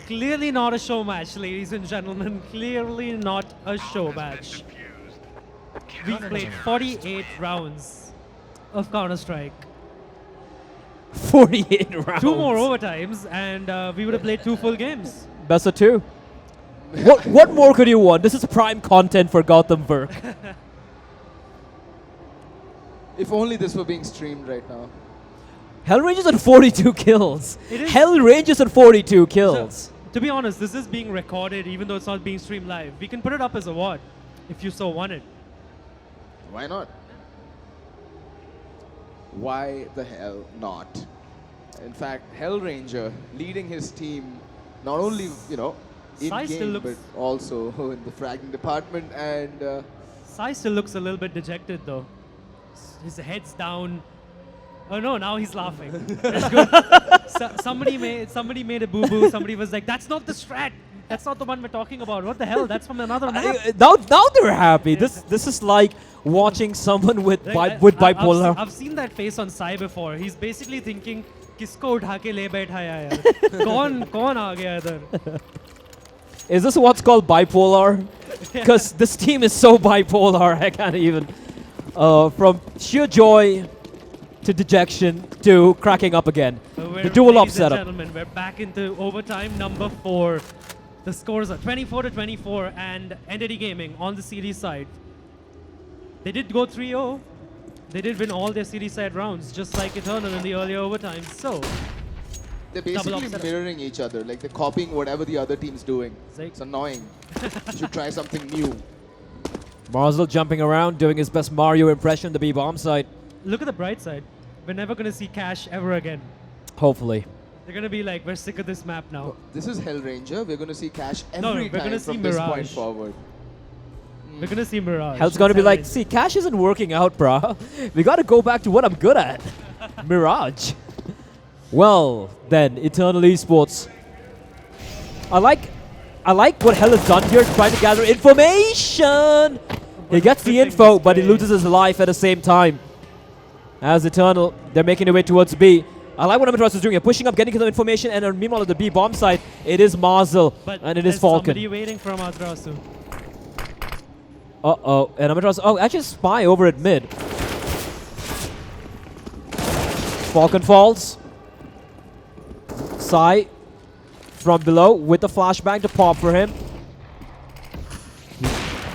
Clearly not a show match, ladies and gentlemen. Clearly not a show match. We've played 48 rounds of Counter-Strike.
48 rounds.
2 more overtimes, and we would have played 2 full games.
Best of 2. What more could you want? This is prime content for Gotham Burke.
if only this were being streamed right now.
Hellranger's at 42 kills.
It is.
Hellranger's at 42 kills.
So, to be honest, this is being recorded even though it's not being streamed live. We can put it up as a VOD if you so want it.
Why not? Why the hell not? In fact, Hellranger leading his team, not only, in
Sai still
game,
looks-
but also in the fragging department. And
Sai still looks a little bit dejected though. His head's down. Oh no, now he's laughing. That's good. Somebody made a boo-boo. Somebody was like, that's not the strat. That's not the one we're talking about. What the hell? That's from another map.
Now they're happy. This is like watching someone with
Like,
with
I've
bipolar.
I've seen that face on Sai before. He's basically thinking, किसको उठा के ले बैठाया यार? कौन आ गया इधर?
Is this what's called bipolar? Because this team is so bipolar, I can't even. From sheer joy to dejection to cracking up again. The dual up
Ladies and
setup.
gentlemen, we're back into overtime number 4. The scores are 24-24, and Entity Gaming on the series side. They did go 3-0. They did win all their series side rounds, just like Eternal in the earlier overtime. So,
they're
Double
basically
upset.
mirroring each other. Like they're copying whatever the other team's doing.
Zeke.
It's annoying. You should try something new.
Marzel jumping around, doing his best Mario impression, the B-bomb side.
look at the bright side. We're never going to see Cash ever again.
Hopefully.
They're going to be like, we're sick of this map now.
This is Hellranger. We're going to see Cash
No,
every
we're
time
gonna see
from this point
Mirage.
forward.
We're gonna see Mirage.
Hell's gonna be like,
Hellranger.
see, Cash isn't working out, brah. We gotta go back to what I'm good at. Mirage. Well, then, Eternal Esports. I like what Hell has done here, trying to gather information. He gets the info, but he loses his life at the same time. As Eternal, they're making their way towards B. I like what Amaterasu is doing. They're pushing up, getting the information, and meanwhile at the B bomb side, it is Marzel, and it is Falcon.
Somebody waiting from Amaterasu.
Uh-oh, and Amaterasu, oh, actually Spy over at mid. Falcon falls. Sai from below with the flashbang to pop for him.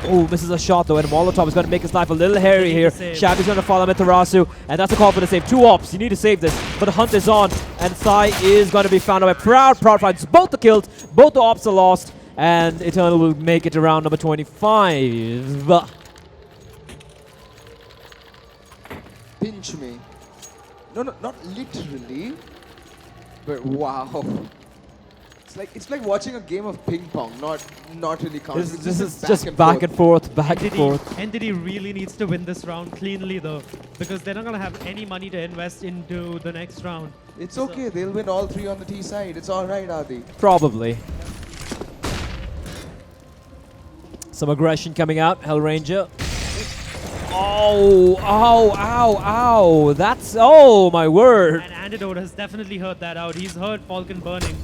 Oh, misses a shot though, and Molotov is going to make his life a little hairy here. Shabby's going to follow Amaterasu, and that's a call for the save. 2 ops, you need to save this, but the hunt is on, and Sai is going to be found out by Proud. Proud finds both the kills, both the ops are lost, and Eternal will make it to round number 25.
Pinch me. No, not literally. But wow. It's like watching a game of ping pong, not really counting.
This is just back and forth, back and forth.
Entity really needs to win this round cleanly though, because they're not gonna have any money to invest into the next round.
It's okay, they'll win all 3 on the T side. It's alright, Adi.
Probably. Some aggression coming out, Hellranger. Oh, ow, ow, ow. That's, oh my word.
And Antidote has definitely heard that out. He's heard Falcon burning.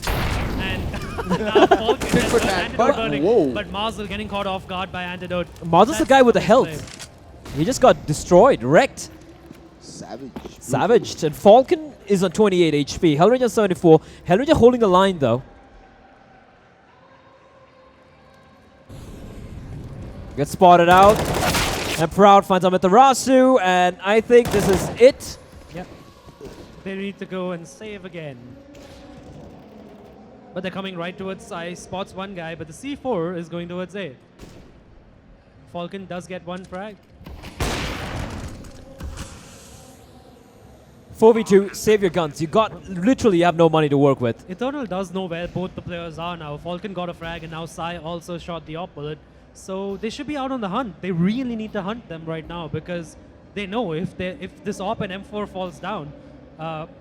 And now Falcon has heard Antidote burning.
Whoa.
But Marzel getting caught off guard by Antidote.
Marzel's the guy with the health. He just got destroyed, wrecked. Savaged. And Falcon is on 28 HP. Hellranger 74. Hellranger holding the line though. Gets spotted out. And Proud finds Amaterasu, and I think this is it.
Yep. They need to go and save again. But they're coming right towards Sai. Spots one guy, but the C4 is going towards A. Falcon does get 1 frag.
4v2, save your guns. You literally have no money to work with.
Eternal does know where both the players are now. Falcon got a frag, and now Sai also shot the op bullet. So they should be out on the hunt. They really need to hunt them right now because they know if this op and M4 falls down,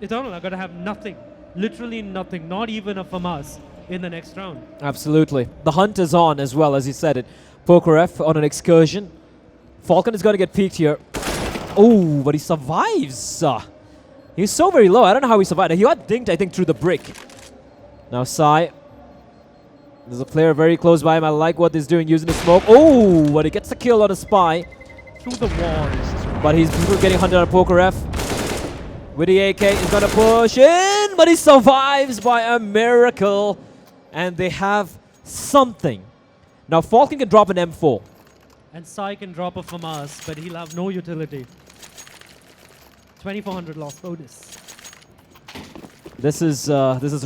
Eternal are going to have nothing, literally nothing, not even a FAMAS in the next round.
Absolutely. The hunt is on as well, as you said it. Poker F on an excursion. Falcon is going to get peeked here. Oh, but he survives. He's so very low. I don't know how he survived. He got dinked, I think, through the brick. Now Sai. There's a player very close by him. I like what he's doing, using the smoke. Oh, but he gets the kill on a Spy.
Through the walls.
But he's getting hunted on Poker F. With the AK, he's going to push in, but he survives by a miracle. And they have something. Now Falcon can drop an M4.
And Sai can drop a FAMAS, but he'll have no utility. 2400 loss bonus.
This is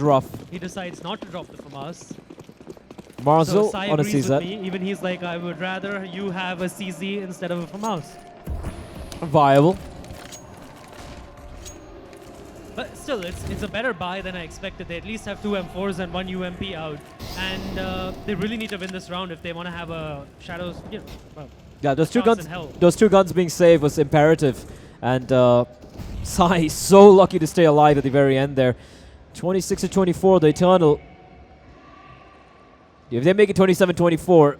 rough.
He decides not to drop the FAMAS.
Marzel
So Sai
on a
agrees
CZ.
with me. Even he's like, I would rather you have a CZ instead of a FAMAS.
Viable.
But still, it's a better buy than I expected. They at least have 2 M4s and 1 UMP out. And they really need to win this round if they want to have a Shadows, well,
Yeah, those two
chance
guns.
in hell.
Those 2 guns being saved was imperative, and Sai is so lucky to stay alive at the very end there. 26 to 24, the Eternal. If they make it 27-24,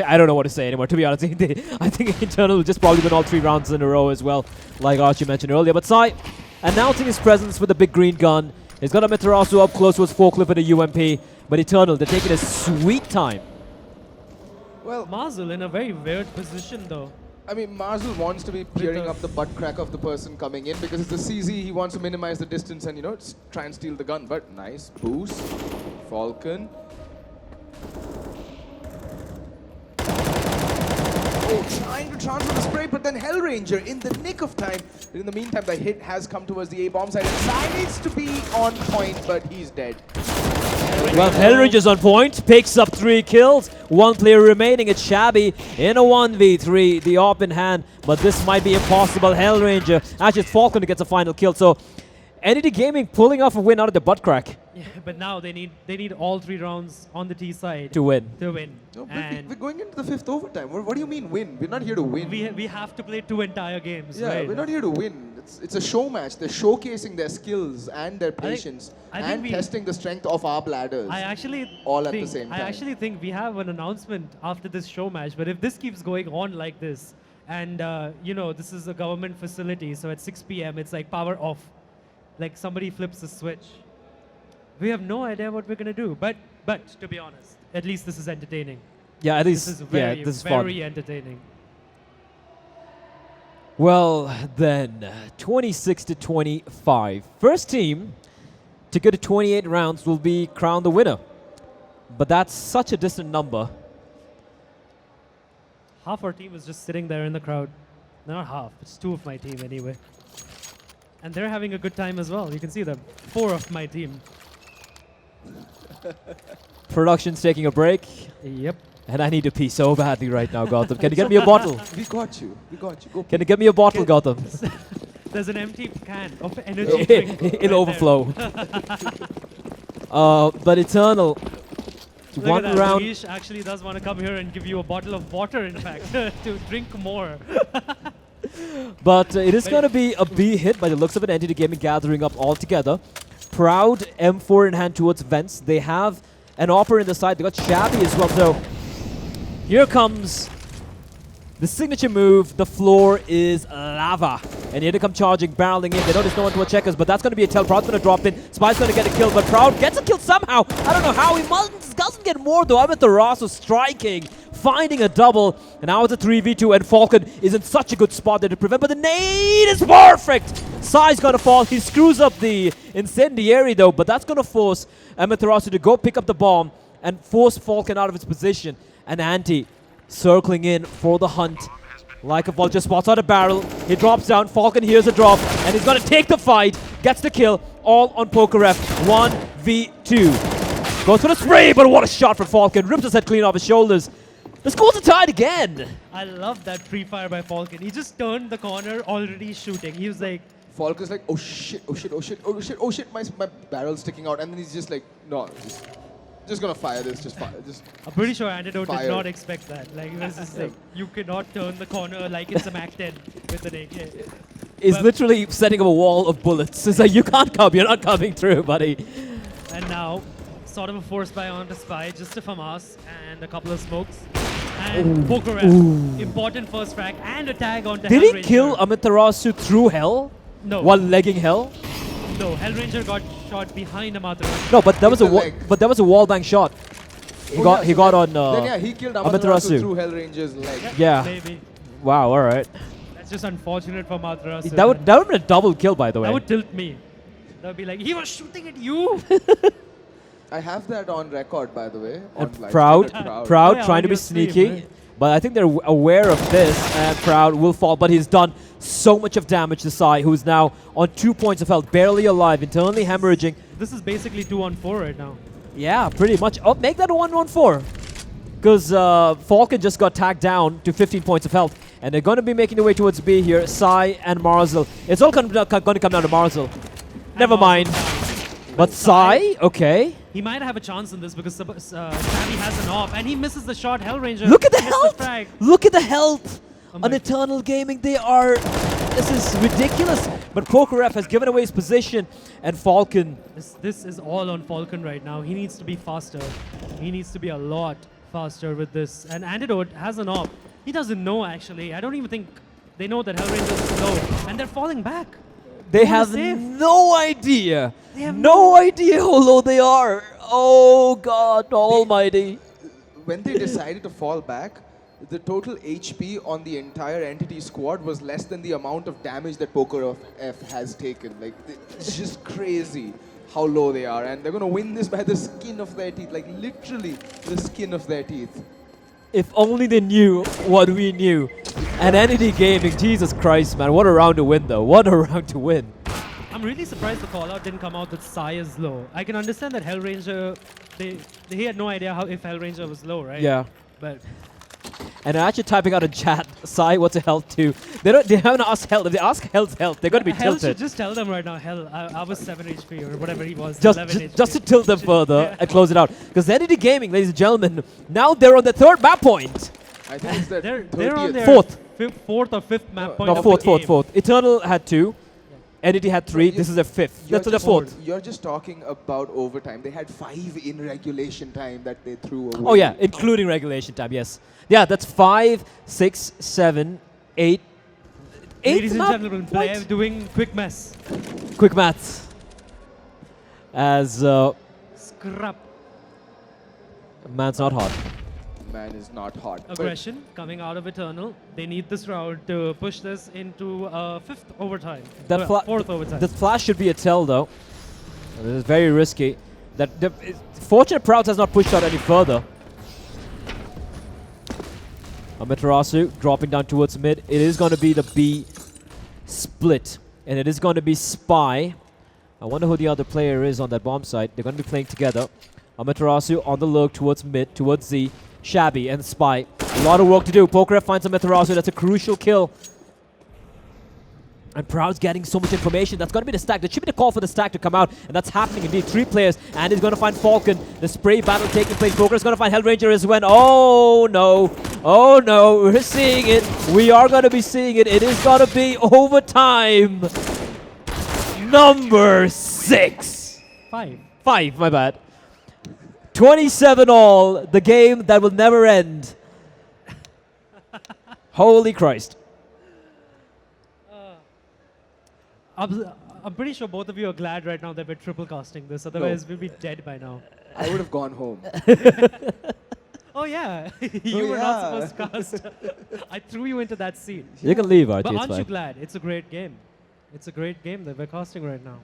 I don't know what to say anymore, to be honest. I think Eternal will just probably win all 3 rounds in a row as well, like Archie mentioned earlier. But Sai announcing his presence with the big green gun. He's got Amaterasu up close with Forklift and a UMP. But Eternal, they're taking a sweet time.
Well,
Marzel in a very weird position though.
I mean, Marzel wants to be peering up the butt crack of the person coming in because it's a CZ. He wants to minimize the distance and, try and steal the gun. But nice boost. Falcon. Oh, trying to transfer the spray, but then Hellranger in the nick of time. In the meantime, the hit has come towards the A-bomb side. And Sai needs to be on point, but he's dead.
Well, Hellranger's on point, picks up 3 kills. 1 player remaining. It's Shabby in a 1v3, the op in hand. But this might be impossible. Hellranger, actually it's Falcon who gets a final kill. So Entity Gaming pulling off a win out of the butt crack
Yeah, but now they need all 3 rounds on the T side
to win.
to win.
No, but
And
we're going into the 5th overtime. What do you mean win? We're not here to win.
we have to play 2 entire games.
Yeah,
right?
we're not here to win. It's a show match. They're showcasing their skills and their patience
I think
and
we-
testing the strength of our bladders.
I actually
all at the
think,
same
I
time.
actually think we have an announcement after this show match. But if this keeps going on like this, and you know this is a government facility, so at 6 p.m. it's like power off, like somebody flips the switch. We have no idea what we're gonna do. But to be honest, at least this is entertaining.
Yeah, at least
This is very
yeah, this is fun.
very entertaining.
Well, then 26 to 25. First team to go to 28 rounds will be crowned the winner. But that's such a distant number.
Half our team is just sitting there in the crowd. Not half, it's 2 of my team anyway. And they're having a good time as well. You can see them. 4 of my team.
Production's taking a break.
Yep.
And I need to pee so badly right now, Gotham. Can you get me a bottle?
We got you. We got you. Go.
Can you get me a bottle, Gotham?
There's an empty can of energy drink. right
It'll
there.
overflow. But Eternal,
Look
one
at that.
round.
Luis actually does want to come here and give you a bottle of water, in fact, to drink more.
But it is going to be a B hit by the looks of it. Entity Gaming gathering up all together. Proud M4 in hand towards Vents. They have an Opera in the side. They got Shabby as well. So here comes the signature move. The floor is lava. And here they come charging, barreling in. They notice no one to checkers, but that's going to be a tell. Proud's going to drop in. Spy's going to get a kill, but Proud gets a kill somehow. I don't know how. He doesn't get more though. Amaterasu striking, finding a double. And now it's a 3v2, and Falcon is in such a good spot there to prevent, but the nade is perfect. Sai's going to fall. He screws up the incendiary though, but that's going to force Amaterasu to go pick up the bomb and force Falcon out of his position. And Anti circling in for the hunt. Like a vulture, spots out a barrel. He drops down. Falcon hears a drop, and he's going to take the fight. Gets the kill, all on PokerF. 1v2. Goes for the spray, but what a shot from Falcon. Rips his head clean off his shoulders. The scores are tied again.
I love that pre-fire by Falcon. He just turned the corner, already shooting. He was like,
Falcon's like, oh shit, oh shit, oh shit, oh shit, oh shit, my barrel's sticking out. And then he's just like, no, just gonna fire this, just fire. Just
I'm pretty sure Antidote did
Fire.
not expect that. Like, it was just like, you cannot turn the corner like it's a Mac 10 with an AK.
Is
Well-
literally setting up a wall of bullets. It's like, you can't come. You're not coming through, buddy.
And now, sort of a force buy onto Spy, just a FAMAS and a couple of smokes. And PokerF, important first frag and a tag onto
Did he
Hellraiser.
kill Amaterasu through Hell?
No.
While legging Hell?
No, Hellraiser got shot behind Amaterasu.
No, but that was
With
a
the leg.
but that was a wall bang shot. He
Oh,
got
yeah,
he
so
got
then-
on
Then yeah, he killed
Amaterasu.
Amaterasu through Hellranger's leg.
Yeah.
Maybe.
Wow, all right.
That's just unfortunate for Amaterasu.
That would have been a double kill, by the way.
That would tilt me. That would be like, he was shooting at you.
I have that on record, by the way. On
And
live
Proud,
stream at
Proud
Oh, yeah,
trying
on
to be
your stream,
sneaky.
right?
But I think they're aware of this, and Proud will fall. But he's done so much of damage to Sai, who's now on 2 points of health, barely alive, internally hemorrhaging.
This is basically 2-on-4 right now.
Yeah, pretty much. Oh, make that a 1-1-4. Because Falcon just got tagged down to 15 points of health. And they're going to be making their way towards B here. Sai and Marzel. It's all going to come down to Marzel. Never mind. But Sai, okay.
He might have a chance in this because Savvy has an off and he misses the shot. Hellranger
Look at the
gets
health!
frag.
Look at the health!
Oh my
On Eternal Gaming, they are... This is ridiculous. But PokerF has given away his position. And Falcon...
This is all on Falcon right now. He needs to be faster. He needs to be a lot faster with this. And Antidote has an op. He doesn't know, actually. I don't even think they know that Hellranger is slow. And they're falling back.
They
wanna
have
save.
no idea.
They have
no idea how low they are. Oh, God almighty.
When they decided to fall back, the total HP on the entire entity squad was less than the amount of damage that PokerF has taken. Like, it's just crazy how low they are. And they're going to win this by the skin of their teeth. Like, literally the skin of their teeth.
If only they knew what we knew. And Entity Gaming, Jesus Christ, man. What a round to win, though. What a round to win.
I'm really surprised the call-out didn't come out that Sai is low. I can understand that Hellranger, he had no idea if Hellranger was low, right?
Yeah.
But
And they're actually typing out in chat, Sai, what's a health too? They haven't asked health. If they ask health, they're going to be
Hell should
tilted.
just tell them right now, hell, I was 7 HP or whatever he was.
Just
11 HP.
to tilt them further and close it out. Because Entity Gaming, ladies and gentlemen, now they're on the third map point.
I think it's the
They're on
30th.
their
Fourth.
fourth or fifth map point.
No,
of
fourth,
the
fourth,
game.
fourth. Eternal had 2. Entity had 3.
you-
This is their 5th.
You're
That's the
just-
4th.
You're just talking about overtime. They had 5 in regulation time that they threw away.
Oh yeah, including regulation time, yes. Yeah, that's 5, 6, 7, 8.
Ladies and
map
gentlemen, player
points?
doing quick mess.
Quick maths. As
Scrap.
man's not hot.
Man is not hot. But
Aggression coming out of Eternal. They need this round to push this into fifth overtime.
That fla-
Fourth overtime.
The flash should be a tell though. This is very risky. Fortunate Prouds has not pushed out any further. Amaterasu dropping down towards mid. It is going to be the B split. And it is going to be Spy. I wonder who the other player is on that bomb site. They're going to be playing together. Amaterasu on the lurk towards mid, towards Z. Shabby and Spy. A lot of work to do. Pokeref finds Amaterasu. That's a crucial kill. And Proud's getting so much information. That's going to be the stack. There should be the call for the stack to come out. And that's happening indeed. 3 players. And he's going to find Falcon. The spray battle taking place. Poker is going to find Hellranger as well. Oh no. Oh no. We're seeing it. We are going to be seeing it. It is going to be overtime. Number 6.
5.
5, my bad. 27 all. The game that will never end. Holy Christ.
I'm pretty sure both of you are glad right now that we're triple casting this. Otherwise, we'll be dead by now.
I would have gone home.
Oh yeah, you were
yeah.
not supposed to cast. I threw you into that scene.
You can leave, Archie.
But
It's
aren't you
fine.
glad? It's a great game. It's a great game that we're casting right now.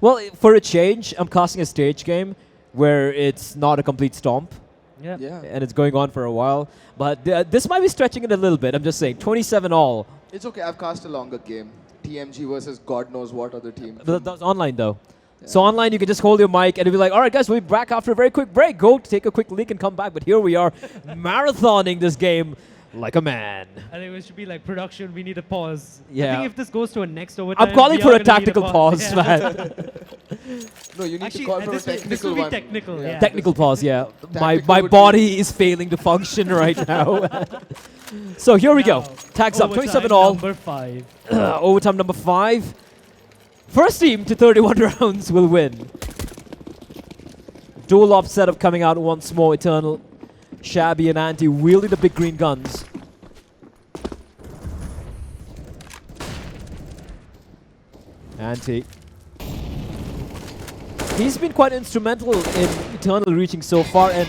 Well, for a change, I'm casting a stage game where it's not a complete stomp.
Yeah.
Yeah.
And it's going on for a while. But this might be stretching it a little bit. I'm just saying, 27 all.
It's okay. I've cast a longer game. TMG versus God knows what other team.
That's online, though. So online, you can just hold your mic and it'll be like, all right, guys, we'll be back after a very quick break. Go take a quick leak and come back. But here we are, marathoning this game like a man.
I think it should be like production. We need a pause. I
Yeah.
think if this goes to a next overtime,
I'm calling
we
for
are
a
gonna need
tactical pause,
Yeah.
man.
No, you need
Actually,
to call for a
this
technical
will be
one.
technical. Yeah.
Technical pause, yeah. My
Tactical would be-
body is failing to function right now. So here we go.
Now,
Tags up,
overtime
27 all.
Number 5.
Overtime number 5. First team to 31 rounds will win. Dual op setup coming out once more. Eternal, Shabby and Anti wielding the big green guns. Anti. He's been quite instrumental in Eternal reaching so far, and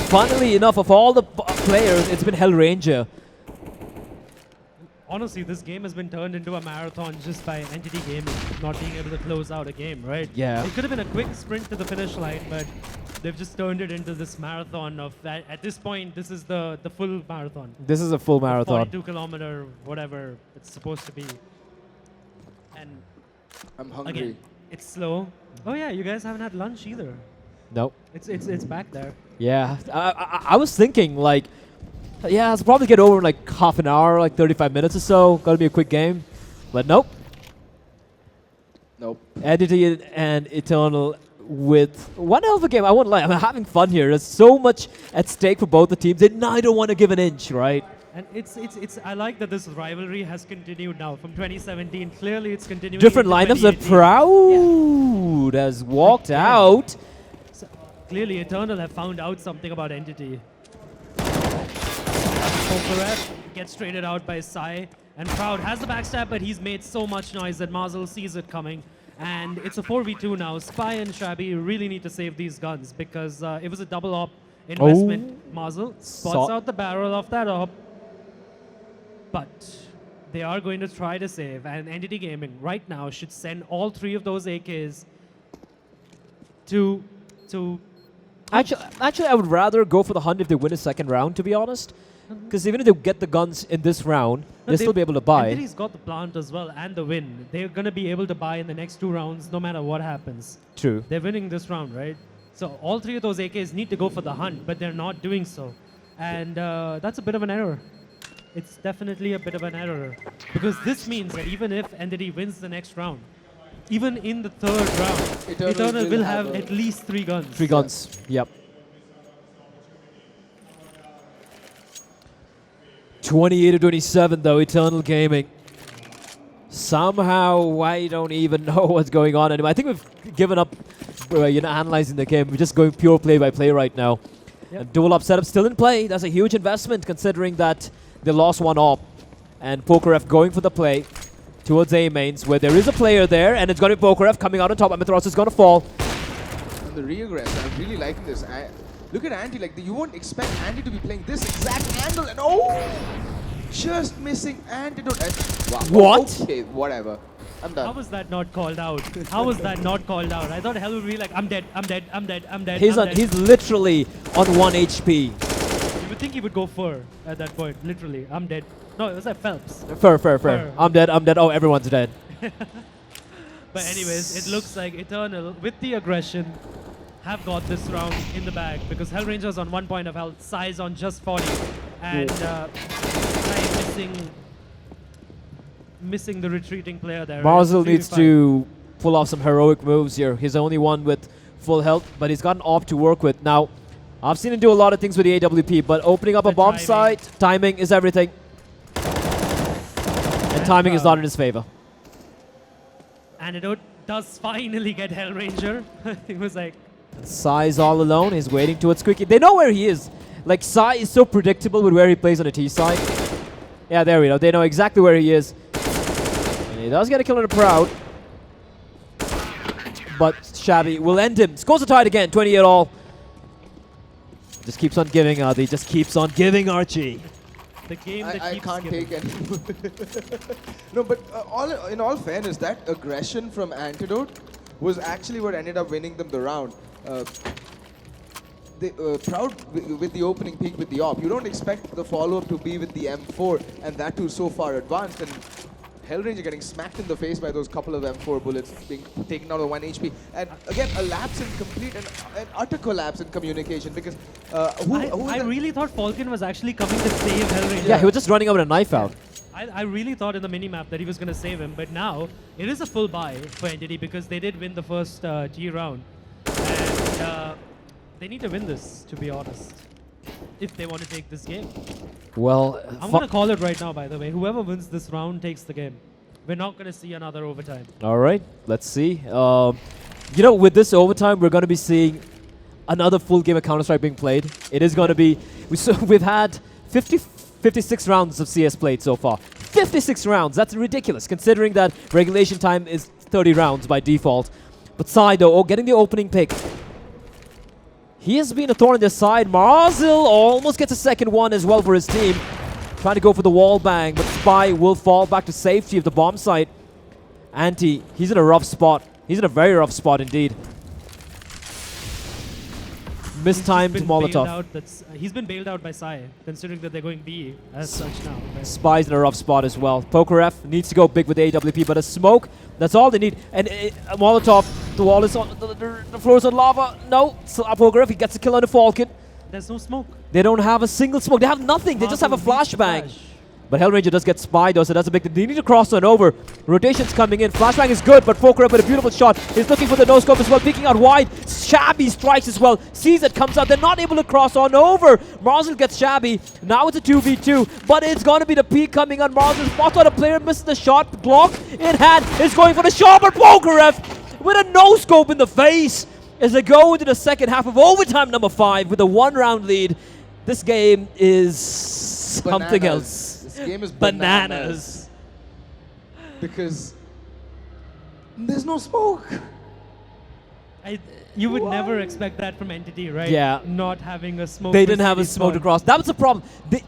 funnily enough, of all the players, it's been Hellranger.
Honestly, this game has been turned into a marathon just by Entity Gaming not being able to close out a game, right?
Yeah.
It could have been a quick sprint to the finish line, but they've just turned it into this marathon of that. At this point, this is the full marathon.
This is a full marathon.
42-kilometer, whatever it's supposed to be. And
I'm hungry.
again, it's slow. Oh yeah, you guys haven't had lunch either.
Nope.
It's back there.
Yeah, I was thinking like, yeah, I'll probably get over in like half an hour, like 35 minutes or so. Gotta be a quick game, but nope.
Nope.
Entity and Eternal with one hell of a game. I won't lie, I'm having fun here. There's so much at stake for both the teams. They neither want to give an inch, right?
And it's I like that this rivalry has continued now from 2017. Clearly, it's continuing.
Different
into
lineups, but
2018.
Proud has walked
Yeah.
out.
So clearly, Eternal have found out something about Entity. Pokerev gets traded out by Sai, and Proud has the backstab, but he's made so much noise that Mazel sees it coming. And it's a 4v2 now. Spy and Shabby really need to save these guns because it was a double op investment. Mazel spots out the barrel of that op, but they are going to try to save. And Entity Gaming right now should send all 3 of those AKs to
Actually, I would rather go for the hunt if they win a second round, to be honest. Because even if they get the guns in this round, they'll still be able to buy.
Entity's got the plant as well and the win. They're going to be able to buy in the next 2 rounds no matter what happens.
True.
They're winning this round, right? So all 3 of those AKs need to go for the hunt, but they're not doing so. And that's a bit of an error. It's definitely a bit of an error. Because this means that even if Entity wins the next round, even in the third round, Eternal will have at least 3 guns.
3 guns, yep. 28-27 though, Eternal Gaming. Somehow, I don't even know what's going on anymore. I think we've given up analyzing the game. We're just going pure play-by-play right now.
Yep.
And dual up setup still in play. That's a huge investment considering that they lost 1 op. And PokerF going for the play towards A mains where there is a player there, and it's going to be PokerF coming out on top. Amitros is going to fall.
And the re-aggress, I'm really liking this. Look at Andy, like you won't expect Andy to be playing this exact angle, and just missing Antidote. Wow.
What?
Okay, whatever. I'm done.
How was that not called out? How was that not called out? I thought Hell would be like, I'm dead, I'm dead, I'm dead, I'm dead.
He's literally on 1 HP.
You would think he would go fur at that point, literally. I'm dead. No, it was like Phelps.
Fair. I'm dead. Oh, everyone's dead.
But anyways, it looks like Eternal, with the aggression, have got this round in the bag because Hellranger's on 1 point of health, Sai's on just 40, and Sai missing the retreating player there.
Marzel needs to pull off some heroic moves here. He's the only one with full health, but he's got an AWP to work with. Now, I've seen him do a lot of things with the AWP, but opening up a bomb site, timing is everything. And timing is not in his favor.
Antidote does finally get Hellranger. He was like...
Sai's all alone. He's waiting towards Quickie. They know where he is. Like, Sai is so predictable with where he plays on the T side. Yeah, there we go. They know exactly where he is. And he does get a kill on the Proud. But Shabby will end him. Scores are tied again, 28 all. Just keeps on giving, Adi. Just keeps on giving, Archie.
The game that
I
keeps
can't
giving.
take any. No, but in all fairness, that aggression from Antidote was actually what ended up winning them the round. Proud with the opening peak with the AWP. You don't expect the follow-up to be with the M4, and that too so far advanced. And Hellranger getting smacked in the face by those couple of M4 bullets, being taken out of 1 HP. And again, a lapse in complete, an utter collapse in communication because
I really thought Falcon was actually coming to save Hellranger.
Yeah, he was just running out with a knife out.
I really thought in the minimap that he was going to save him, but now it is a full buy for Entity because they did win the first G round. And they need to win this, to be honest, if they want to take this game.
Well,
I'm going to call it right now, by the way. Whoever wins this round takes the game. We're not going to see another overtime.
All right, let's see. With this overtime, we're going to be seeing another full game of Counter-Strike being played. It is going to be... We've had 56 rounds of CS played so far. 56 rounds! That's ridiculous, considering that regulation time is 30 rounds by default. But Sai, though, getting the opening pick. He has been a thorn in their side. Marzel almost gets a second one as well for his team. Trying to go for the wall bang, but Spy will fall back to safety of the bomb site. Anti, he's in a rough spot. He's in a very rough spot indeed. Mistimed Molotov.
He's been bailed out by Sai, considering that they're going B as such now.
Spy's in a rough spot as well. PokerF needs to go big with AWP, but a smoke, that's all they need. And Molotov, the wall is on, the floor is on lava. No, PokerF, he gets a kill on the Falcon.
There's no smoke.
They don't have a single smoke. They have nothing. They just have a flashbang. But Hellranger does get spied though, so that's a big... They need to cross on over. Rotation's coming in. Flashbang is good, but PokerF with a beautiful shot. He's looking for the no-scope as well, peeking out wide. Shabby strikes as well. Sees it, comes out. They're not able to cross on over. Marzel gets Shabby. Now it's a 2v2, but it's going to be the peak coming on Marzel. Spots out a player, misses the shot. Glock in hand is going for the shot, but PokerF with a no-scope in the face as they go into the second half of overtime number 5 with a 1-round lead. This game is something else.
This game is bananas. Because there's no smoke.
You would never expect that from Entity, right?
Yeah.
Not having a smoke.
They didn't have a smoke to cross. That was the problem.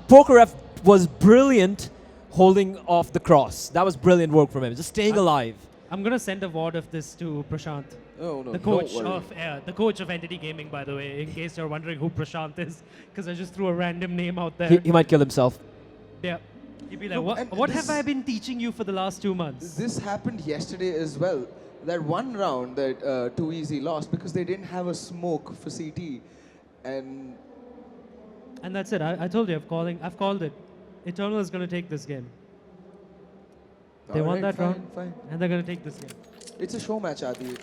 PokerF was brilliant holding off the cross. That was brilliant work from him. Just staying alive.
I'm going to send a word of this to Prashant.
Oh, no,
the coach of Entity Gaming, by the way, in case you're wondering who Prashant is, because I just threw a random name out there.
He might kill himself.
Yeah. He'd be like, what have I been teaching you for the last 2 months?
This happened yesterday as well. That one round that Too Easy lost because they didn't have a smoke for CT. And
And that's it. I told you, I've called it. Eternal is going to take this game. They won that round, and they're going to take this game.
It's a show match, Adi.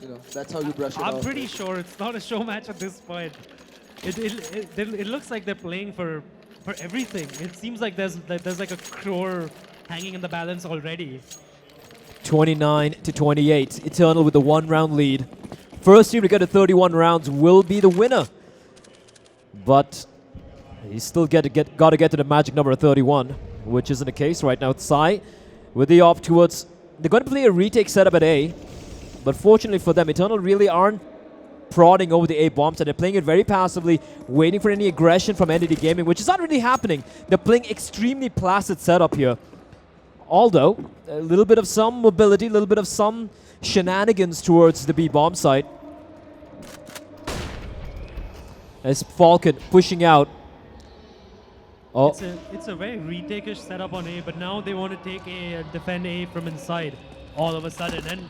You know, that's how you brush it off.
I'm pretty sure it's not a show match at this point. It looks like they're playing for everything. It seems like there's like a crore hanging in the balance already.
29-28. Eternal with the 1-round lead. First team to get to 31 rounds will be the winner. But he's still got to get to the magic number of 31, which isn't the case right now. Sai with the opt towards... They're going to play a retake setup at A. But fortunately for them, Eternal really aren't prodding over the A bomb, so they're playing it very passively, waiting for any aggression from Entity Gaming, which is not really happening. They're playing extremely placid setup here. Although, a little bit of some mobility, a little bit of some shenanigans towards the B bomb site. As Falcon pushing out. Oh.
It's a very retake-ish setup on A, but now they want to take A and defend A from inside all of a sudden. And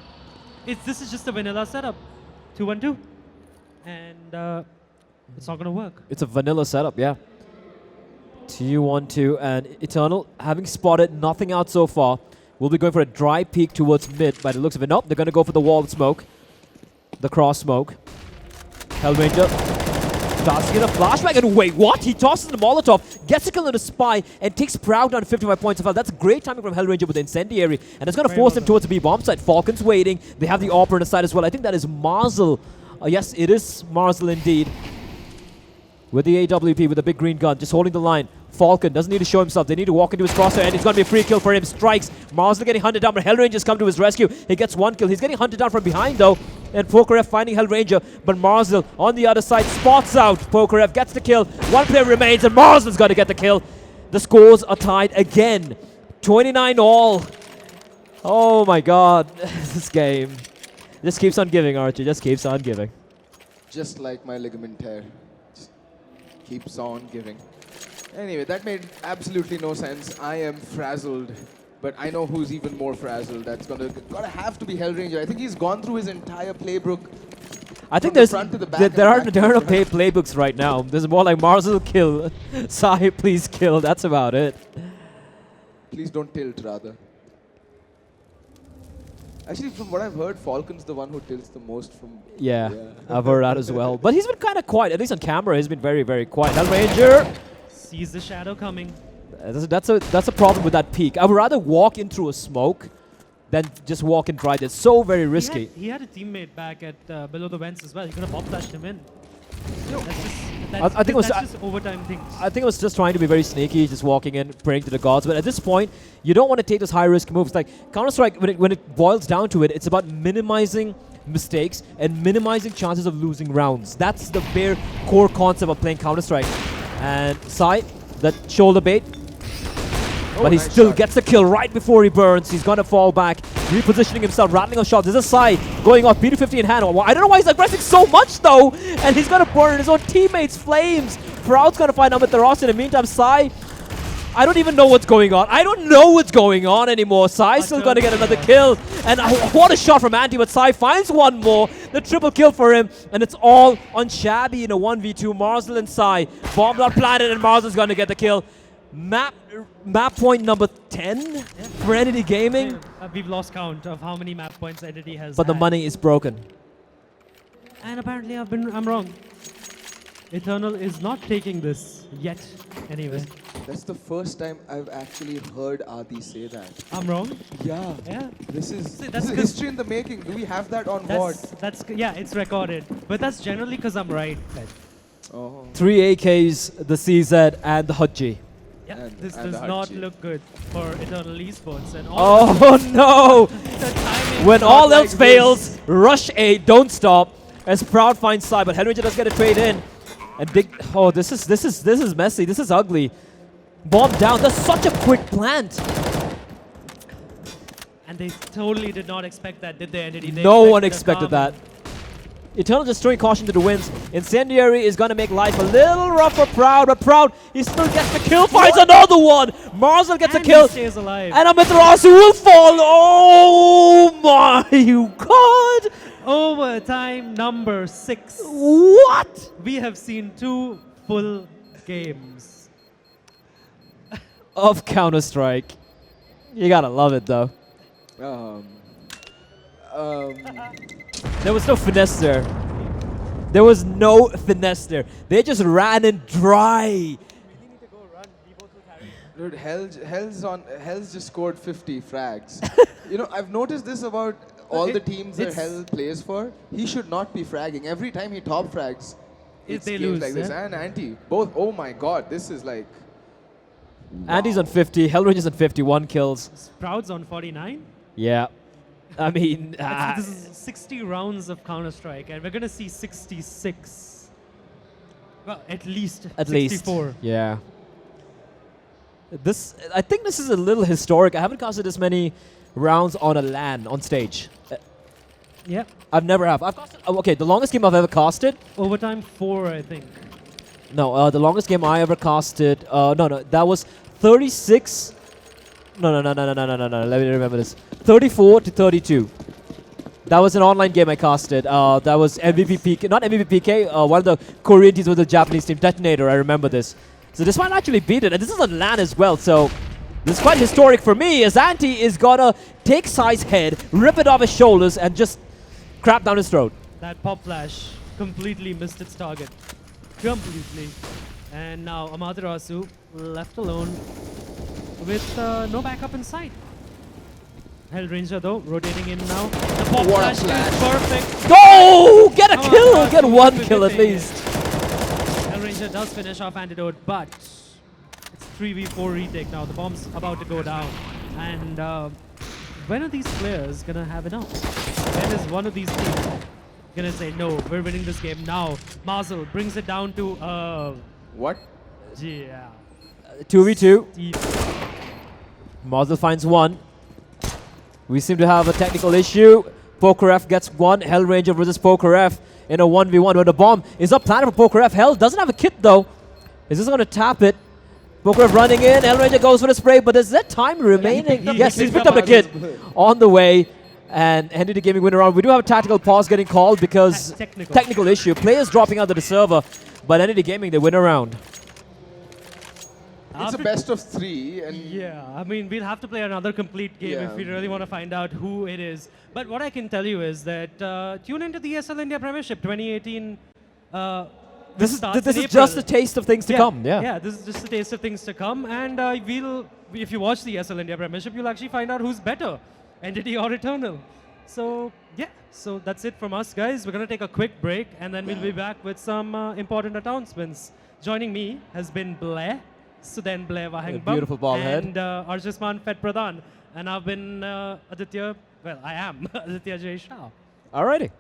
this is just a vanilla setup. 2-1-2. And it's not going to work.
It's a vanilla setup, yeah. 2-1-2, and Eternal, having spotted nothing out so far, will be going for a dry peek towards mid by the looks of it. Nope, they're going to go for the wall smoke. The cross smoke. Hellranger tossing in a flashback, and wait, what? He tosses the Molotov, gets a kill on the spy, and takes Proud down 55 points of health. That's great timing from Hellranger with the incendiary, and it's going to force him towards the B bomb site. Falcon's waiting. They have the AWP on the side as well. I think that is Marzel. Yes, it is Marzel indeed. With the AWP, with the big green gun, just holding the line. Falcon doesn't need to show himself. They need to walk into his crosshair, and it's going to be a free kill for him. Strikes. Marzel getting hunted down, but Hellranger's come to his rescue. He gets one kill. He's getting hunted down from behind, though. And Pokeref finding Hellranger, but Marzel on the other side spots out. Pokeref gets the kill. One player remains, and Marzel's going to get the kill. The scores are tied again. 29 all. Oh my god. This game just keeps on giving, Archie. Just keeps on giving.
Just like my ligament tear. Just keeps on giving. Anyway, that made absolutely no sense. I am frazzled, but I know who's even more frazzled. That's gotta have to be Hellranger. I think he's gone through his entire playbook.
I think
there are
no playbooks right now. There's more like Marzel kill, Sai please kill. That's about it.
Please don't tilt, rather. Actually, from what I've heard, Falcon's the one who tilts the most from...
Yeah, I've heard that as well. But he's been kind of quiet. At least on camera, he's been very, very quiet. Hellranger
sees the shadow coming.
That's a problem with that peak. I would rather walk in through a smoke than just walk in dry. It's so very risky.
He had a teammate back at below the vents as well. He could have pop-flashed him in.
I think
that's just overtime things.
I think it was just trying to be very sneaky, just walking in, praying to the gods. But at this point, you don't want to take those high-risk moves. Like Counter-Strike, when it boils down to it, it's about minimizing mistakes and minimizing chances of losing rounds. That's the bare core concept of playing Counter-Strike. And Sai, that shoulder bait. But he still gets the kill right before he burns. He's going to fall back, repositioning himself, rattling off shots. There's a Sai going off, P250 in hand. I don't know why he's aggressing so much, though. And he's going to burn his own teammates' flames. Proud's going to find Amit Ross. In the meantime, Sai, I don't even know what's going on. I don't know what's going on anymore. Sai's still going to get another kill. And what a shot from Anti, but Sai finds one more. The triple kill for him. And it's all on Shabby in a 1v2. Marzel and Sai. Bomb not planted, and Marzel's going to get the kill. Map point number 10 for Entity Gaming.
We've lost count of how many map points Entity has
But the money is broken.
And apparently I'm wrong. Eternal is not taking this yet. Anyway.
That's the first time I've actually heard Adi say that.
I'm wrong?
Yeah.
Yeah.
This is history in the making. Do we have that on board?
Yeah, it's recorded. But that's generally because I'm right.
Oh.
3 AKs, the CZ, and the Hudji.
Yeah, this does not look good for Eternal Esports. And
oh no! When all else
like
fails, rush A, don't stop. As Proud finds Sai, but Hellranger does get a trade in. And big, oh, this is messy. This is ugly. Bomb down. That's such a quick plant.
And they totally did not expect that, did they, Entity?
No one expected that. Eternal just throwing caution to the winds. Incendiary is going to make life a little rough for Proud, but Proud, he still gets the kill, finds another one! Marzel gets a kill,
he stays alive.
And Amitarasu will fall! Oh my god!
Overtime number 6.
What?
We have seen 2 full games.
Of Counter-Strike. You gotta love it though. There was no finesse there. There was no finesse there. They just ran in dry.
Dude, Hell's just scored 50 frags. You know, I've noticed this about all the teams that Hell plays for. He should not be fragging. Every time he top frags, it's
they
games
lose,
like this. And Anti, both. Oh my God, this is like.
Andy's on 50. Hellranger's on 51 kills.
Proud's on 49.
Yeah. I mean,
This is 60 rounds of Counter-Strike, and we're going to see 66. Well, at least 64.
Yeah. I think this is a little historic. I haven't casted this many rounds on a LAN on stage.
Yeah.
I've never have. I've casted, okay, the longest game I've ever casted.
Overtime 4, I think.
No, the longest game I ever casted. No, that was 36. No. Let me remember this. 34 to 32. That was an online game I casted. That was MVP PK, not MVP PK. One of the Korean teams with the Japanese team, Detonator. I remember this. So this might actually beat it, and this is on LAN as well. So this is quite historic for me, as Anti is gonna take Sai's head, rip it off his shoulders, and just crap down his throat.
That pop flash completely missed its target. Completely. And now Amaterasu left alone with no backup in sight. Hellranger though, rotating in now. The pop
What a
flash
flash.
is perfect.
Go! Get a
Come on,
kill!
guys,
Get one
we're
kill at
hitting it.
least.
Hellranger does finish off Antidote, but it's 3v4 retake now. The bomb's about to go down. And when are these players gonna have enough? When is one of these teams gonna say, no, we're winning this game now? Marzel brings it down to,
What?
yeah.
2v2.
Deep.
Mazel finds one. We seem to have a technical issue. PokerF gets one. Hellranger versus PokerF in a 1v1. But the bomb is up planted for PokerF. Hell doesn't have a kit though. Is this going to tap it? PokerF running in. Hellranger goes for the spray, but is there time remaining? Yes, he's picked up the kit on the way. And India Gaming win around. We do have a tactical pause getting called because technical issue. Players dropping out of the server. But India Gaming, they win around.
It's a best of 3, and
Yeah, I mean, we'll have to play another complete game if we really want to find out who it is. But what I can tell you is that tune into the ESL India Premiership 2018.
This
starts
is
in
just a
April.
taste of things to come. Yeah.
Yeah, this is just a taste of things to come. And if you watch the ESL India Premiership, you'll actually find out who's better, Entity or Eternal. So, yeah, so that's it from us, guys. We're going to take a quick break, and then we'll be back with some important announcements. Joining me has been Blair. Suden Blair Wahangbam.
Beautiful ball head.
And Arjisman Fed Pradhan. And I've been Aditya, well, I am Aditya J. Shah.
Alrighty.